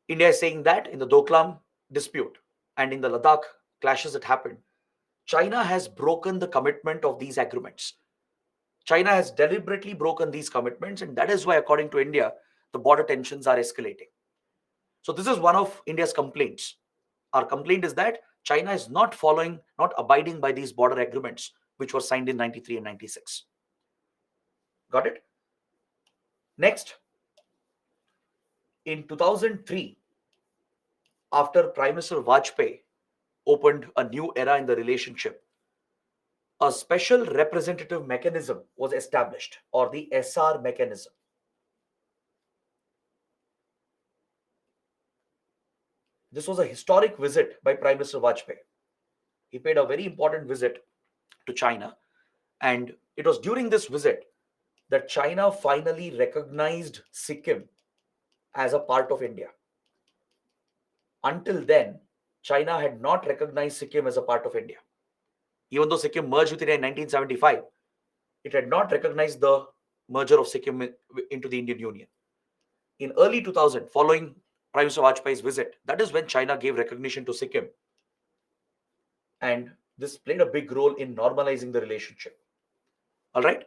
India is saying that in the Doklam dispute and in the Ladakh clashes that happened, China has broken the commitment of these agreements. China has deliberately broken these commitments, and that is why, according to India, the border tensions are escalating. So, this is one of India's complaints. Our complaint is that China is not following, not abiding by these border agreements, which were signed in 93 and 96. Got it? Next, in 2003, after Prime Minister Vajpayee opened a new era in the relationship, a special representative mechanism was established, or the SR mechanism. This was a historic visit by Prime Minister Vajpayee. He paid a very important visit to China, and it was during this visit that China finally recognized Sikkim as a part of India. Until then, China had not recognized Sikkim as a part of India. Even though Sikkim merged with India in 1975, it had not recognized the merger of Sikkim into the Indian Union. In early 2000, following Prime Minister Vajpayee's visit, that is when China gave recognition to Sikkim, and this played a big role in normalizing the relationship. All right.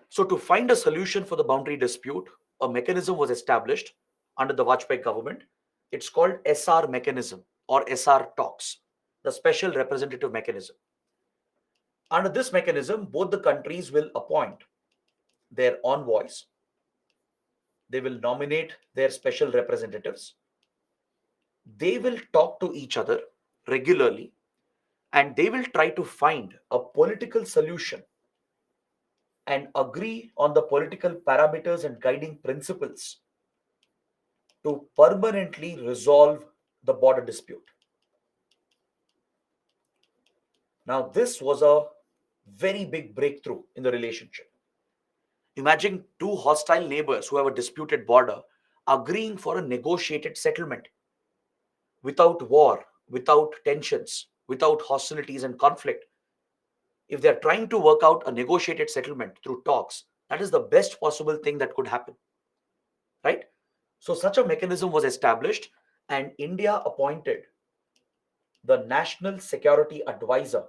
So, to find a solution for the boundary dispute, a mechanism was established under the Vajpayee government. It's called SR mechanism or SR talks, the special representative mechanism. Under this mechanism, both the countries will appoint their envoys, they will nominate their special representatives, they will talk to each other regularly, and they will try to find a political solution and agree on the political parameters and guiding principles to permanently resolve the border dispute. Now, this was a very big breakthrough in the relationship. Imagine two hostile neighbors who have a disputed border agreeing for a negotiated settlement without war, without tensions, without hostilities and conflict. If they are trying to work out a negotiated settlement through talks, that is the best possible thing that could happen, right? So, such a mechanism was established, and India appointed the National Security Advisor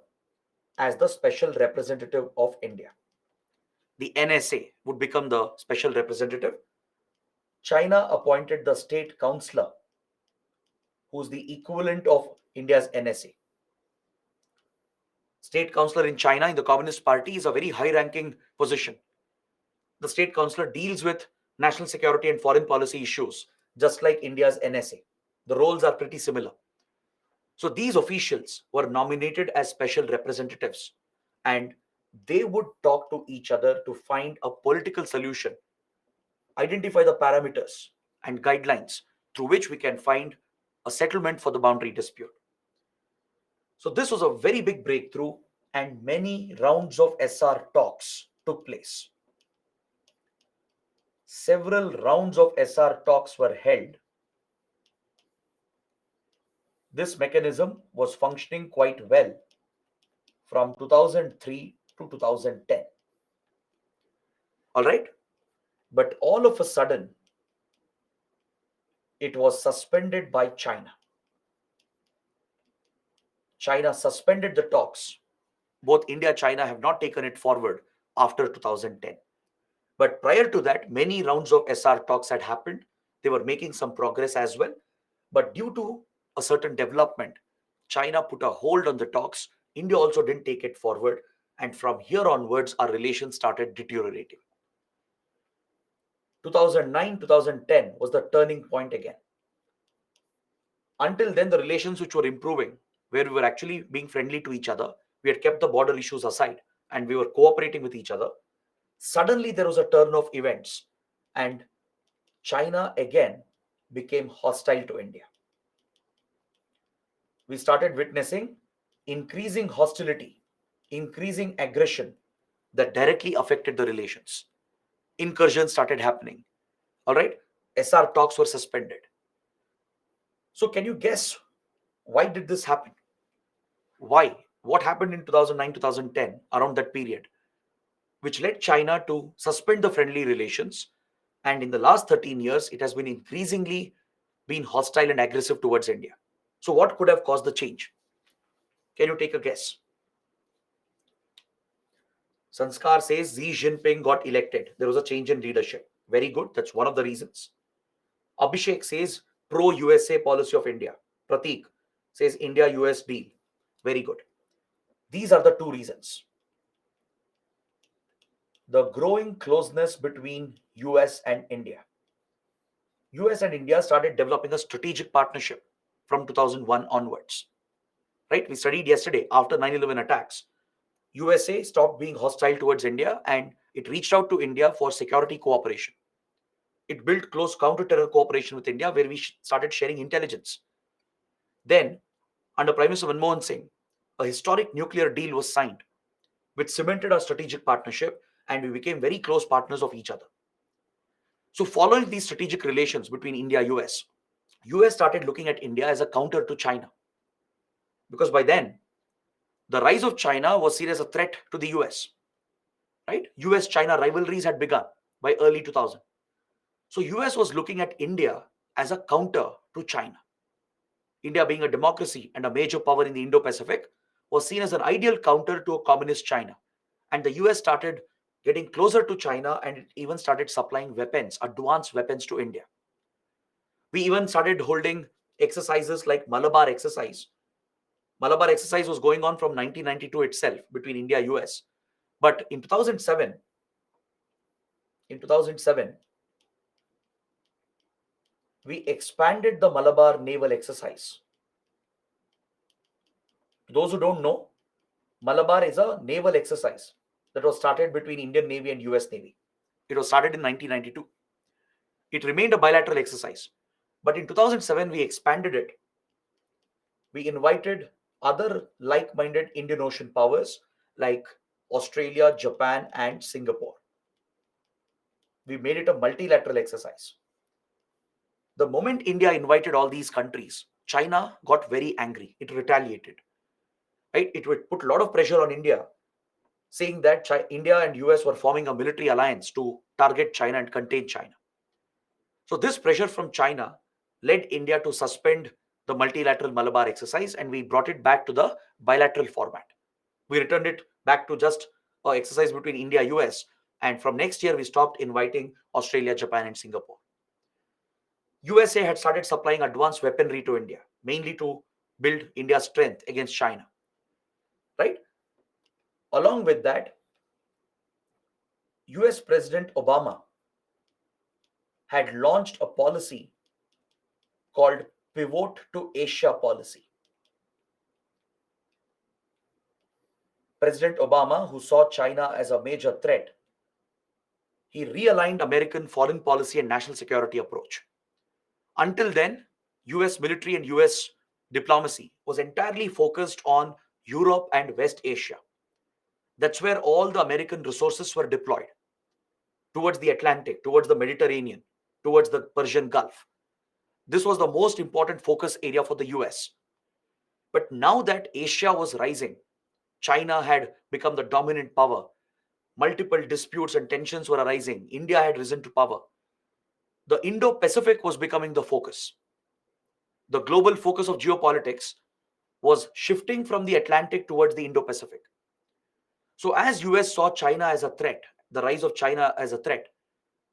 as the special representative of India. The NSA would become the special representative. China appointed the state counselor, who's the equivalent of India's NSA. State counselor in China in the Communist Party is a very high ranking position. The state counselor deals with national security and foreign policy issues, just like India's NSA. The roles are pretty similar. So these officials were nominated as special representatives, and they would talk to each other to find a political solution, identify the parameters and guidelines through which we can find a settlement for the boundary dispute. So this was a very big breakthrough, and many rounds of SR talks took place. Several rounds of SR talks were held. This mechanism was functioning quite well from 2003 to 2010. All right? But all of a sudden, it was suspended by China. China suspended the talks. Both India and China have not taken it forward after 2010. But prior to that, many rounds of SR talks had happened. They were making some progress as well. But due to a certain development, China put a hold on the talks. India also didn't take it forward. And from here onwards, our relations started deteriorating. 2009 2010 was the turning point again. Until then, the relations which were improving, where we were actually being friendly to each other, we had kept the border issues aside and we were cooperating with each other. Suddenly, there was a turn of events, and China again became hostile to India. We started witnessing increasing hostility, increasing aggression that directly affected the relations. Incursions started happening. All right, SR talks were suspended. So, can you guess why did this happen? Why? What happened in 2009 2010 around that period, which led China to suspend the friendly relations? And in the last 13 years, it has been increasingly been hostile and aggressive towards India. So, what could have caused the change? Can you take a guess? Sanskar says Xi Jinping got elected. There was a change in leadership. Very good. That's one of the reasons. Abhishek says pro USA policy of India. Pratik says India US deal. Very good. These are the two reasons. The growing closeness between US and India. US and India started developing a strategic partnership from 2001 onwards. Right? We studied yesterday after 9/11 attacks. USA stopped being hostile towards India and it reached out to India for security cooperation. It built close counter-terror cooperation with India where we started sharing intelligence. Then, under Prime Minister Manmohan Singh, a historic nuclear deal was signed, which cemented our strategic partnership, and we became very close partners of each other. So, following these strategic relations between India and US started looking at India as a counter to China, because by then the rise of China was seen as a threat to the US. Right? US China rivalries had begun by early 2000. So US was looking at India as a counter to China. India, being a democracy and a major power in the Indo-Pacific, was seen as an ideal counter to a communist China. And the US started getting closer to China, and it even started supplying weapons, advanced weapons to India. We even started holding exercises like Malabar exercise. Malabar exercise was going on from 1992 itself between India and US. But in 2007, we expanded the Malabar naval exercise. To those who don't know, Malabar is a naval exercise that was started between Indian Navy and US Navy. It was started in 1992. It remained a bilateral exercise. But in 2007, we expanded it. We invited other like minded Indian Ocean powers like Australia, Japan, and Singapore. We made it a multilateral exercise. The moment India invited all these countries, China got very angry. It retaliated. Right? It would put a lot of pressure on India, saying that India and US were forming a military alliance to target China and contain China. So this pressure from China led India to suspend the multilateral Malabar exercise, and we brought it back to the bilateral format. We returned it back to just an exercise between India and US, and from next year we stopped inviting Australia, Japan, and Singapore. USA had started supplying advanced weaponry to India, mainly to build India's strength against China. Right? Along with that, US President Obama had launched a policy called Pivot to Asia policy. President Obama, who saw China as a major threat, he realigned American foreign policy and national security approach. Until then, US military and US diplomacy was entirely focused on Europe and West Asia. That's where all the American resources were deployed, towards the Atlantic, towards the Mediterranean, towards the Persian Gulf. This was the most important focus area for the US. But now that Asia was rising, China had become the dominant power. Multiple disputes and tensions were arising. India had risen to power. The Indo Pacific was becoming the focus. The global focus of geopolitics was shifting from the Atlantic towards the Indo Pacific. So, as US saw China as a threat, the rise of China as a threat,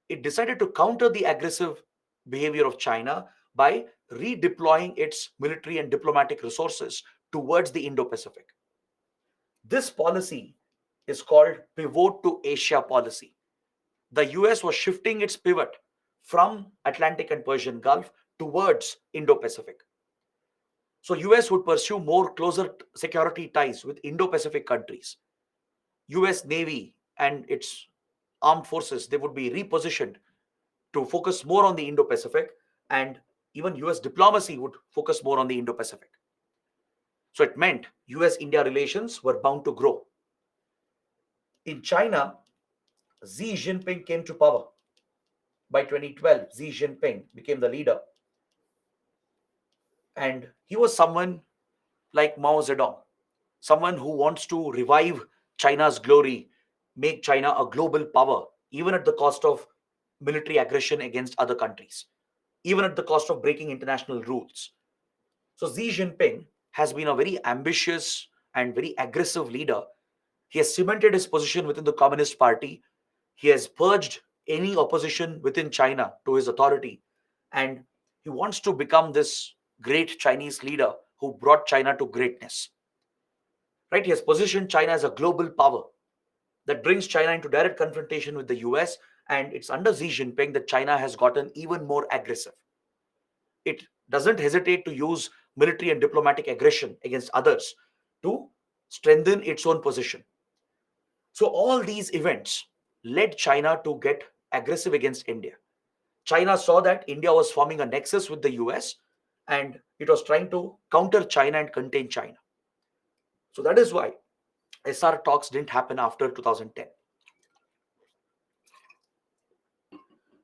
it decided to counter the aggressive behavior of China by redeploying its military and diplomatic resources towards the Indo Pacific. This policy is called Pivot to Asia policy. The US was shifting its pivot from Atlantic and Persian Gulf towards Indo Pacific. So US would pursue more closer security ties with Indo Pacific countries. US Navy and its armed forces, they would be repositioned to focus more on the Indo Pacific, and even US diplomacy would focus more on the Indo Pacific. So it meant US India relations were bound to grow. In China, Xi Jinping came to power. By 2012, Xi Jinping became the leader. And he was someone like Mao Zedong, someone who wants to revive China's glory, make China a global power, even at the cost of military aggression against other countries, even at the cost of breaking international rules. So Xi Jinping has been a very ambitious and very aggressive leader. He has cemented his position within the Communist Party. He has purged any opposition within China to his authority. And he wants to become this great Chinese leader who brought China to greatness. Right? He has positioned China as a global power that brings China into direct confrontation with the US. And it's under Xi Jinping that China has gotten even more aggressive. It doesn't hesitate to use military and diplomatic aggression against others to strengthen its own position. So all these events led China to get aggressive against India. China saw that India was forming a nexus with the US, and it was trying to counter China and contain China. So that is why SR talks didn't happen after 2010.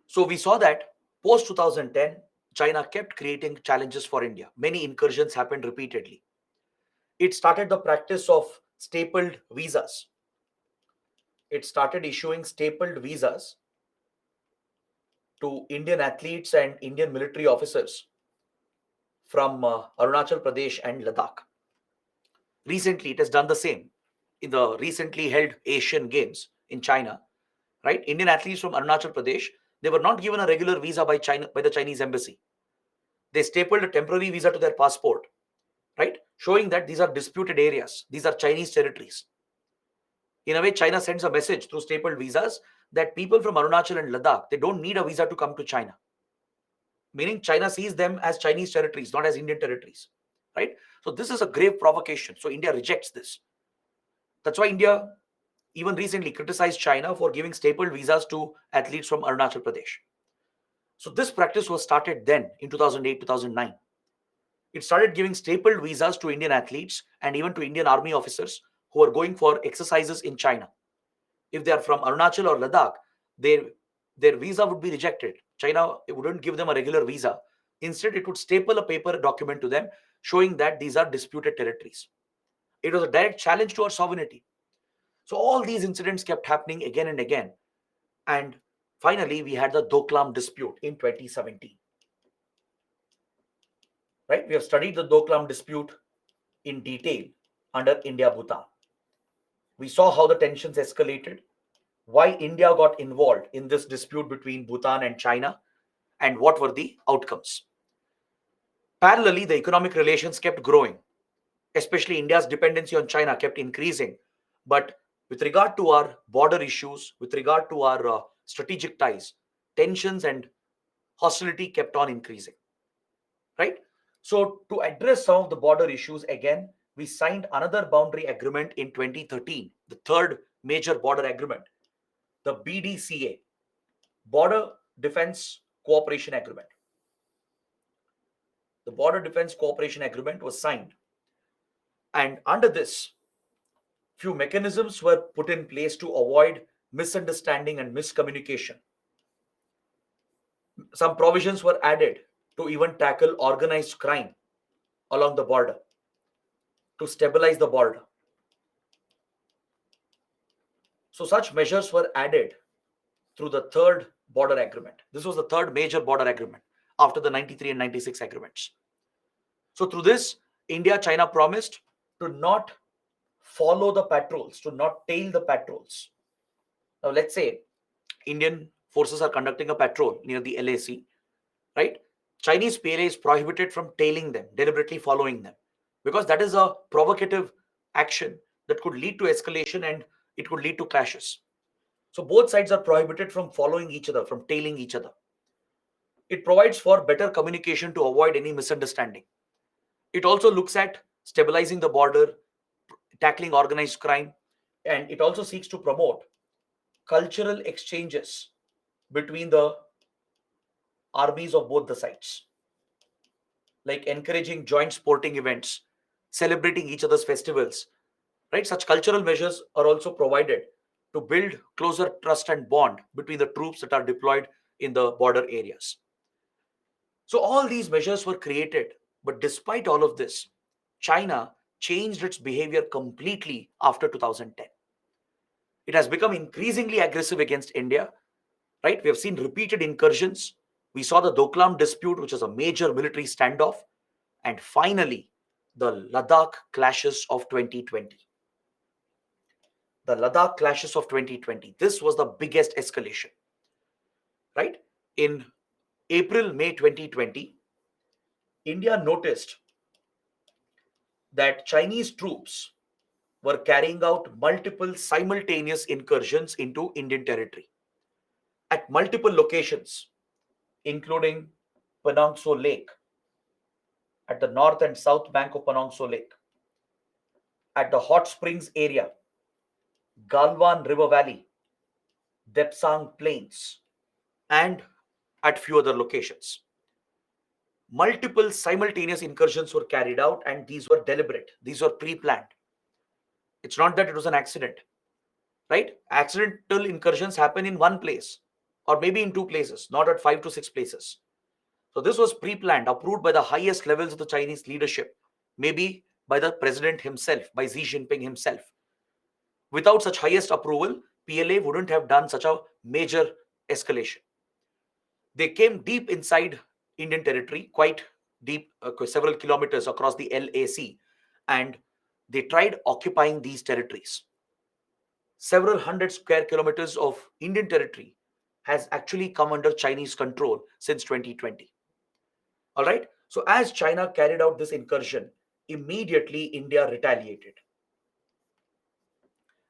So we saw that post 2010, China kept creating challenges for India. Many incursions happened repeatedly. It started the practice of stapled visas. It started issuing stapled visas to Indian athletes and Indian military officers from Arunachal Pradesh and Ladakh. Recently, it has done the same in the recently held Asian Games in China. Right, Indian athletes from Arunachal Pradesh, they were not given a regular visa by China, by the Chinese embassy. They stapled a temporary visa to their passport, right, showing that these are disputed areas, these are Chinese territories. In a way, China sends a message through stapled visas that people from Arunachal and Ladakh, they don't need a visa to come to China, meaning China sees them as Chinese territories, not as Indian territories, right? So this is a grave provocation. So India rejects this. That's why India even recently criticized China for giving stapled visas to athletes from Arunachal Pradesh. So this practice was started then in 2008, 2009. It started giving stapled visas to Indian athletes and even to Indian army officers who are going for exercises in China. If they are from Arunachal or Ladakh, their, their visa would be rejected. China wouldn't give them a regular visa. Instead, it would staple a paper document to them showing that these are disputed territories. It was a direct challenge to our sovereignty. So all these incidents kept happening again and again. And finally, we had the Doklam dispute in 2017. Right? We have studied the Doklam dispute in detail under India Bhutan. We saw how the tensions escalated, why India got involved in this dispute between Bhutan and China, and what were the outcomes. Parallelly, the economic relations kept growing, especially India's dependency on China kept increasing. But with regard to our border issues, with regard to our strategic ties, tensions and hostility kept on increasing. Right? So, to address some of the border issues again, we signed another boundary agreement in 2013, the third major border agreement, the BDCA, Border Defense Cooperation Agreement. The Border Defense Cooperation Agreement was signed. And under this, few mechanisms were put in place to avoid misunderstanding and miscommunication. Some provisions were added to even tackle organized crime along the border, to stabilize the border. So, such measures were added through the third border agreement. This was the third major border agreement after the 93 and 96 agreements. So, through this, India China promised to not follow the patrols, to not tail the patrols. Now, let's say Indian forces are conducting a patrol near the LAC, right? Chinese PLA is prohibited from tailing them, deliberately following them, because that is a provocative action that could lead to escalation and it could lead to clashes. So both sides are prohibited from following each other, from tailing each other. It provides for better communication to avoid any misunderstanding. It also looks at stabilizing the border, tackling organized crime, and it also seeks to promote cultural exchanges between the armies of both the sides, like encouraging joint sporting events, celebrating each other's festivals, right? Such cultural measures are also provided to build closer trust and bond between the troops that are deployed in the border areas. So all these measures were created, but despite all of this, China changed its behavior completely after 2010. It has become increasingly aggressive against India, right? We have seen repeated incursions. We saw the Doklam dispute, which is a major military standoff, and finally, the Ladakh clashes of 2020. The Ladakh clashes of 2020. This was the biggest escalation, right? In April, May 2020, India noticed that Chinese troops were carrying out multiple simultaneous incursions into Indian territory at multiple locations, including Penangso Lake, at the north and south bank of Penangso Lake, at the hot springs area, Galwan River Valley, Depsang Plains, and at few other locations. Multiple simultaneous incursions were carried out, and these were deliberate, these were pre-planned. It's not that it was an accident, right? Accidental incursions happen in one place or maybe in two places, not at 5 to 6 places. So this was pre-planned, approved by the highest levels of the Chinese leadership, maybe by the president himself, by Xi Jinping himself. Without such highest approval, PLA wouldn't have done such a major escalation. They came deep inside Indian territory, quite deep, several kilometers across the LAC, and they tried occupying these territories. Several hundred square kilometers of Indian territory has actually come under Chinese control since 2020. All right. So, as China carried out this incursion, immediately India retaliated.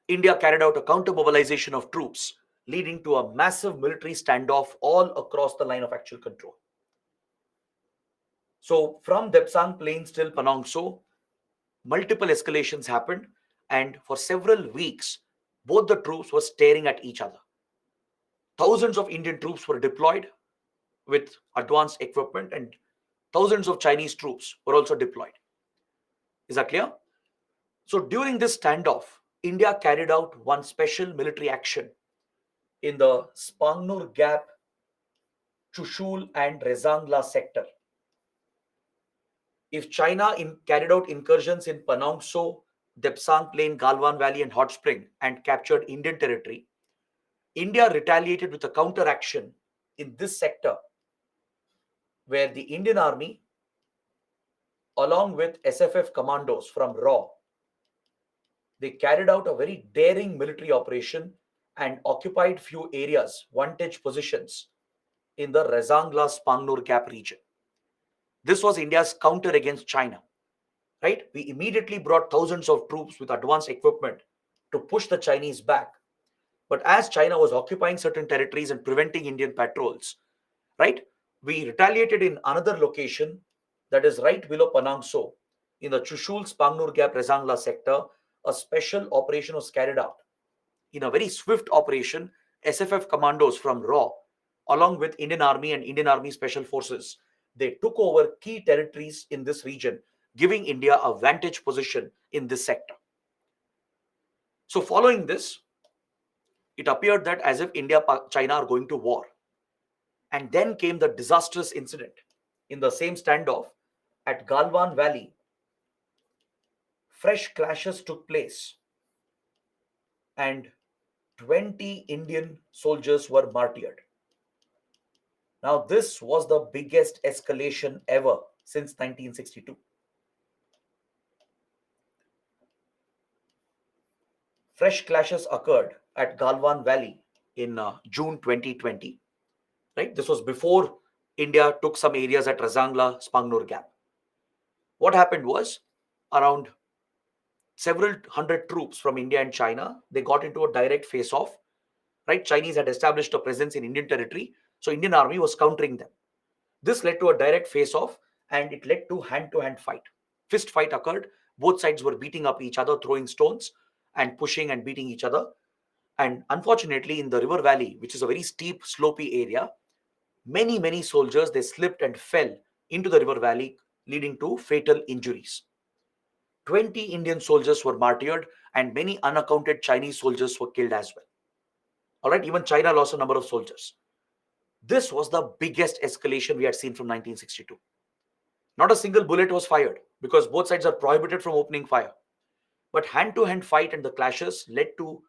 India carried out a counter mobilization of troops, leading to a massive military standoff all across the line of actual control. So, from Depsang Plains till Panongso, multiple escalations happened, and for several weeks, both the troops were staring at each other. Thousands of Indian troops were deployed with advanced equipment, and thousands of Chinese troops were also deployed. Is that clear? So during this standoff, India carried out one special military action in the Spangnur Gap, Chushul, and Rezangla sector. If China carried out incursions in Panongso, Depsang Plain, Galwan Valley, and Hot Spring and captured Indian territory, India retaliated with a counter action in this sector where the Indian Army, along with SFF commandos from RAW, they carried out a very daring military operation and occupied few areas, vantage positions in the Rezangla Spangnur Gap region. This was India's counter against China, right? We immediately brought thousands of troops with advanced equipment to push the Chinese back. But as China was occupying certain territories and preventing Indian patrols, right, we retaliated in another location that is right below Panangso in the Chushul Spangnur Gap Rezangla sector. A special operation was carried out. In a very swift operation, SFF commandos from RAW, along with Indian Army and Indian Army Special Forces, they took over key territories in this region, giving India a vantage position in this sector. So, following this, it appeared that as if India China are going to war. And then came the disastrous incident. In the same standoff at Galwan Valley, fresh clashes took place and 20 Indian soldiers were martyred. Now, this was the biggest escalation ever since 1962. Fresh clashes occurred at Galwan Valley in June 2020. Right? This was before India took some areas at Razangla, Spangnur Gap. What happened was around several hundred troops from India and China, they got into a direct face-off. Right? Chinese had established a presence in Indian territory, so Indian army was countering them. This led to a direct face-off, and it led to hand-to-hand fight. Fist fight occurred. Both sides were beating up each other, throwing stones and pushing and beating each other. And unfortunately, in the river valley, which is a very steep, slopy area, many soldiers, they slipped and fell into the river valley, leading to fatal injuries. 20 Indian soldiers were martyred, and many unaccounted Chinese soldiers were killed as well. All right, even China lost a number of soldiers. This was the biggest escalation we had seen from 1962. Not a single bullet was fired because both sides are prohibited from opening fire. But hand-to-hand fight and the clashes led to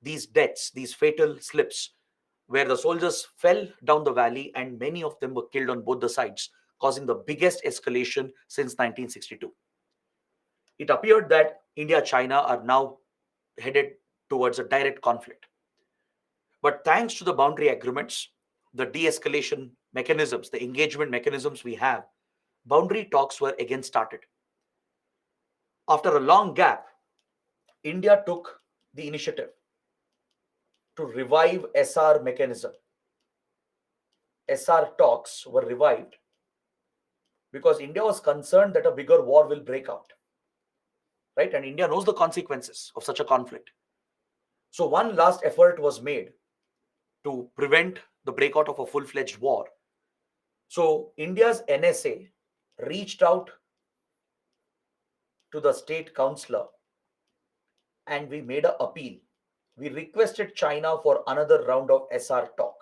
these deaths, these fatal slips, where the soldiers fell down the valley and many of them were killed on both the sides, causing the biggest escalation since 1962. It appeared that India-China are now headed towards a direct conflict. But thanks to the boundary agreements, the de-escalation mechanisms, the engagement mechanisms we have, boundary talks were again started. After a long gap, India took the initiative to revive SR mechanism. SR talks were revived because India was concerned that a bigger war will break out. Right? And India knows the consequences of such a conflict. So one last effort was made to prevent the breakout of a full-fledged war. So India's NSA reached out to the state councillor and we made an appeal. We requested China for another round of SR talk.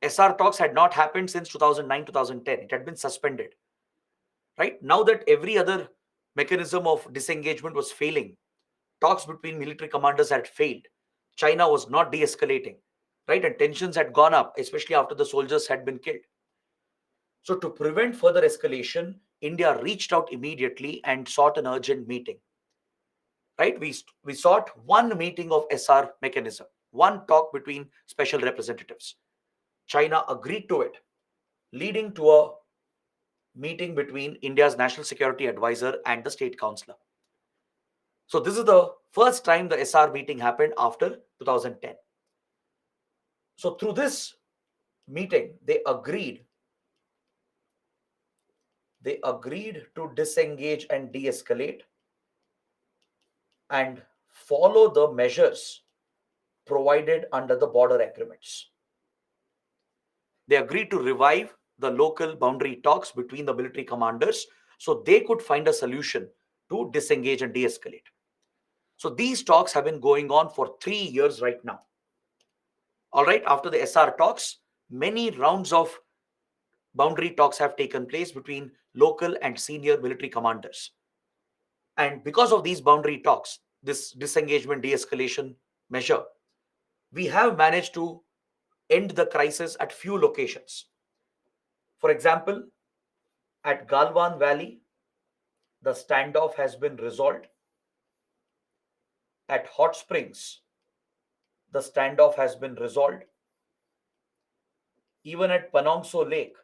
SR talks had not happened since 2009 2010. It had been suspended. Right now that every other mechanism of disengagement was failing, talks between military commanders had failed. China was not de escalating, right? And tensions had gone up, especially after the soldiers had been killed. So, to prevent further escalation, India reached out immediately and sought an urgent meeting, right? We sought one meeting of SR mechanism, one talk between special representatives. China agreed to it, leading to a meeting between India's national security advisor and the state councillor. So, this is the first time the SR meeting happened after 2010. So, through this meeting, they agreed to disengage and de-escalate and follow the measures provided under the border agreements. They agreed to revive the local boundary talks between the military commanders so they could find a solution to disengage and de-escalate. So these talks have been going on for 3 years right now. All right, after the SR talks, many rounds of boundary talks have taken place between local and senior military commanders. And because of these boundary talks, this disengagement de escalation measure, we have managed to end the crisis at few locations. For example, at Galwan Valley, the standoff has been resolved. At Hot Springs, the standoff has been resolved. Even at Panongso Lake,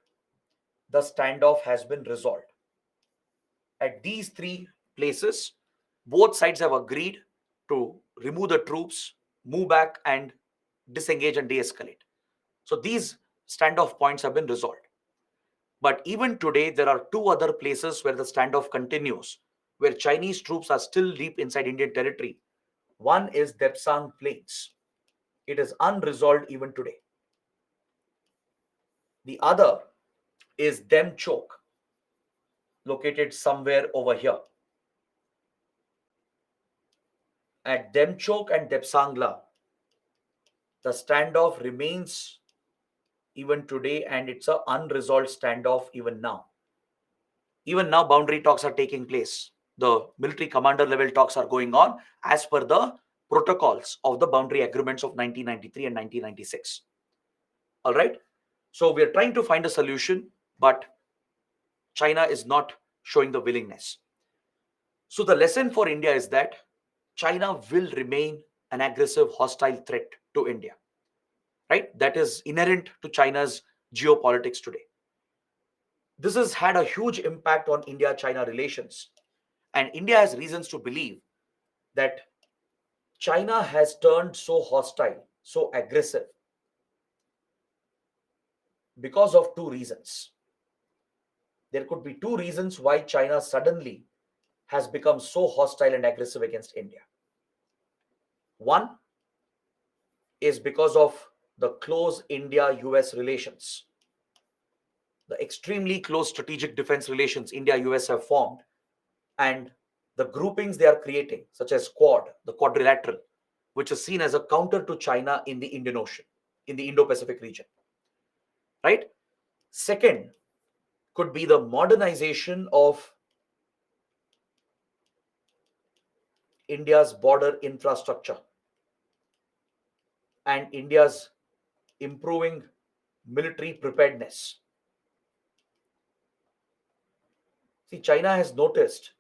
the standoff has been resolved. At these three places, both sides have agreed to remove the troops, move back, and disengage and de escalate. So these standoff points have been resolved. But even today, there are two other places where the standoff continues, where Chinese troops are still deep inside Indian territory. One is Depsang Plains. It is unresolved even today. The other is Demchok, located somewhere over here. At Demchok and Depsangla, the standoff remains even today and it's an unresolved standoff even now. Even now, boundary talks are taking place. The military commander level talks are going on as per the protocols of the boundary agreements of 1993 and 1996. All right. So we are trying to find a solution, but China is not showing the willingness. So the lesson for India is that China will remain an aggressive, hostile threat to India, right? That is inherent to China's geopolitics today. This has had a huge impact on India China relations. And India has reasons to believe that China has turned so hostile, so aggressive because of two reasons. There could be two reasons why China suddenly has become so hostile and aggressive against India. One is because of the close India US relations, the extremely close strategic defense relations India US have formed, and the groupings they are creating, such as Quad, the quadrilateral, which is seen as a counter to China in the Indian Ocean, in the Indo Pacific region. Right? Second, could be the modernization of India's border infrastructure and India's improving military preparedness. See, China has noticed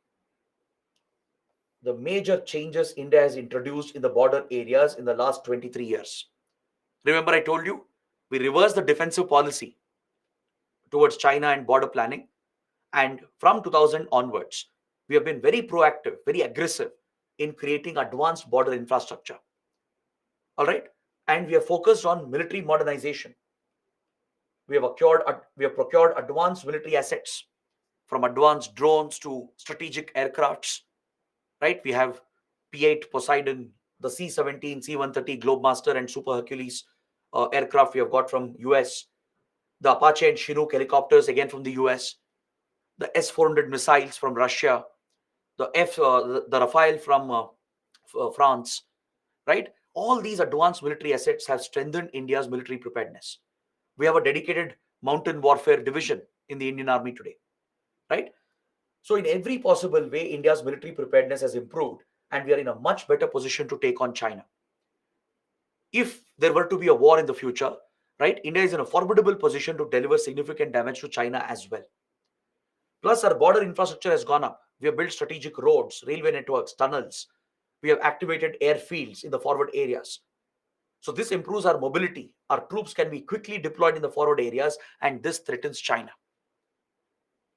the major changes India has introduced in the border areas in the last 23 years. Remember, I told you we reversed the defensive policy towards China and border planning. And from 2000 onwards, we have been very proactive, very aggressive in creating advanced border infrastructure. All right. And we are focused on military modernization. We have procured advanced military assets, from advanced drones to strategic aircrafts. Right. We have P-8 Poseidon, the C-17, C-130 Globemaster and Super Hercules aircraft we have got from US, the Apache and Chinook helicopters again from the US. the S-400 missiles from Russia, the Rafale from France, right? All these advanced military assets have strengthened India's military preparedness. We have a dedicated mountain warfare division in the Indian Army today, right? So, in every possible way, India's military preparedness has improved, and we are in a much better position to take on China. If there were to be a war in the future, right, India is in a formidable position to deliver significant damage to China as well. Plus, our border infrastructure has gone up. We have built strategic roads, railway networks, tunnels. We have activated airfields in the forward areas. So, this improves our mobility. Our troops can be quickly deployed in the forward areas, and this threatens China.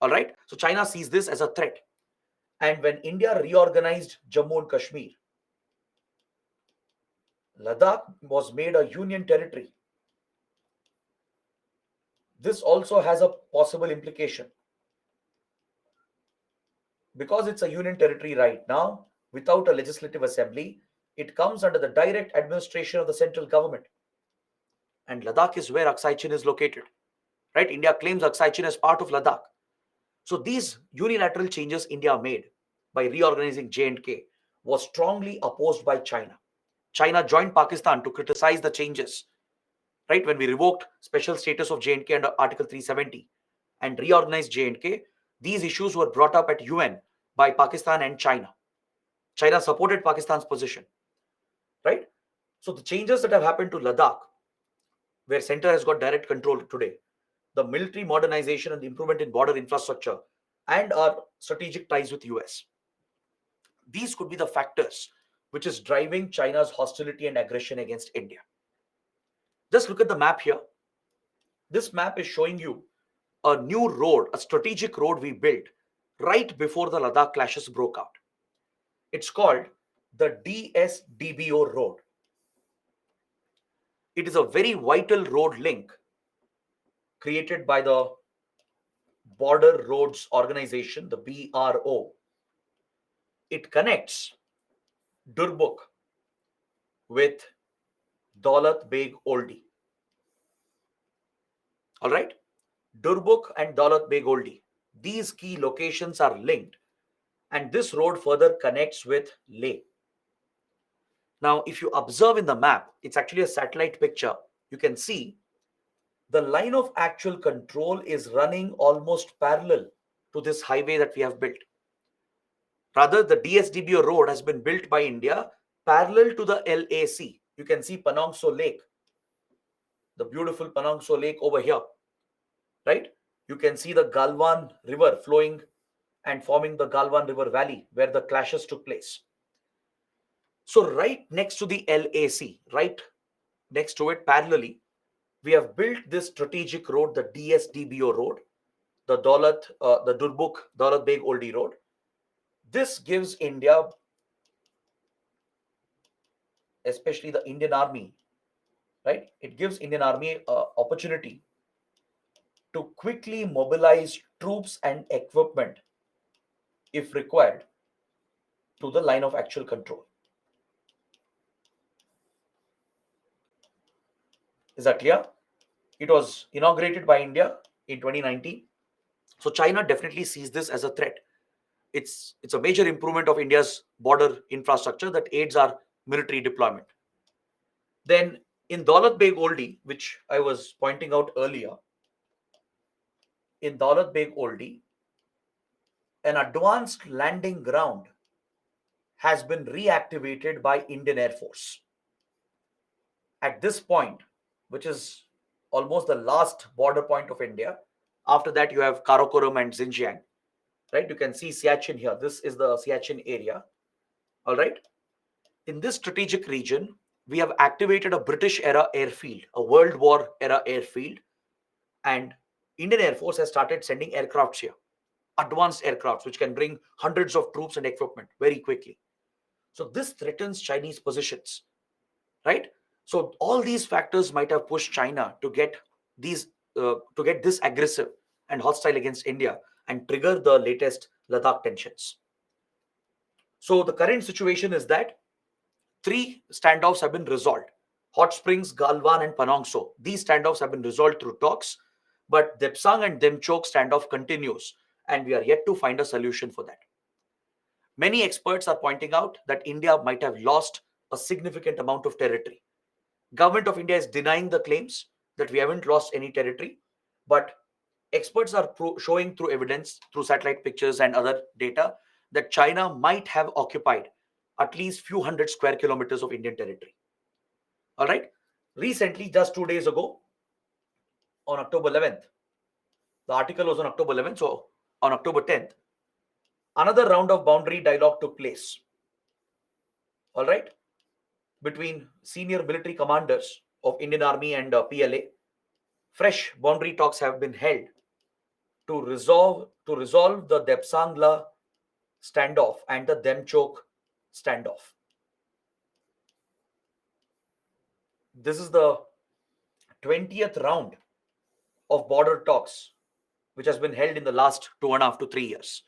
All right. So, China sees this as a threat. And when India reorganized Jammu and Kashmir, Ladakh was made a union territory. This also has a possible implication because it's a union territory right now without a legislative assembly. It comes under the direct administration of the central government, and Ladakh is where Aksai Chin is located. Right? India claims Aksai Chin as part of Ladakh. So these unilateral changes India made by reorganizing J&K was strongly opposed by China. China joined Pakistan to criticize the changes, right? When we revoked special status of J&K under Article 370 and reorganized J&K, these issues were brought up at UN by Pakistan and China. China supported Pakistan's position, right? So the changes that have happened to Ladakh, where center has got direct control today, the military modernization and the improvement in border infrastructure, and our strategic ties with US, these could be the factors which is driving China's hostility and aggression against India. Just look at the map here. This map is showing you a new road, a strategic road we built right before the Ladakh clashes broke out. It's called the DSDBO road. It is a very vital road link created by the Border Roads Organization, the BRO. It connects Durbuk with Daulat Beg Oldi. All right? Durbuk and Daulat Beg Oldi. These key locations are linked, and this road further connects with Leh. Now, if you observe in the map, it's actually a satellite picture. You can see the line of actual control is running almost parallel to this highway that we have built. Rather, the DSDBO road has been built by India parallel to the LAC. You can see Panongso Lake, the beautiful Panongso Lake over here, right? You can see the Galwan River flowing and forming the Galwan River Valley where the clashes took place. So right next to the LAC, right next to it parallelly, we have built this strategic road, the DSDBO road, the the Durbuk Daulat Beg Oldi road. This gives India, especially the Indian Army, right? It gives Indian Army opportunity to quickly mobilize troops and equipment if required to the line of actual control. Is that clear? It was inaugurated by India in 2019. So China definitely sees this as a threat. It's a major improvement of India's border infrastructure that aids our military deployment. Then in Daulat Beg Oldi, which I was pointing out earlier, in Daulat Beg Oldi, an advanced landing ground has been reactivated by Indian Air Force. At this point, which is almost the last border point of India, after that you have Karakoram and Xinjiang, right? You can see Siachen here. This is the Siachen area, all right? In this strategic region, we have activated a British era airfield, a World War era airfield, and Indian Air Force has started sending aircrafts here, advanced aircrafts, which can bring hundreds of troops and equipment very quickly. So this threatens Chinese positions, right? So all these factors might have pushed China these to get this aggressive and hostile against India and trigger the latest Ladakh tensions. So the current situation is that three standoffs have been resolved. Hot Springs, Galwan, and Panongso. These standoffs have been resolved through talks, but Depsang and Demchok standoff continues and we are yet to find a solution for that. Many experts are pointing out that India might have lost a significant amount of territory. Government of India is denying the claims that we haven't lost any territory, but experts are showing through evidence, through satellite pictures and other data, that China might have occupied at least few hundred square kilometers of Indian territory. All right. Recently, just 2 days ago, on October 11th, the article was on October 11th, so on October 10th, another round of boundary dialogue took place. All right, between senior military commanders of Indian Army and PLA. Fresh boundary talks have been held to resolve the Depsangla standoff and the Demchok standoff. This is the 20th round of border talks which has been held in the last 2.5 to 3 years.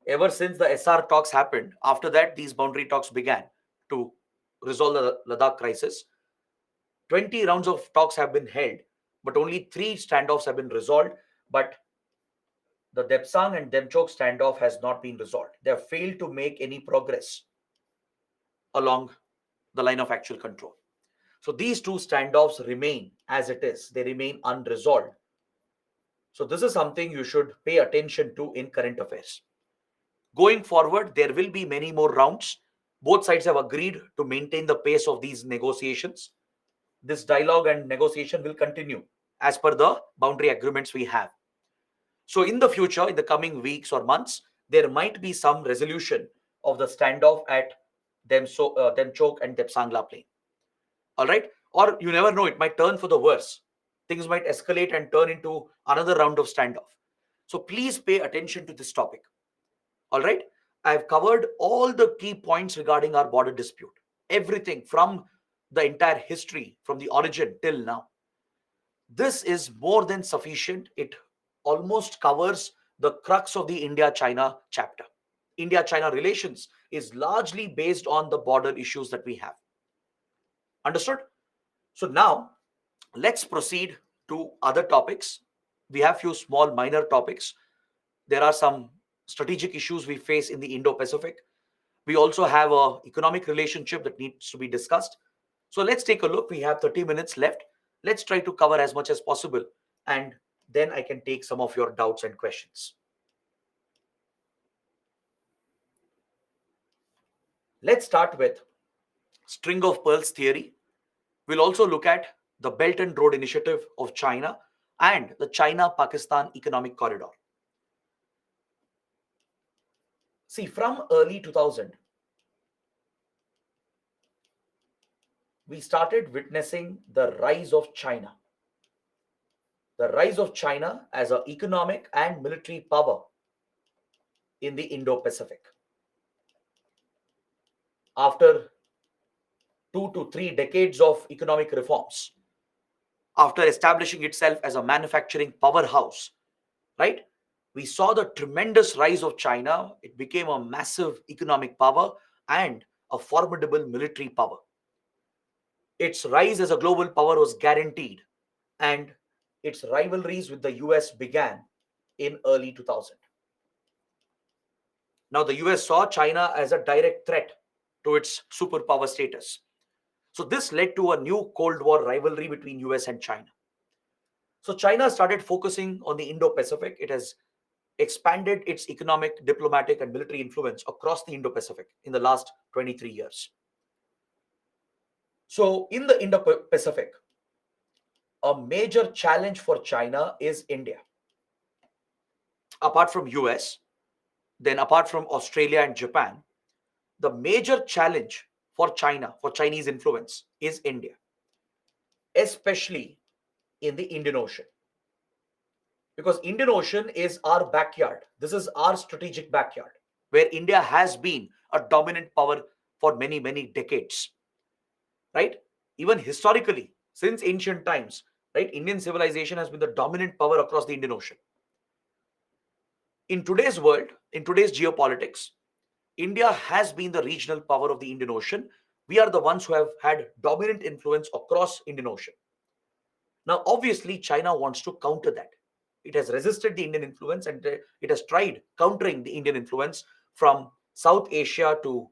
Ever since the SR talks happened, after that, these boundary talks began to resolve the Ladakh crisis. 20 rounds of talks have been held, but only three standoffs have been resolved. But the Depsang and Demchok standoff has not been resolved. They have failed to make any progress along the line of actual control. So these two standoffs remain as it is, they remain unresolved. So this is something you should pay attention to in current affairs. Going forward, there will be many more rounds. Both sides have agreed to maintain the pace of these negotiations. This dialogue and negotiation will continue as per the boundary agreements we have. So in the future, in the coming weeks or months, there might be some resolution of the standoff at Demchok and Depsangla plain. All right? Or you never know, it might turn for the worse. Things might escalate and turn into another round of standoff. So please pay attention to this topic. All right? I've covered all the key points regarding our border dispute. Everything from the entire history, from the origin till now. This is more than sufficient. It almost covers the crux of the India China chapter. India China relations is largely based on the border issues that we have. Understood? So now let's proceed to other topics. We have few small minor topics. There are some strategic issues we face in the Indo-Pacific. We also have a economic relationship that needs to be discussed. So let's take a look. We have 30 minutes left. Let's try to cover as much as possible, and then I can take some of your doubts and questions. Let's start with string of pearls theory. We'll also look at the Belt and Road Initiative of China and the China-Pakistan Economic Corridor. See, from early 2000, we started witnessing the rise of China. The rise of China as an economic and military power in the Indo-Pacific. After 2 to 3 decades of economic reforms, after establishing itself as a manufacturing powerhouse, right? We saw the tremendous rise of China. It became a massive economic power and a formidable military power. Its rise as a global power was guaranteed, and its rivalries with the US began in early 2000. Now, the US saw China as a direct threat to its superpower status. So, this led to a new Cold War rivalry between US and China. So, China started focusing on the Indo Pacific. It has expanded its economic, diplomatic, and military influence across the Indo Pacific in the last 23 years. So, in the Indo Pacific, a major challenge for China is India. Apart from US, then apart from Australia and Japan, the major challenge for China, for Chinese influence, is India, especially in the Indian Ocean. Because Indian Ocean is our backyard. This is our strategic backyard, where India has been a dominant power for many, many decades. Right? Even historically, since ancient times, right, Indian civilization has been the dominant power across the Indian Ocean. In today's world, in today's geopolitics, India has been the regional power of the Indian Ocean. We are the ones who have had dominant influence across Indian Ocean. Now, obviously, China wants to counter that. It has resisted the Indian influence, and it has tried countering the Indian influence from South Asia to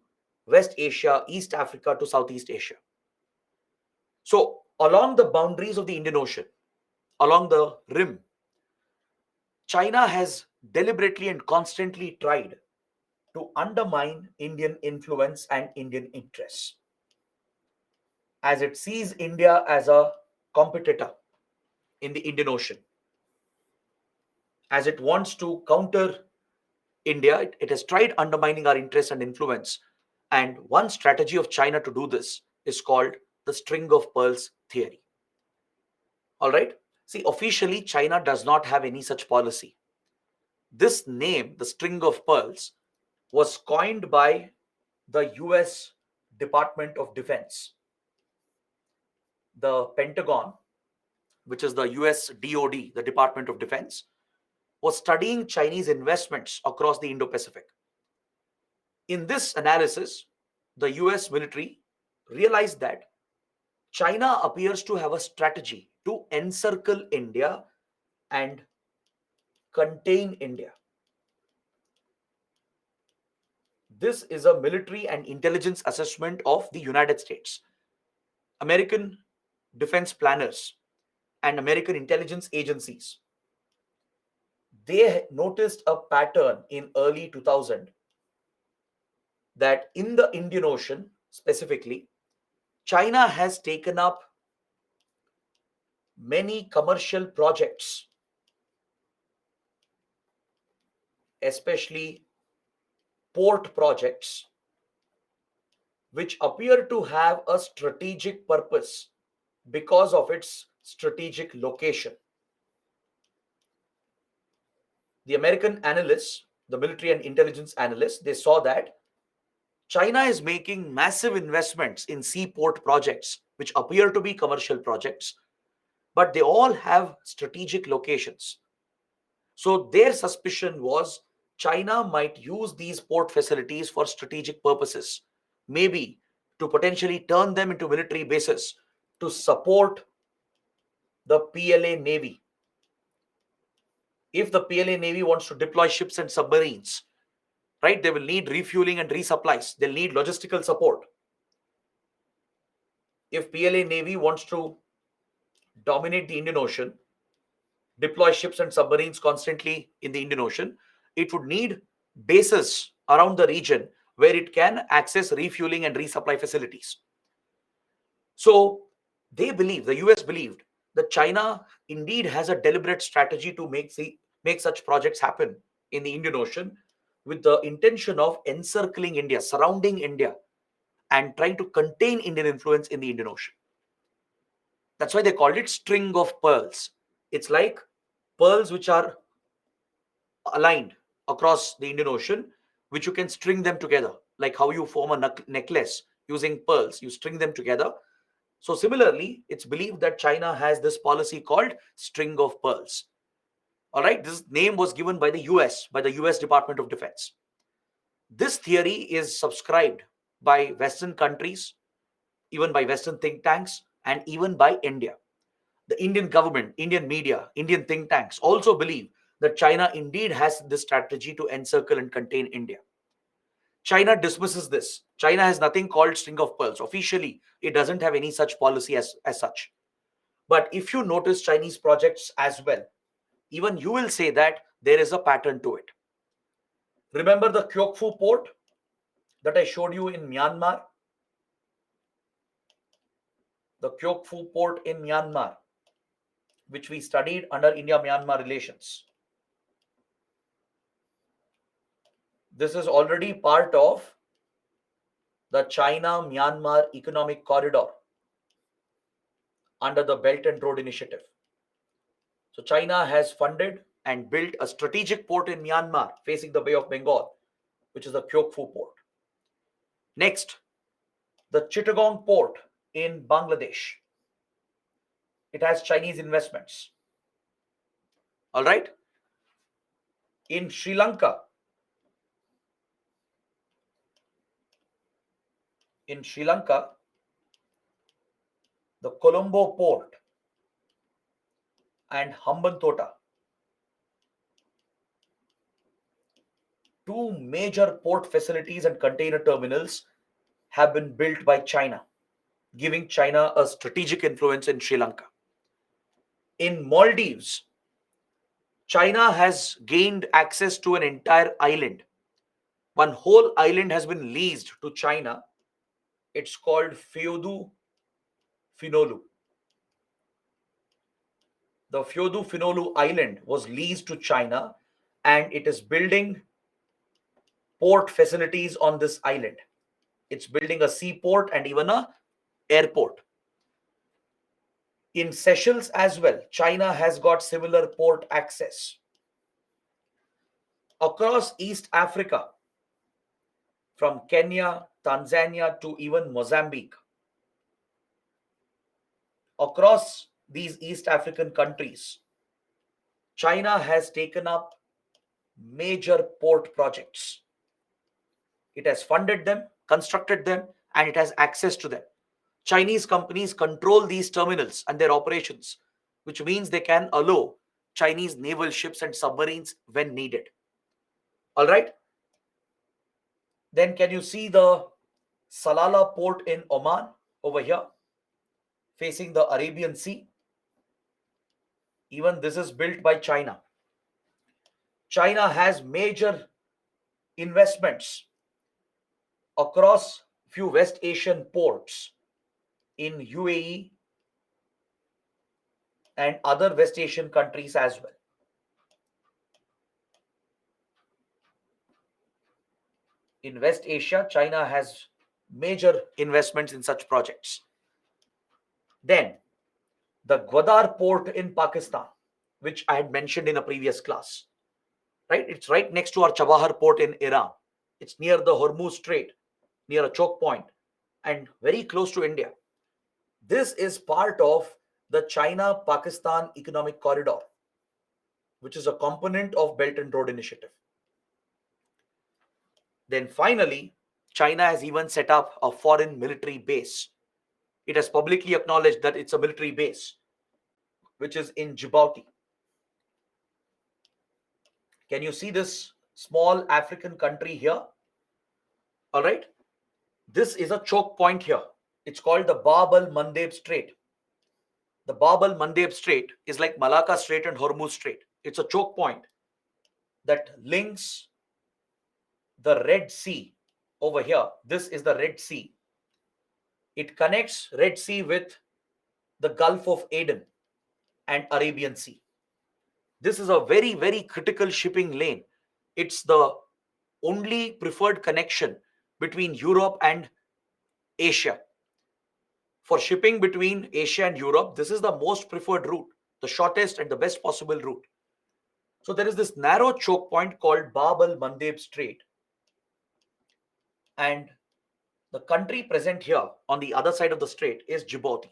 West Asia, East Africa to Southeast Asia. So, along the boundaries of the Indian Ocean, along the rim, China has deliberately and constantly tried to undermine Indian influence and Indian interests, as it sees India as a competitor in the Indian Ocean, as it wants to counter India. It has tried undermining our interests and influence. And one strategy of China to do this is called the string of pearls theory. All right. See, officially, China does not have any such policy. This name, the string of pearls, was coined by the US Department of Defense. The Pentagon, which is the US DoD, the Department of Defense, was studying Chinese investments across the Indo Pacific. In this analysis, the US military realized that China appears to have a strategy to encircle India and contain India. This is a military and intelligence assessment of the United States. American defense planners and American intelligence agencies, they noticed a pattern in early 2000 that in the Indian Ocean specifically, China has taken up many commercial projects, especially port projects, which appear to have a strategic purpose because of its strategic location. The American analysts, the military and intelligence analysts, they saw that China is making massive investments in seaport projects, which appear to be commercial projects, but they all have strategic locations. So their suspicion was China might use these port facilities for strategic purposes, maybe to potentially turn them into military bases to support the PLA Navy. If the PLA Navy wants to deploy ships and submarines, right, they will need refueling and resupplies. They'll need logistical support. If PLA Navy wants to dominate the Indian Ocean, deploy ships and submarines constantly in the Indian Ocean, it would need bases around the region where it can access refueling and resupply facilities. So the US believed that China indeed has a deliberate strategy to make such projects happen in the Indian Ocean with the intention of encircling India, surrounding India, and trying to contain Indian influence in the Indian Ocean. That's why they called it string of pearls. It's like pearls which are aligned across the Indian Ocean, which you can string them together, like how you form a necklace using pearls, you string them together. So, similarly, it's believed that China has this policy called string of pearls. All right, this name was given by the US, by the US Department of Defense. This theory is subscribed by Western countries, even by Western think tanks, and even by India. The Indian government, Indian media, Indian think tanks also believe that China indeed has this strategy to encircle and contain India. China dismisses this. China has nothing called string of pearls. Officially, it doesn't have any such policy as such. But if you notice Chinese projects as well, even you will say that there is a pattern to it. Remember the Kyokfu port that I showed you in Myanmar? The Kyokfu port in Myanmar, which we studied under India-Myanmar relations. This is already part of the China-Myanmar Economic Corridor under the Belt and Road Initiative. So China has funded and built a strategic port in Myanmar facing the Bay of Bengal, which is the Kyokfu port. Next, the Chittagong port in Bangladesh. It has Chinese investments. All right. In Sri Lanka, the Colombo port and Hambantota, two major port facilities and container terminals have been built by China, giving China a strategic influence in Sri Lanka. In Maldives, China has gained access to an entire island. One whole island has been leased to China. It's called Feodu Finolu. The Feodu Finolu island was leased to China, and it is building port facilities on this island. It's building a seaport and even a airport. In Seychelles as well, China has got similar port access. Across East Africa, from Kenya, Tanzania to even Mozambique, across these East African countries, China has taken up major port projects. It has funded them, constructed them, and it has access to them. Chinese companies control these terminals and their operations, which means they can allow Chinese naval ships and submarines when needed. All right. Then can you see the Salalah port in Oman over here, facing the Arabian Sea? Even this is built by China. China has major investments across few West Asian ports in UAE and other West Asian countries as well. In West Asia, China has major investments in such projects. Then, the Gwadar port in Pakistan, which I had mentioned in a previous class, right? It's right next to our Chabahar port in Iran. It's near the Hormuz Strait, near a choke point, and very close to India. This is part of the China-Pakistan Economic Corridor, which is a component of Belt and Road Initiative. Then finally, China has even set up a foreign military base. It has publicly acknowledged that it's a military base, which is in Djibouti. Can you see this small African country here? All right. This is a choke point here. It's called the Bab al Mandeb Strait. The Bab al Mandeb Strait is like Malacca Strait and Hormuz Strait. It's a choke point that links the Red Sea over here. This is the Red Sea. It connects Red Sea with the Gulf of Aden and Arabian Sea. This is a very, very critical shipping lane. It's the only preferred connection between Europe and Asia. For shipping between Asia and Europe, this is the most preferred route, the shortest and the best possible route. So there is this narrow choke point called Bab al Mandeb Strait. And the country present here on the other side of the strait is Djibouti.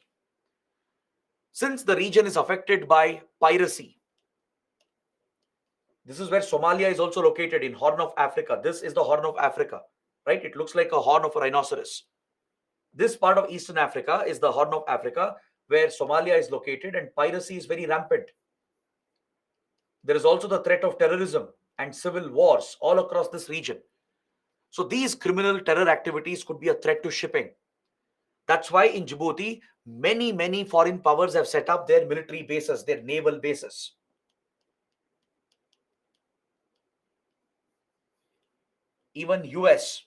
Since the region is affected by piracy, this is where Somalia is also located, in Horn of Africa. This is the Horn of Africa, right? It looks like a horn of a rhinoceros. This part of Eastern Africa is the Horn of Africa, where Somalia is located, and piracy is very rampant. There is also the threat of terrorism and civil wars all across this region. So these criminal terror activities could be a threat to shipping. That's why in Djibouti, many foreign powers have set up their military bases, their naval bases. Even US,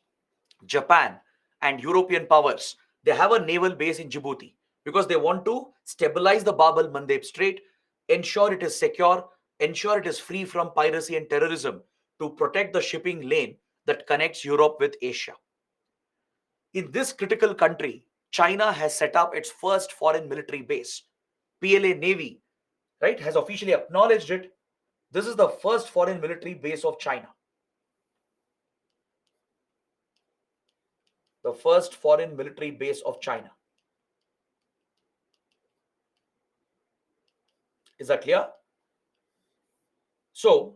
Japan, and European powers, they have a naval base in Djibouti because they want to stabilize the Bab al Mandeb Strait, ensure it is secure, ensure it is free from piracy and terrorism, to protect the shipping lane that connects Europe with Asia. In this critical country, China has set up its first foreign military base. PLA Navy, right, has officially acknowledged it. This is the first foreign military base of China. The first foreign military base of China. Is that clear? So,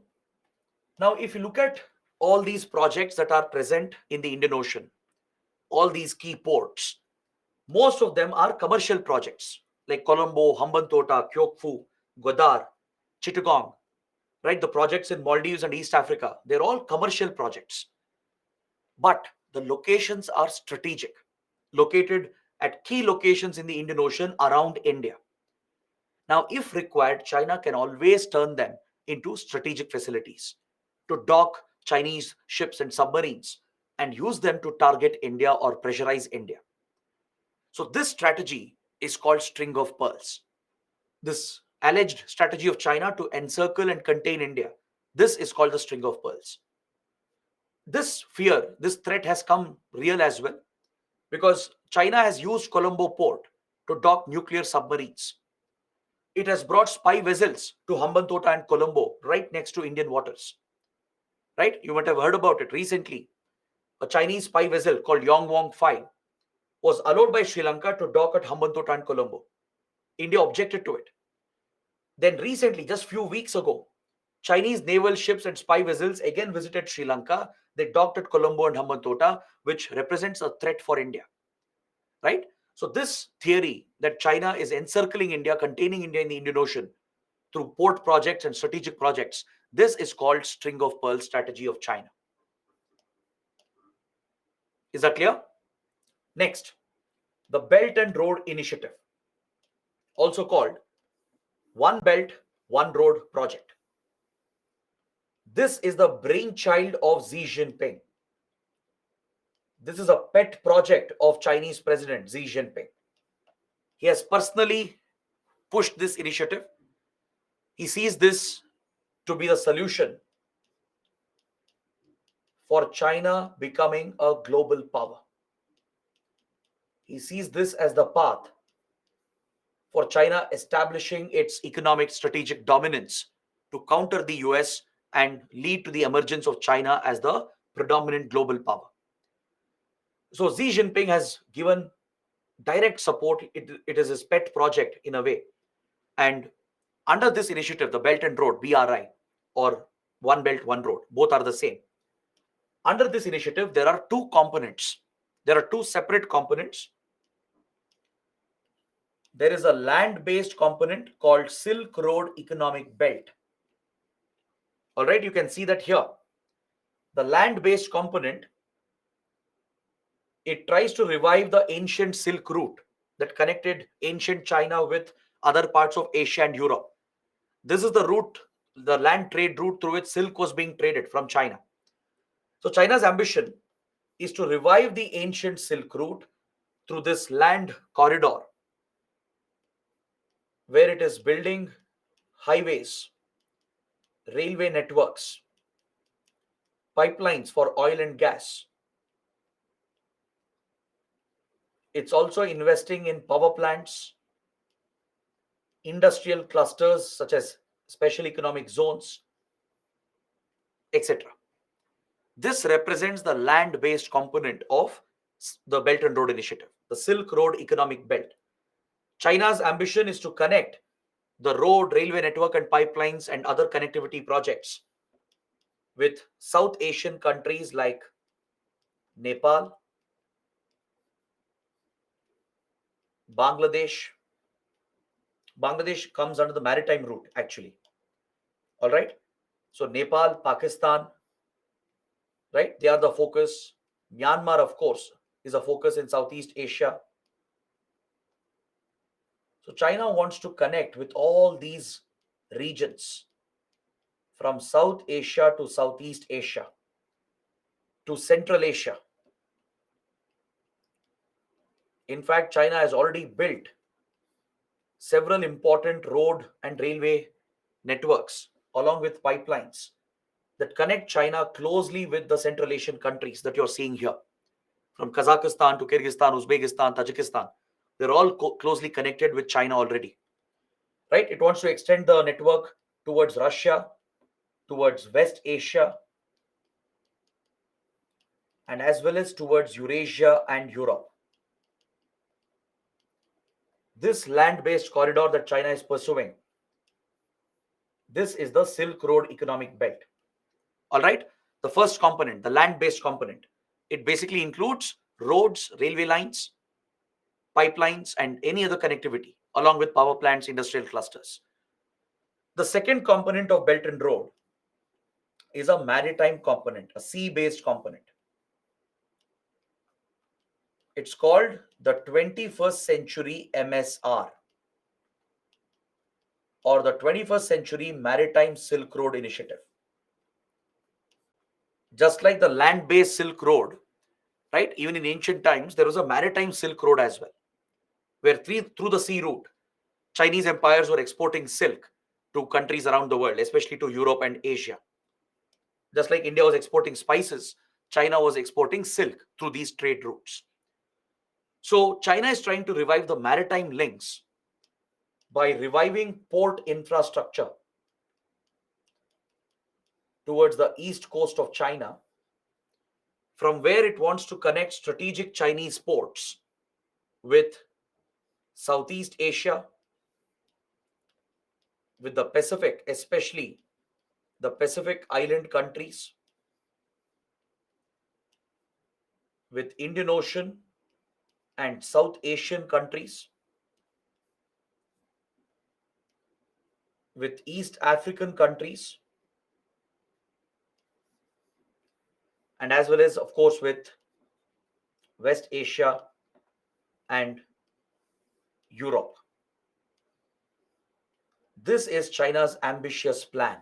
now if you look at all these projects that are present in the Indian Ocean, all these key ports, most of them are commercial projects like Colombo, Hambantota, Kyokfu, Gwadar, Chittagong. right? The projects in Maldives and East Africa, they're all commercial projects, but the locations are strategic, located at key locations in the Indian Ocean around India. Now, if required, China can always turn them into strategic facilities to dock Chinese ships and submarines and use them to target India or pressurize India. So, this strategy is called string of pearls. This alleged strategy of China to encircle and contain India, this is called the string of pearls. This fear, this threat has come real as well, because China has used Colombo port to dock nuclear submarines. It has brought spy vessels to Hambantota and Colombo, right next to Indian waters. Right? You might have heard about it recently. A Chinese spy vessel called Yongwang 5 was allowed by Sri Lanka to dock at Hambantota and Colombo. India objected to it. Then recently, just few weeks ago, Chinese naval ships and spy vessels again visited Sri Lanka. They docked at Colombo and Hambantota, which represents a threat for India. Right? So this theory that China is encircling India, containing India in the Indian Ocean through port projects and strategic projects, this is called string of pearls strategy of China. Is that clear? Next, the Belt and Road Initiative, also called One Belt, One Road project. This is the brainchild of Xi Jinping. This is a pet project of Chinese President Xi Jinping. He has personally pushed this initiative. He sees this to be the solution for China becoming a global power. He sees this as the path for China establishing its economic strategic dominance to counter the US and lead to the emergence of China as the predominant global power. So Xi Jinping has given direct support. It is his pet project in a way. And under this initiative, the Belt and Road, BRI, or One Belt, One Road, both are the same. Under this initiative, there are two components. There are two separate components. There is a land-based component called Silk Road Economic Belt. All right, you can see that here. The land-based component, it tries to revive the ancient Silk Route that connected ancient China with other parts of Asia and Europe. This is the route, the land trade route through which silk was being traded from China. So China's ambition is to revive the ancient Silk Route through this land corridor, where it is building highways, railway networks, pipelines for oil and gas. It's also investing in power plants, industrial clusters such as special economic zones, etc. This represents the land based component of the Belt and Road Initiative, the Silk Road Economic Belt. China's ambition is to connect the road, railway network, and pipelines and other connectivity projects with South Asian countries like Nepal, Bangladesh. Bangladesh comes under the maritime route, actually. All right. So, Nepal, Pakistan, right? They are the focus. Myanmar, of course, is a focus in Southeast Asia. So, China wants to connect with all these regions from South Asia to Southeast Asia to Central Asia. In fact, China has already built several important road and railway networks along with pipelines that connect China closely with the Central Asian countries that you're seeing here. From Kazakhstan to Kyrgyzstan, Uzbekistan, Tajikistan, they're all closely connected with China already. Right? It wants to extend the network towards Russia, towards West Asia, and as well as towards Eurasia and Europe. This land-based corridor that China is pursuing, this is the Silk Road Economic Belt. All right. The first component, the land-based component, it basically includes roads, railway lines, pipelines, and any other connectivity, along with power plants, industrial clusters. The second component of Belt and Road is a maritime component, a sea based component. It's called the 21st Century MSR, or the 21st Century Maritime Silk Road Initiative. Just like the land based Silk Road, right? Even in ancient times, there was a maritime Silk Road as well, where through the sea route, Chinese empires were exporting silk to countries around the world, especially to Europe and Asia. Just like India was exporting spices, China was exporting silk through these trade routes. So China is trying to revive the maritime links by reviving port infrastructure towards the east coast of China, from where it wants to connect strategic Chinese ports with Southeast Asia, with the Pacific, especially the Pacific island countries, with Indian Ocean and South Asian countries, with East African countries, and as well as, of course, with West Asia and Europe. This is China's ambitious plan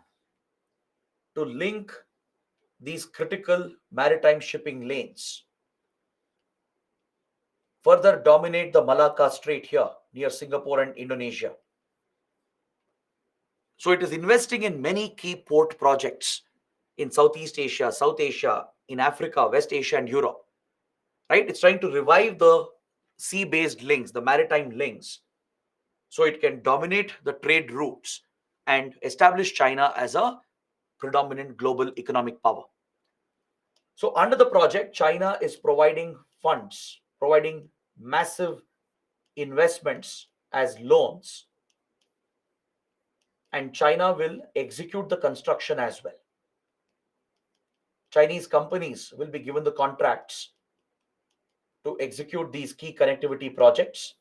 to link these critical maritime shipping lanes, further dominate the Malacca Strait here near Singapore and Indonesia. So it is investing in many key port projects in Southeast Asia, South Asia, in Africa, West Asia, and Europe. Right? It's trying to revive the sea-based links, the maritime links, so it can dominate the trade routes and establish China as a predominant global economic power. So under the project, China is providing funds, providing massive investments as loans, and China will execute the construction as well. Chinese companies will be given the contracts to execute these key connectivity projects,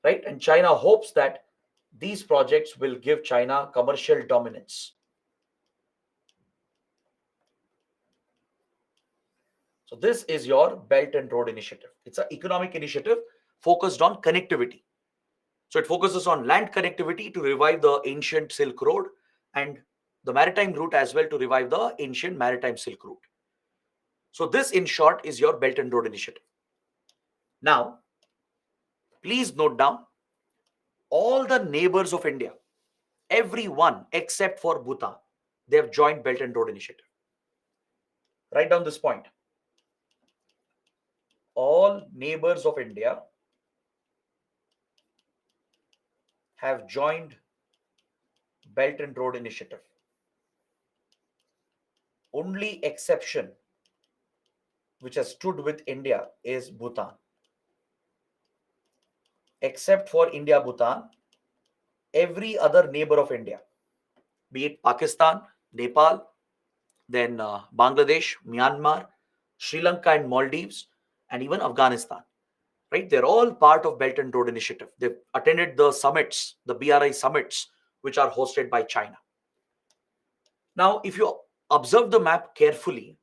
right? And China hopes that these projects will give China commercial dominance. So this is your Belt and Road Initiative. It's an economic initiative focused on connectivity. So it focuses on land connectivity to revive the ancient Silk Road, and the maritime route as well to revive the ancient maritime Silk Route. So this, in short, is your Belt and Road Initiative. Now, please note down all the neighbors of India, everyone except for Bhutan, they have joined Belt and Road Initiative. Write down this point. All neighbors of India have joined Belt and Road Initiative. Only exception which has stood with India is Bhutan. Except for India, Bhutan, every other neighbor of India, be it Pakistan, Nepal, then Bangladesh, Myanmar, Sri Lanka and Maldives, and even Afghanistan, right? They're all part of Belt and Road Initiative. They've attended the summits, the BRI summits, which are hosted by China. Now, if you observe the map carefully,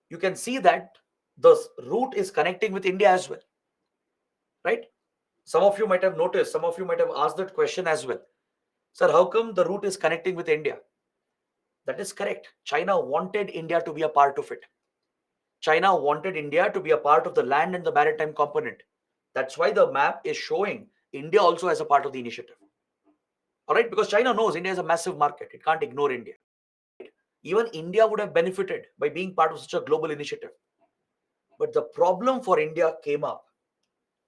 you can see that the route is connecting with India as well, right? Some of you might have noticed, some of you might have asked that question as well. Sir, how come the route is connecting with India? That is correct. China wanted India to be a part of it. China wanted India to be a part of the land and the maritime component. That's why the map is showing India also as a part of the initiative. All right, because China knows India is a massive market. It can't ignore India. Even India would have benefited by being part of such a global initiative. But the problem for India came up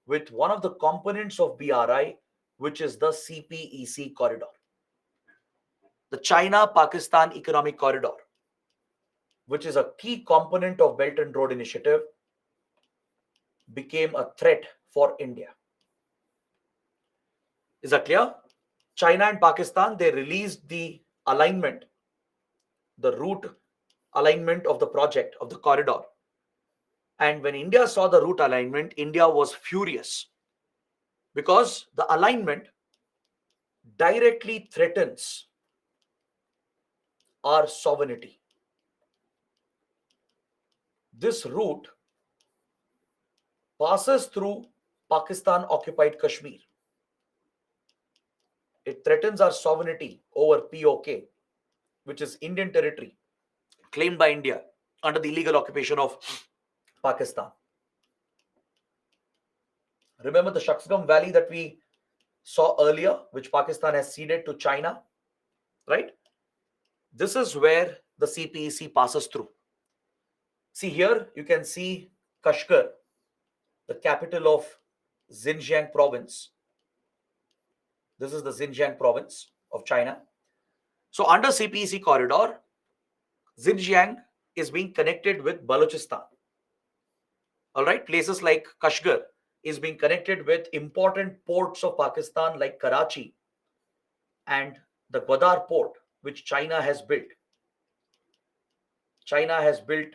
with one of the components of BRI, which is the CPEC corridor, the China-Pakistan Economic Corridor, which is a key component of Belt and Road Initiative, became a threat for India. Is that clear? China and Pakistan, they released the alignment, the route alignment of the project, of the corridor. And when India saw the route alignment, India was furious because the alignment directly threatens our sovereignty. This route passes through Pakistan occupied Kashmir. It threatens our sovereignty over POK, which is Indian territory claimed by India under the illegal occupation of Pakistan. Remember the Shaksgam Valley that we saw earlier, which Pakistan has ceded to China, right? This is where the CPEC passes through. See here, you can see Kashgar, the capital of Xinjiang province. This is the Xinjiang province of China. So under CPEC corridor, Xinjiang is being connected with Balochistan. All right, places like Kashgar is being connected with important ports of Pakistan like Karachi and the Gwadar port, which China has built. China has built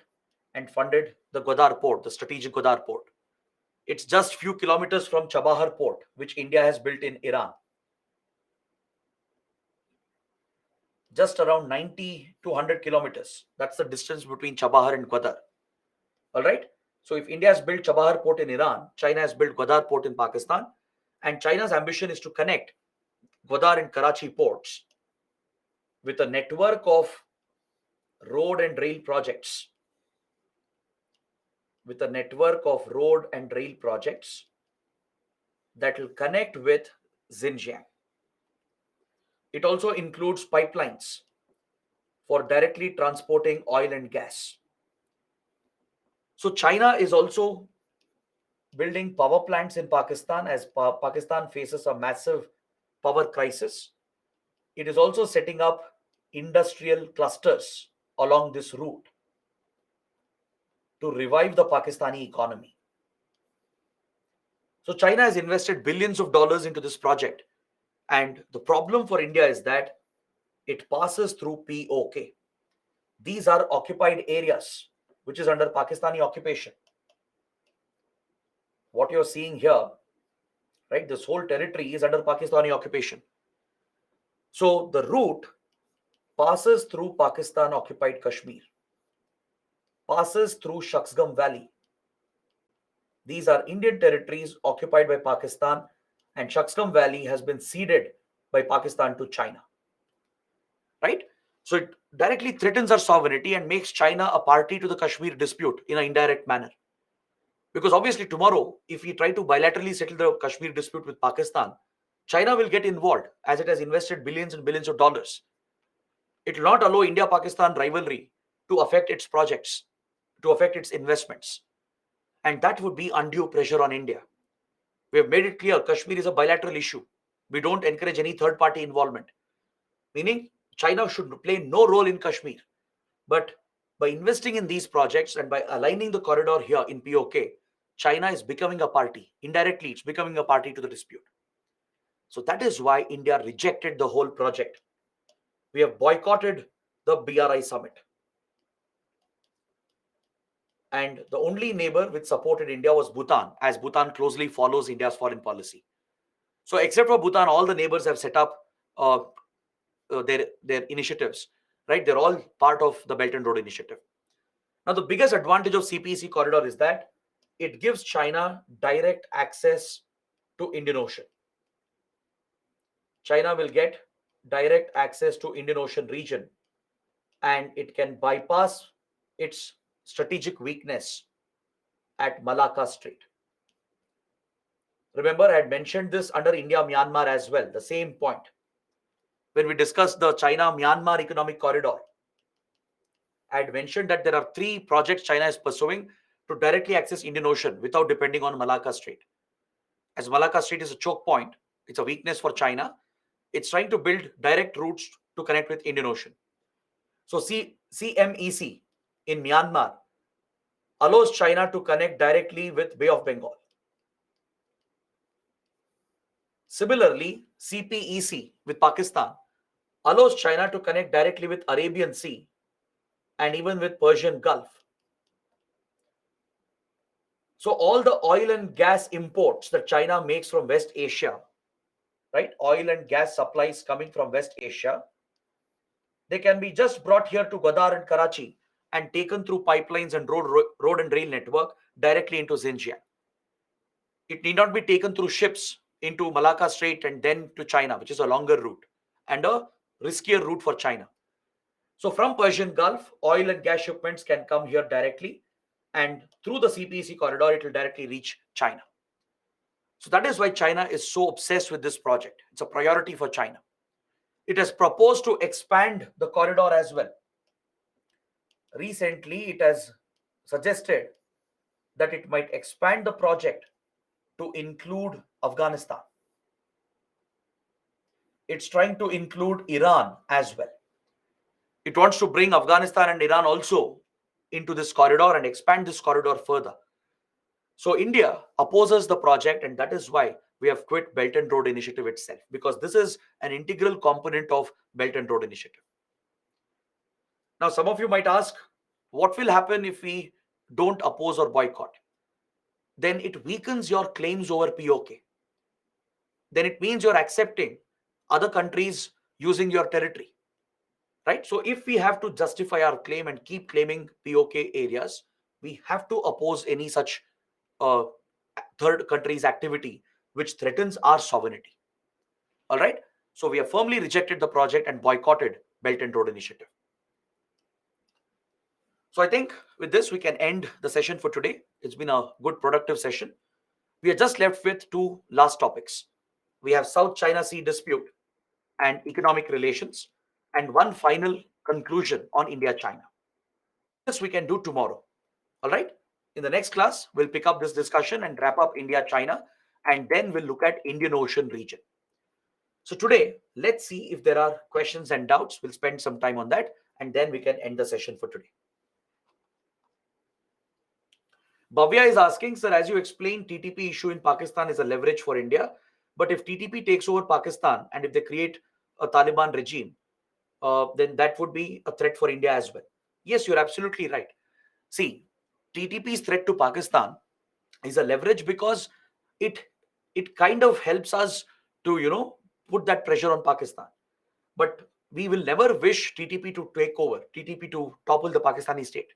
and funded the Gwadar port, the strategic Gwadar port. It's just few kilometers from Chabahar port, which India has built in Iran. Just around 90 to 100 kilometers. That's the distance between Chabahar and Gwadar. All right. So if India has built Chabahar port in Iran, China has built Gwadar port in Pakistan, and China's ambition is to connect Gwadar and Karachi ports with a network of road and rail projects. With a network of road and rail projects that will connect with Xinjiang. It also includes pipelines for directly transporting oil and gas. So China is also building power plants in Pakistan as Pakistan faces a massive power crisis. It is also setting up industrial clusters along this route to revive the Pakistani economy. So China has invested billions of dollars into this project. And the problem for India is that it passes through POK. These are occupied areas, which is under Pakistani occupation. What you're seeing here, right, this whole territory is under Pakistani occupation. So the route passes through Pakistan occupied Kashmir, passes through Shaksgam Valley. These are Indian territories occupied by Pakistan, and Shaksgam Valley has been ceded by Pakistan to China. Right? So it directly threatens our sovereignty and makes China a party to the Kashmir dispute in an indirect manner. Because obviously, tomorrow, if we try to bilaterally settle the Kashmir dispute with Pakistan, China will get involved as it has invested billions and billions of dollars. It will not allow India Pakistan rivalry to affect its projects, to affect its investments. And that would be undue pressure on India. We have made it clear Kashmir is a bilateral issue. We don't encourage any third party involvement, meaning China should play no role in Kashmir. But by investing in these projects and by aligning the corridor here in POK, China is becoming a party. Indirectly, it's becoming a party to the dispute. So that is why India rejected the whole project. We have boycotted the BRI summit. And the only neighbor which supported India was Bhutan, as Bhutan closely follows India's foreign policy. So except for Bhutan, all the neighbors have set up their initiatives, right? They're all part of the Belt and Road Initiative. Now, the biggest advantage of CPEC corridor is that it gives China direct access to Indian Ocean. China will get direct access to Indian Ocean region, and it can bypass its strategic weakness at Malacca Strait. Remember, I had mentioned this under India-Myanmar as well, the same point. When we discussed the China-Myanmar economic corridor, I had mentioned that there are 3 projects China is pursuing to directly access Indian Ocean without depending on Malacca Strait. As Malacca Strait is a choke point, it's a weakness for China. It's trying to build direct routes to connect with Indian Ocean. So CMEC in Myanmar allows China to connect directly with Bay of Bengal. Similarly, CPEC with Pakistan allows China to connect directly with Arabian Sea and even with Persian Gulf. So all the oil and gas imports that China makes from West Asia right? Oil and gas supplies coming from West Asia, they can be just brought here to Gwadar and Karachi and taken through pipelines and road and rail network directly into Xinjiang. It need not be taken through ships into Malacca Strait and then to China, which is a longer route and a riskier route for China. So from Persian Gulf, oil and gas shipments can come here directly, and through the CPEC corridor, it will directly reach China. So that is why China is so obsessed with this project. It's a priority for China. It has proposed to expand the corridor as well. Recently, it has suggested that it might expand the project to include Afghanistan. It's trying to include Iran as well. It wants to bring Afghanistan and Iran also into this corridor and expand this corridor further. So India opposes the project, and that is why we have quit Belt and Road Initiative itself, because this is an integral component of Belt and Road Initiative. Now, some of you might ask, what will happen if we don't oppose or boycott? Then it weakens your claims over POK. Then it means you're accepting other countries using your territory, right? So if we have to justify our claim and keep claiming POK areas, we have to oppose any such uh, third country's activity which threatens our sovereignty. All right. So we have firmly rejected the project and boycotted Belt and Road Initiative. So I think with this, we can end the session for today. It's been a good, productive session. We are just left with two last topics. We have South China Sea dispute and economic relations, and one final conclusion on India China. This we can do tomorrow. All right. In the next class, we'll pick up this discussion and wrap up India China, and then we'll look at Indian Ocean region. So today, let's see if there are questions and doubts. We'll spend some time on that, and then we can end the session for today. Bhavya is asking, sir, as you explained, TTP issue in Pakistan is a leverage for India. But if TTP takes over Pakistan and if they create a Taliban regime, then that would be a threat for India as well. Yes, you're absolutely right. See, TTP's threat to Pakistan is a leverage because it it kind of helps us to put that pressure on Pakistan. But we will never wish TTP to take over, TTP to topple the Pakistani state.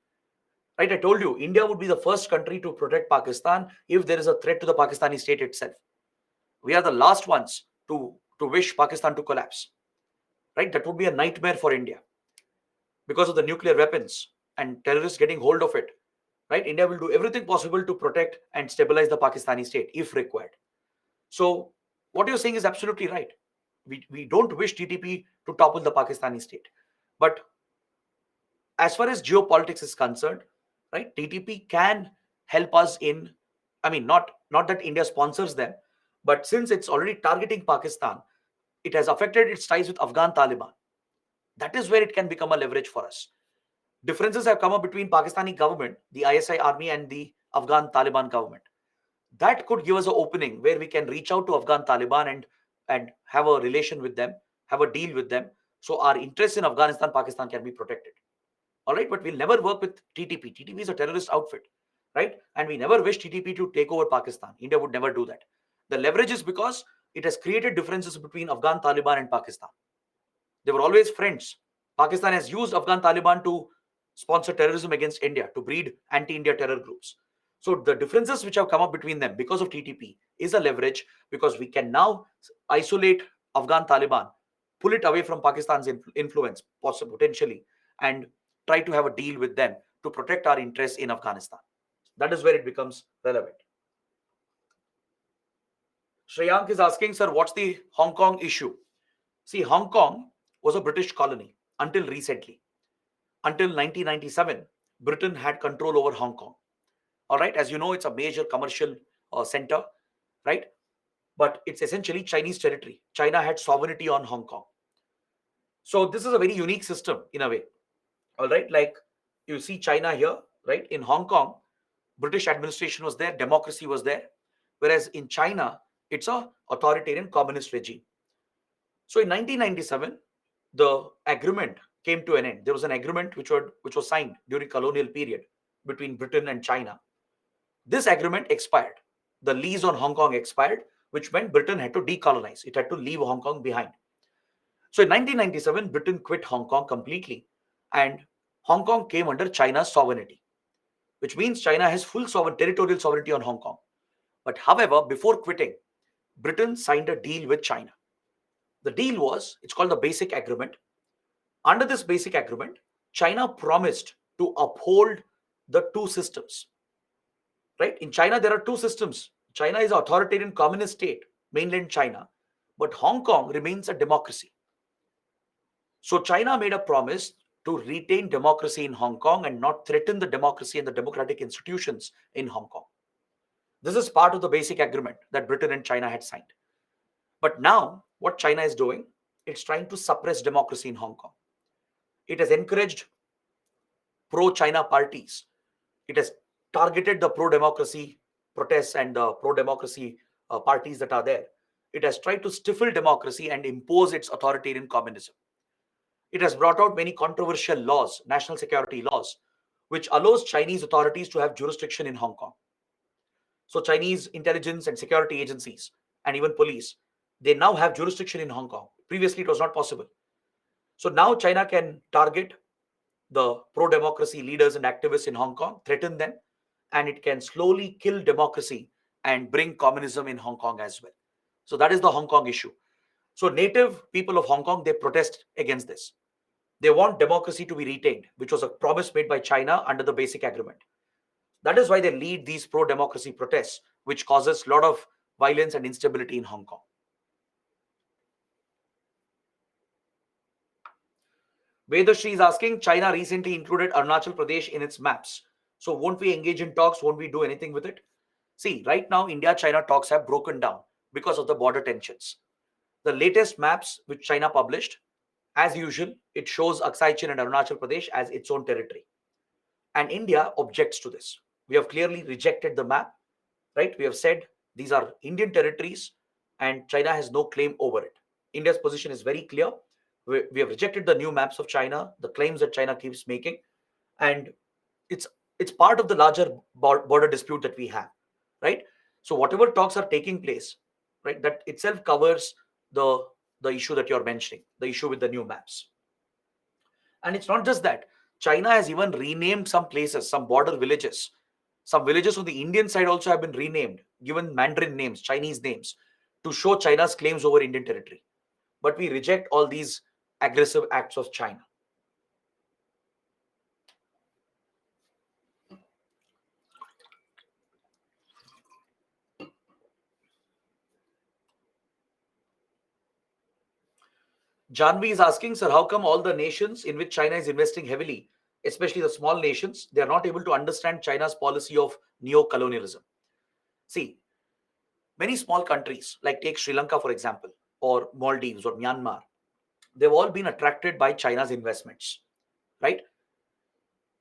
Right? I told you, India would be the first country to protect Pakistan if there is a threat to the Pakistani state itself. We are the last ones to wish Pakistan to collapse. Right? That would be a nightmare for India because of the nuclear weapons and terrorists getting hold of it. Right? India will do everything possible to protect and stabilize the Pakistani state if required. So what you're saying is absolutely right. We don't wish TTP to topple the Pakistani state. But as far as geopolitics is concerned, right, TTP can help us in, I mean, not that India sponsors them, but since it's already targeting Pakistan, it has affected its ties with Afghan Taliban. That is where it can become a leverage for us. Differences have come up between Pakistani government, the ISI army, and the Afghan Taliban government. That could give us an opening where we can reach out to Afghan Taliban and have a relation with them, have a deal with them, so our interests in Afghanistan, Pakistan can be protected. All right, but we'll never work with TTP. TTP is a terrorist outfit, right? And we never wish TTP to take over Pakistan. India would never do that. The leverage is because it has created differences between Afghan Taliban and Pakistan. They were always friends. Pakistan has used Afghan Taliban to sponsor terrorism against India, to breed anti-India terror groups. So the differences which have come up between them because of TTP is a leverage, because we can now isolate Afghan Taliban, pull it away from Pakistan's influence, potentially, and try to have a deal with them to protect our interests in Afghanistan. That is where it becomes relevant. Shreyank is asking, sir, what's the Hong Kong issue? See, Hong Kong was a British colony until recently. Until 1997, Britain had control over Hong Kong. All right, as you know, it's a major commercial center, right? But it's essentially Chinese territory. China had sovereignty on Hong Kong. So this is a very unique system in a way. All right, like you see China here, right? In Hong Kong, British administration was there, democracy was there, whereas in China, it's a authoritarian communist regime. So in 1997, the agreement came to an end. There was an agreement which was signed during colonial period between Britain and China. This agreement expired. The lease on Hong Kong expired, which meant Britain had to decolonize. It had to leave Hong Kong behind. So in 1997, Britain quit Hong Kong completely, and Hong Kong came under China's sovereignty, which means China has full territorial sovereignty on Hong Kong. But however, before quitting, Britain signed a deal with China. The deal was, it's called the Basic Agreement. Under this Basic Agreement, China promised to uphold the two systems. Right? In China, there are two systems. China is an authoritarian communist state, mainland China, but Hong Kong remains a democracy. So China made a promise to retain democracy in Hong Kong and not threaten the democracy and the democratic institutions in Hong Kong. This is part of the Basic Agreement that Britain and China had signed. But now, what China is doing, it's trying to suppress democracy in Hong Kong. It has encouraged pro-China parties. It has targeted the pro-democracy protests and the pro-democracy parties that are there. It has tried to stifle democracy and impose its authoritarian communism. It has brought out many controversial laws, national security laws, which allows Chinese authorities to have jurisdiction in Hong Kong. So Chinese intelligence and security agencies and even police, they now have jurisdiction in Hong Kong. Previously, it was not possible. So now China can target the pro-democracy leaders and activists in Hong Kong, threaten them, and it can slowly kill democracy and bring communism in Hong Kong as well. So that is the Hong Kong issue. So native people of Hong Kong, they protest against this. They want democracy to be retained, which was a promise made by China under the Basic Agreement. That is why they lead these pro-democracy protests, which causes a lot of violence and instability in Hong Kong. Vedashri is asking, China recently included Arunachal Pradesh in its maps. So won't we engage in talks? Won't we do anything with it? See, right now, India-China talks have broken down because of the border tensions. The latest maps which China published, as usual, it shows Aksai Chin and Arunachal Pradesh as its own territory. And India objects to this. We have clearly rejected the map, right? We have said these are Indian territories and China has no claim over it. India's position is very clear. We have rejected the new maps of China, the claims that China keeps making, and it's part of the larger border dispute that we have, right? So whatever talks are taking place, right, that itself covers the issue that you're mentioning, the issue with the new maps. And it's not just that. China has even renamed some places, some border villages. Some villages on the Indian side also have been renamed, given Mandarin names, Chinese names, to show China's claims over Indian territory. But we reject all these aggressive acts of China. Janvi is asking, sir, how come all the nations in which China is investing heavily, especially the small nations, they are not able to understand China's policy of neo-colonialism? See, many small countries, like take Sri Lanka, for example, or Maldives or Myanmar, they've all been attracted by China's investments, right?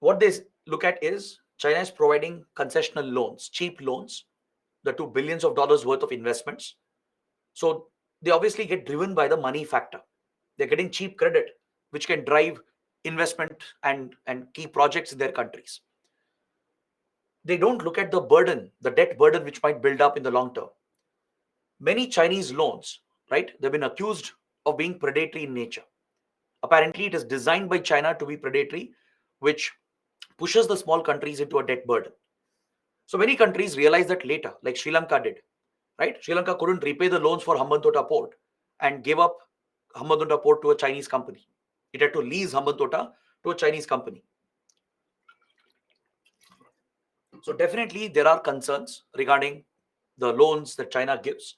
What they look at is China is providing concessional loans, cheap loans, the $2 billion worth of investments. So they obviously get driven by the money factor. They're getting cheap credit, which can drive investment and key projects in their countries. They don't look at the burden, the debt burden, which might build up in the long term. Many Chinese loans, right, they've been accused of being predatory in nature. Apparently, it is designed by China to be predatory, which pushes the small countries into a debt burden. So many countries realize that later, like Sri Lanka did, right? Sri Lanka couldn't repay the loans for Hambantota port and gave up Hambantota port to a Chinese company. It had to lease Hambantota to a Chinese company. So definitely there are concerns regarding the loans that China gives.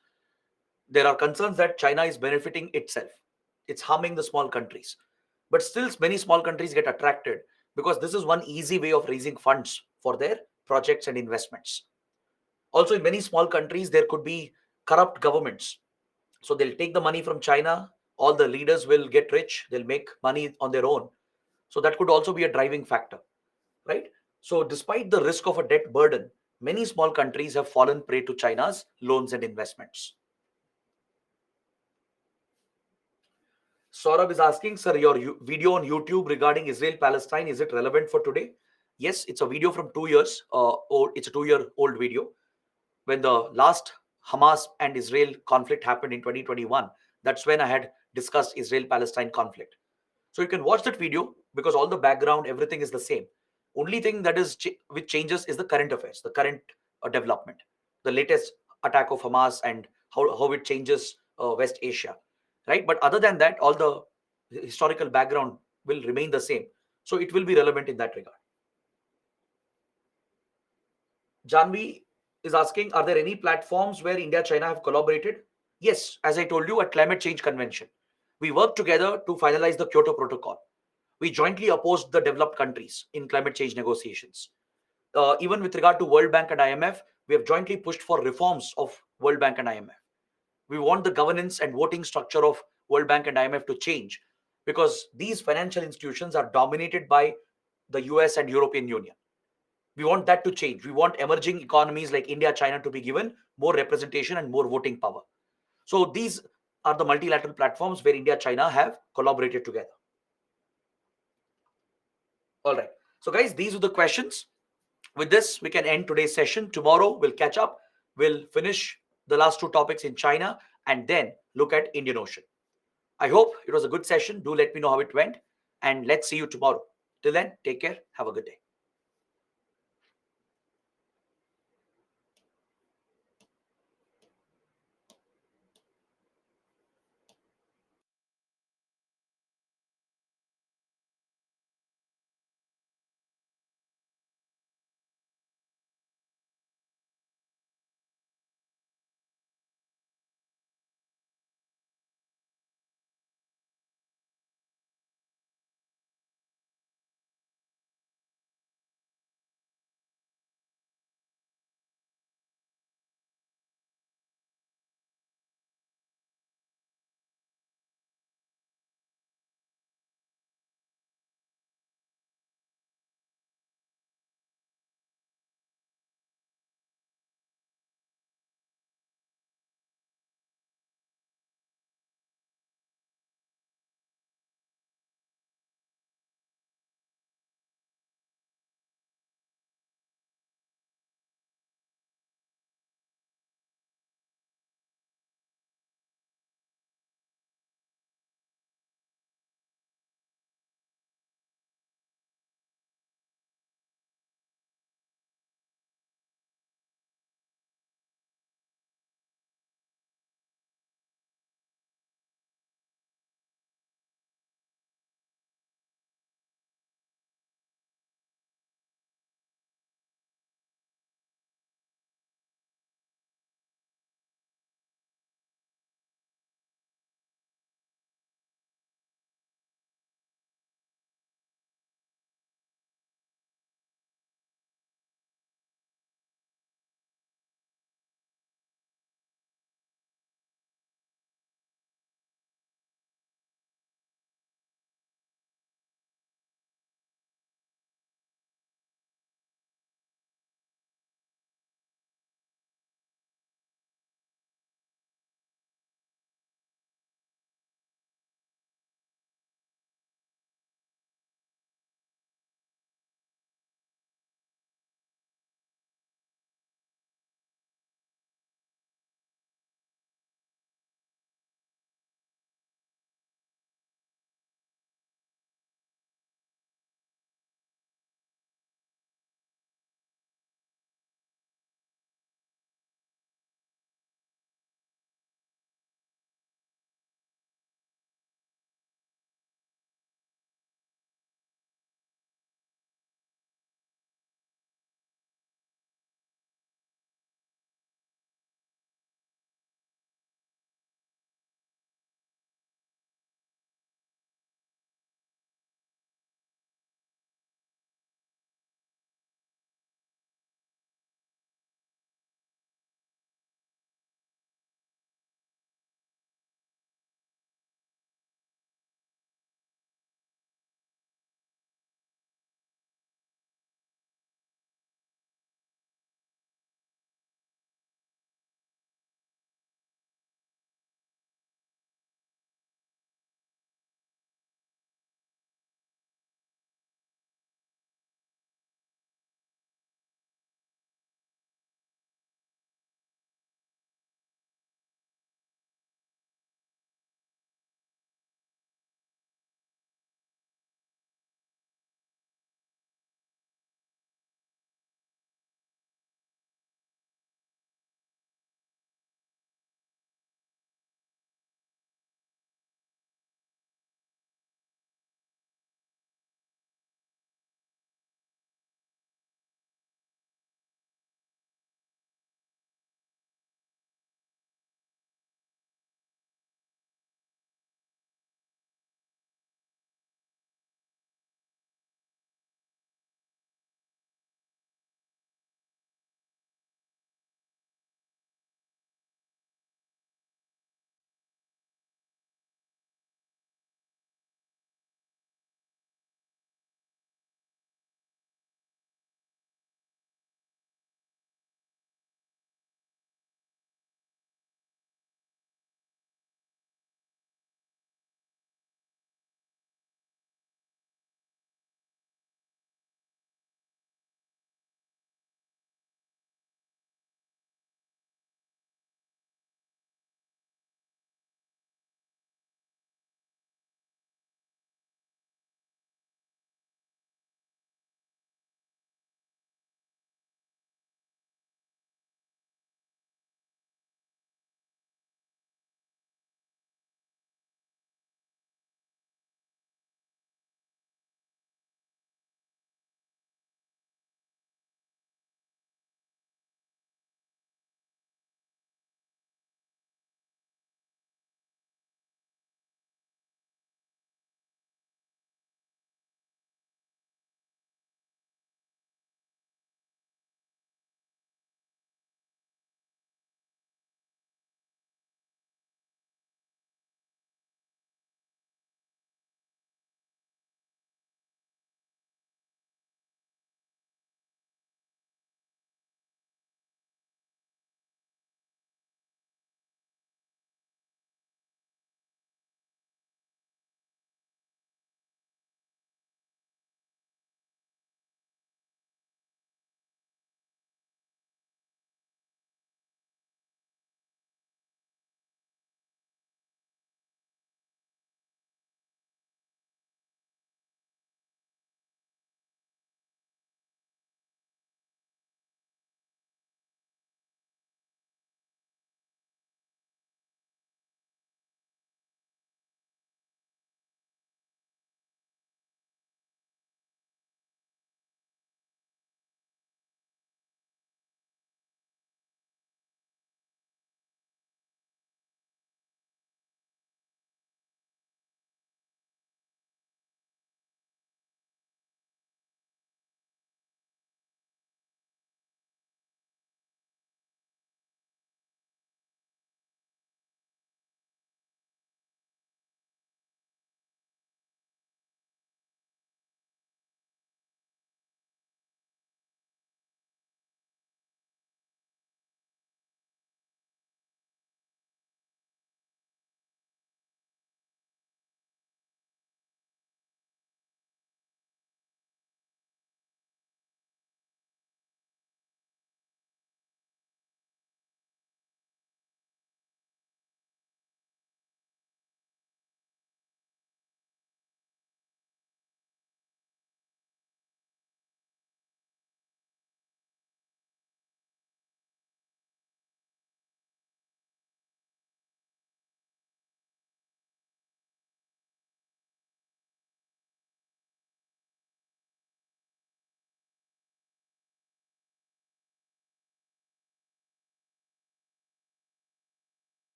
There are concerns that China is benefiting itself. It's harming the small countries. But still many small countries get attracted because this is one easy way of raising funds for their projects and investments. Also, in many small countries, there could be corrupt governments. So they'll take the money from China. All the leaders will get rich. They'll make money on their own. So that could also be a driving factor, right? So despite the risk of a debt burden, many small countries have fallen prey to China's loans and investments. Saurabh is asking, sir, your video on YouTube regarding Israel-Palestine, is it relevant for today? Yes, it's a video from 2 years old. It's a 2-year-old video when the last Hamas and Israel conflict happened in 2021. That's when I had discussed Israel-Palestine conflict. So you can watch that video because all the background, everything is the same. Only thing that is which changes is the current affairs, the current development, the latest attack of Hamas and how it changes West Asia, right? But other than that, all the historical background will remain the same. So it will be relevant in that regard. Janvi is asking, are there any platforms where India, China have collaborated? Yes, as I told you, at Climate Change Convention. We worked together to finalize the Kyoto Protocol. We jointly opposed the developed countries in climate change negotiations. Even with regard to World Bank and IMF, we have jointly pushed for reforms of World Bank and IMF. We want the governance and voting structure of World Bank and IMF to change because these financial institutions are dominated by the US and European Union. We want that to change. We want emerging economies like India, China to be given more representation and more voting power. So these are the multilateral platforms where India, China have collaborated together. All right. So guys, these are the questions. With this, we can end today's session. Tomorrow, we'll catch up. We'll finish the last two topics in China and then look at Indian Ocean. I hope it was a good session. Do let me know how it went. And let's see you tomorrow. Till then, take care. Have a good day.